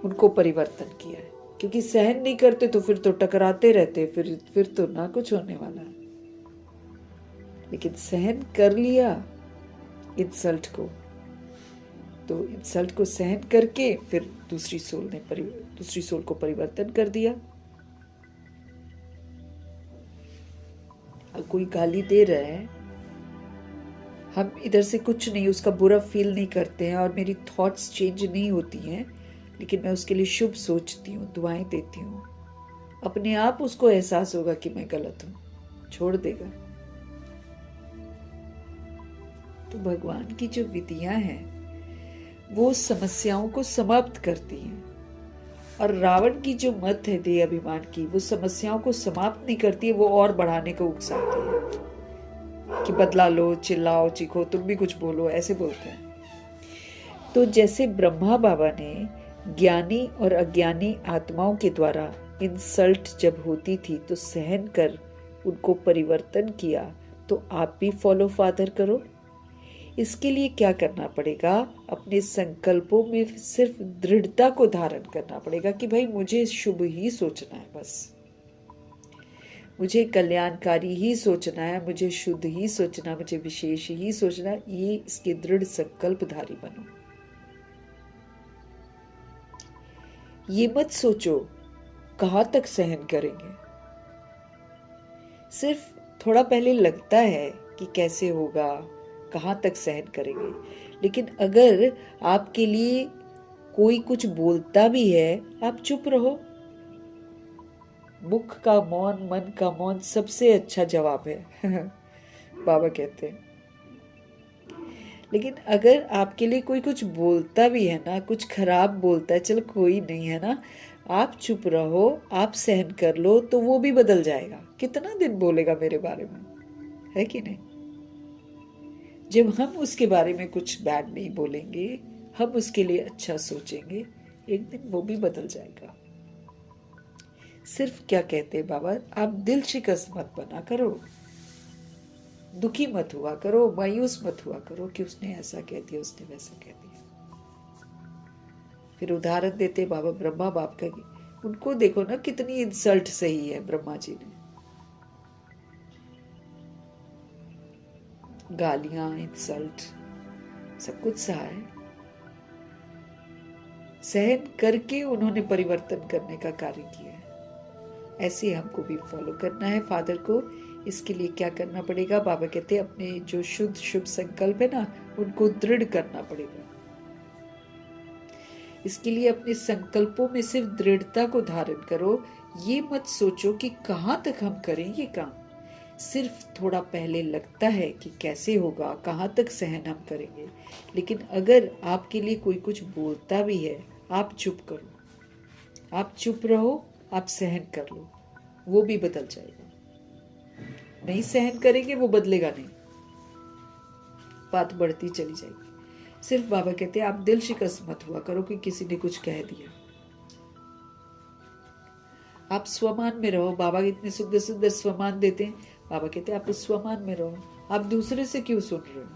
उनको परिवर्तन किया है, क्योंकि सहन नहीं करते तो फिर तो टकराते रहते, फिर तो ना कुछ होने वाला है। लेकिन सहन कर लिया इंसल्ट को, तो इंसल्ट को सहन करके फिर दूसरी सोल को परिवर्तन कर दिया। अब कोई गाली दे रहा है, हम इधर से कुछ नहीं, उसका बुरा फील नहीं करते हैं और मेरी थॉट्स चेंज नहीं होती हैं, लेकिन मैं उसके लिए शुभ सोचती हूँ, दुआएं देती हूँ, अपने आप उसको एहसास होगा कि मैं गलत हूँ, छोड़ देगा। तो भगवान की जो विधियां हैं वो समस्याओं को समाप्त करती हैं, और रावण की जो मत है देह अभिमान की, वो समस्याओं को समाप्त नहीं करती है, वो और बढ़ाने को उकसाती है कि बदला लो, चिल्लाओ, चीखो, तुम भी कुछ बोलो, ऐसे बोलते हैं। तो जैसे ब्रह्मा बाबा ने ज्ञानी और अज्ञानी आत्माओं के द्वारा इंसल्ट जब होती थी तो सहन कर उनको परिवर्तन किया, तो आप भी फॉलो फादर करो। इसके लिए क्या करना पड़ेगा? अपने संकल्पों में सिर्फ दृढ़ता को धारण करना पड़ेगा कि भाई मुझे शुभ ही सोचना है, बस मुझे कल्याणकारी ही सोचना है, मुझे शुद्ध ही सोचना, मुझे विशेष ही सोचना। ये इसके दृढ़ संकल्पधारी बनो। ये मत सोचो कहाँ तक सहन करेंगे। सिर्फ थोड़ा पहले लगता है कि कैसे होगा, कहाँ तक सहन करेंगे, लेकिन अगर आपके लिए कोई कुछ बोलता भी है, आप चुप रहो। मुख का मौन, मन का मौन सबसे अच्छा जवाब है बाबा कहते हैं। लेकिन अगर आपके लिए कोई कुछ बोलता भी है ना, कुछ खराब बोलता है, चलो कोई नहीं है ना, आप चुप रहो, आप सहन कर लो, तो वो भी बदल जाएगा। कितना दिन बोलेगा मेरे बारे में, है कि नहीं? जब हम उसके बारे में कुछ बैड नहीं बोलेंगे, हम उसके लिए अच्छा सोचेंगे, एक दिन वो भी बदल जाएगा। सिर्फ क्या कहते हैं बाबा, आप दिल शिकस्त मत बना करो, दुखी मत हुआ करो, मायूस मत हुआ करो कि उसने ऐसा कह दिया, उसने वैसा कह दिया। फिर उदाहरण देते बाबा ब्रह्मा बाप का, उनको देखो ना कितनी इंसल्ट सही है ब्रह्मा जी ने, गालियां, इंसल्ट, सब कुछ सहा है। सहन करके उन्होंने परिवर्तन करने का कार्य किया है। ऐसे हमको भी फॉलो करना है फादर को। इसके लिए क्या करना पड़ेगा? बाबा कहते हैं अपने जो शुद्ध शुभ संकल्प है ना, उनको दृढ़ करना पड़ेगा। इसके लिए अपने संकल्पों में सिर्फ दृढ़ता को धारण करो। ये मत सोचो कि कहाँ तक हम करें ये काम। सिर्फ थोड़ा पहले लगता है कि कैसे होगा, कहाँ तक सहन हम करेंगे, लेकिन अगर आपके लिए कोई कुछ बोलता भी है, आप चुप करो, आप चुप रहो, आप सहन कर लो, वो भी बदल जाएगा। नहीं सहन करेंगे, वो बदलेगा नहीं, बात बढ़ती चली जाएगी। सिर्फ बाबा कहते हैं आप दिल शिकस्त मत हुआ करो कि किसी ने कुछ कह दिया। आप स्वमान में रहो। बाबा इतने सुंदर सुंदर स्वमान देते हैं। बाबा कहते हैं आप उस स्वमान में रहो। आप दूसरे से क्यों सुन रहे हो?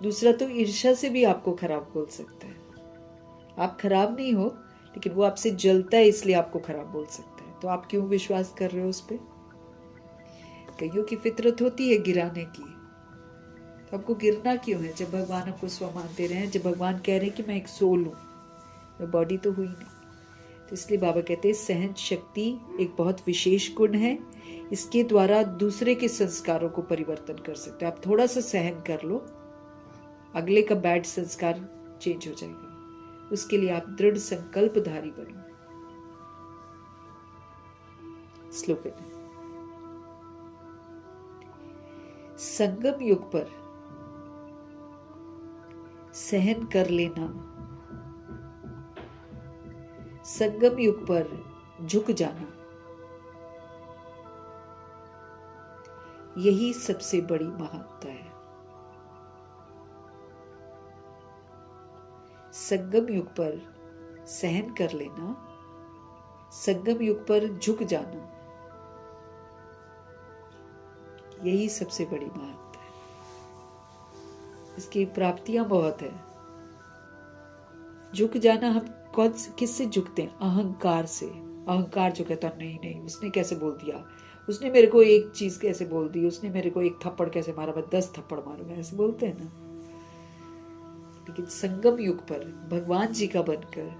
दूसरा तो ईर्ष्या से भी आपको खराब बोल सकता है। आप खराब नहीं हो, लेकिन वो आपसे जलता है इसलिए आपको खराब बोल सकता है। तो आप क्यों विश्वास कर रहे हो उस पर? कईयों की फितरत होती है गिराने की, तो आपको गिरना क्यों है? जब भगवान आपको स्वमान दे रहे हैं, जब भगवान कह रहे हैं कि मैं एक सोल हूं, मैं बॉडी तो हुई नहीं। तो इसलिए बाबा कहते हैं सहन शक्ति एक बहुत विशेष गुण है। इसके द्वारा दूसरे के संस्कारों को परिवर्तन कर सकते हो। आप थोड़ा सा सहन कर लो, अगले का बैड संस्कार चेंज हो जाएगा। उसके लिए आप दृढ़ संकल्पधारी बनो। श्लोक है, संगम युग पर सहन कर लेना, संगम युग पर झुक जाना, यही सबसे बड़ी महानता है। संगम युग पर सहन कर लेना, संगम युग पर झुक जाना, यही सबसे बड़ी महानता है। इसकी प्राप्तियां बहुत है। झुक जाना, हम किससे झुकते हैं? अहंकार से। अहंकार जो कहता नहीं नहीं, उसने कैसे बोल दिया, उसने मेरे को एक चीज कैसे बोल दी, उसने मेरे को एक थप्पड़ कैसे मारा, मैं 10 थप्पड़ मारूंगा, ऐसे बोलते हैं ना। लेकिन संगम युग पर भगवान जी का बनकर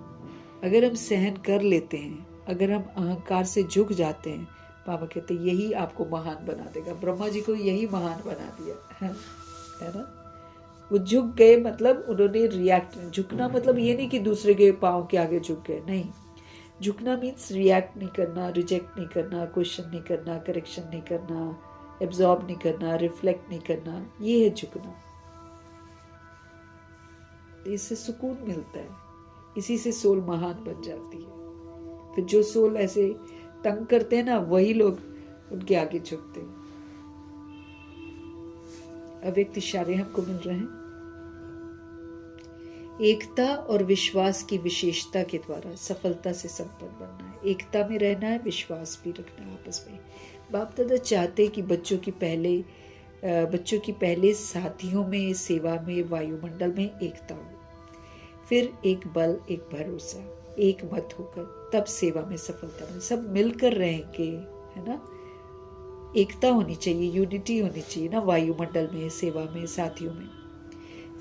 अगर हम सहन कर लेते हैं, अगर हम अहंकार से झुक जाते हैं, बाबा कहते यही आपको महान बना देगा। ब्रह्मा जी को यही महान बना दिया है ना। वो झुक गए, मतलब उन्होंने रिएक्ट। झुकना मतलब ये नहीं कि दूसरे के पाँव के आगे झुक गए, नहीं। झुकना मीन्स रिएक्ट नहीं करना, रिजेक्ट नहीं करना, क्वेश्चन नहीं करना, करेक्शन नहीं करना, एब्जॉर्ब नहीं करना, रिफ्लेक्ट नहीं करना, ये है झुकना। इससे सुकून मिलता है, इसी से सोल महान बन जाती है। फिर जो सोल ऐसे तंग करते हैं ना, वही लोग उनके आगे झुकते हैं। अव्यक्त इशारे हमको मिल रहे हैं। एकता और विश्वास की विशेषता के द्वारा सफलता से संपन्न बनना है। एकता में रहना है, विश्वास भी रखना है आपस में। बाप दादा चाहते कि बच्चों की पहले साथियों में, सेवा में, वायुमंडल में एकता हो, फिर एक बल, एक भरोसा, एक मत होकर तब सेवा में सफलता मिले। सब मिलकर रहेंगे, है ना। एकता होनी चाहिए, यूनिटी होनी चाहिए ना, वायुमंडल में, सेवा में, साथियों में।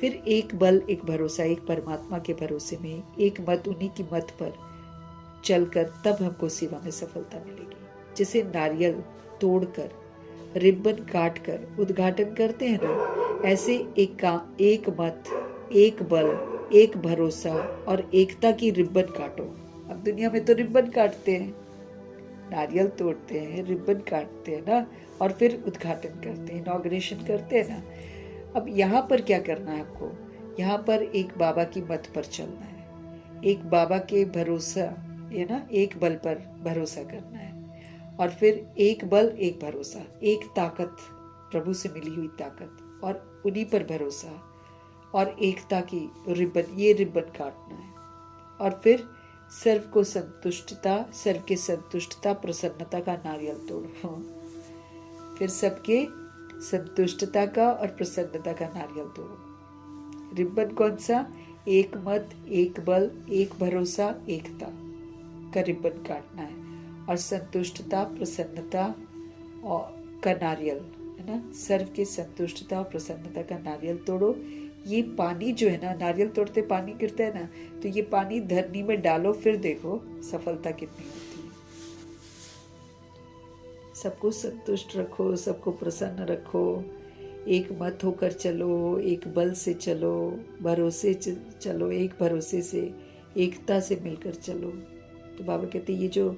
फिर एक बल, एक भरोसा, एक परमात्मा के भरोसे में, एक मत, उन्हीं की मत पर चलकर तब हमको सेवा में सफलता मिलेगी। जैसे नारियल तोड़कर, रिबन काटकर उद्घाटन करते हैं ना, ऐसे एक मत, एक बल, एक भरोसा और एकता की रिबन काटो। अब दुनिया में तो रिबन काटते हैं, नारियल तोड़ते हैं, रिबन काटते हैं ना, और फिर उद्घाटन करते हैं, इनॉग्रेशन करते हैं ना। अब यहाँ पर क्या करना है आपको? यहाँ पर एक बाबा की मत पर चलना है, एक बाबा के भरोसा, ये ना, एक बल पर भरोसा करना है, और फिर एक बल, एक भरोसा, एक ताकत, प्रभु से मिली हुई ताकत, और उन्हीं पर भरोसा, और एकता की रिबन, ये रिबन काटना है। और फिर सर्व को संतुष्टता, सर्व के संतुष्टता, प्रसन्नता का नारियल तोड़ो। फिर सबके संतुष्टता का और प्रसन्नता का नारियल तोड़ो। रिबन कौन सा? एक मत, एक बल, एक भरोसा, एकता का रिबन काटना है, और संतुष्टता, प्रसन्नता और का नारियल, है ना। सर्व के संतुष्टता और प्रसन्नता का नारियल तोड़ो। ये पानी जो है ना, नारियल तोड़ते पानी गिरता है ना, तो ये पानी धरनी में डालो, फिर देखो सफलता कितनी होती है। सबको संतुष्ट रखो, सबको प्रसन्न रखो, एक मत होकर चलो, एक बल से चलो, भरोसे चलो, एक भरोसे से, एकता से मिलकर चलो। तो बाबा कहते ये जो,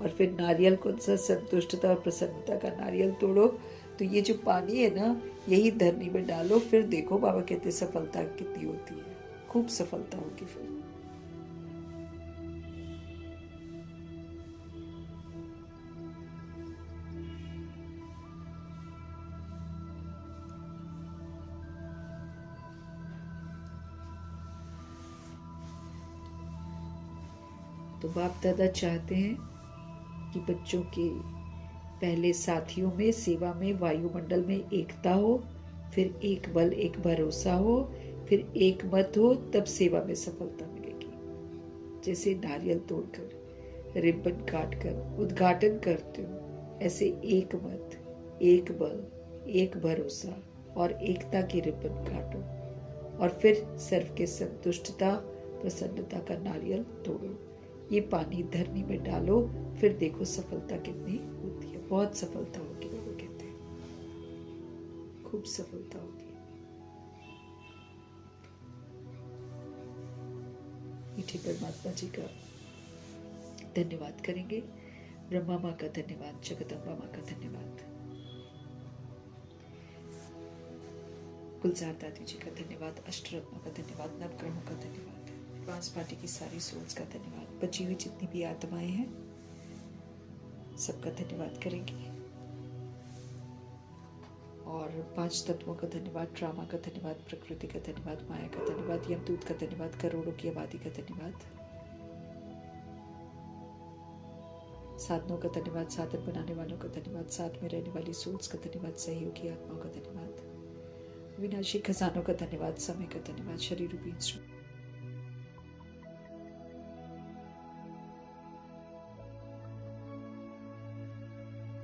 और फिर नारियल कौन सा, संतुष्टता और प्रसन्नता का नारियल तोड़ो। तो ये जो पानी है ना, यही धरनी में डालो, फिर देखो बाबा कहते सफलता कितनी होती है, खूब सफलता होगी फिर। तो बाप दादा चाहते हैं कि बच्चों के पहले साथियों में, सेवा में, वायुमंडल में एकता हो, फिर एक बल, एक भरोसा हो, फिर एक मत हो, तब सेवा में सफलता मिलेगी। जैसे नारियल तोड़कर, रिबन काटकर उद्घाटन करते हो, ऐसे एक मत, एक बल, एक भरोसा और एकता की रिबन काटो, और फिर सर्व के संतुष्टता, प्रसन्नता का नारियल तोड़ो। ये पानी धरनी में डालो, फिर देखो सफलता कितनी होती है। बहुत सफलता होगी बाबा कहते हैं, खूब सफलता होगी। मीठे परमात्मा जी का धन्यवाद करेंगे। ब्रह्मा माँ का धन्यवाद, जगदम्बा माँ का धन्यवाद, गुलजार दादी जी का धन्यवाद, अष्टरत्नों का धन्यवाद, नवग्रहों का धन्यवाद, एडवांस पार्टी की सारी सोल्स का धन्यवाद, बची हुई जितनी भी आत्माएं हैं सबका धन्यवाद करेंगे। और 5 तत्वों का धन्यवाद, ड्रामा का धन्यवाद, प्रकृति का धन्यवाद, माया का धन्यवाद, यमदूत का धन्यवाद, करोड़ों की आबादी का धन्यवाद, साधनों का धन्यवाद, साधन बनाने वालों का धन्यवाद, साथ में रहने वाली सोल्स का धन्यवाद, सहयोगी आत्माओं का धन्यवाद, विनाशी खजानों का धन्यवाद, समय का धन्यवाद, शरीर रूपी इंस्ट्रूमेंट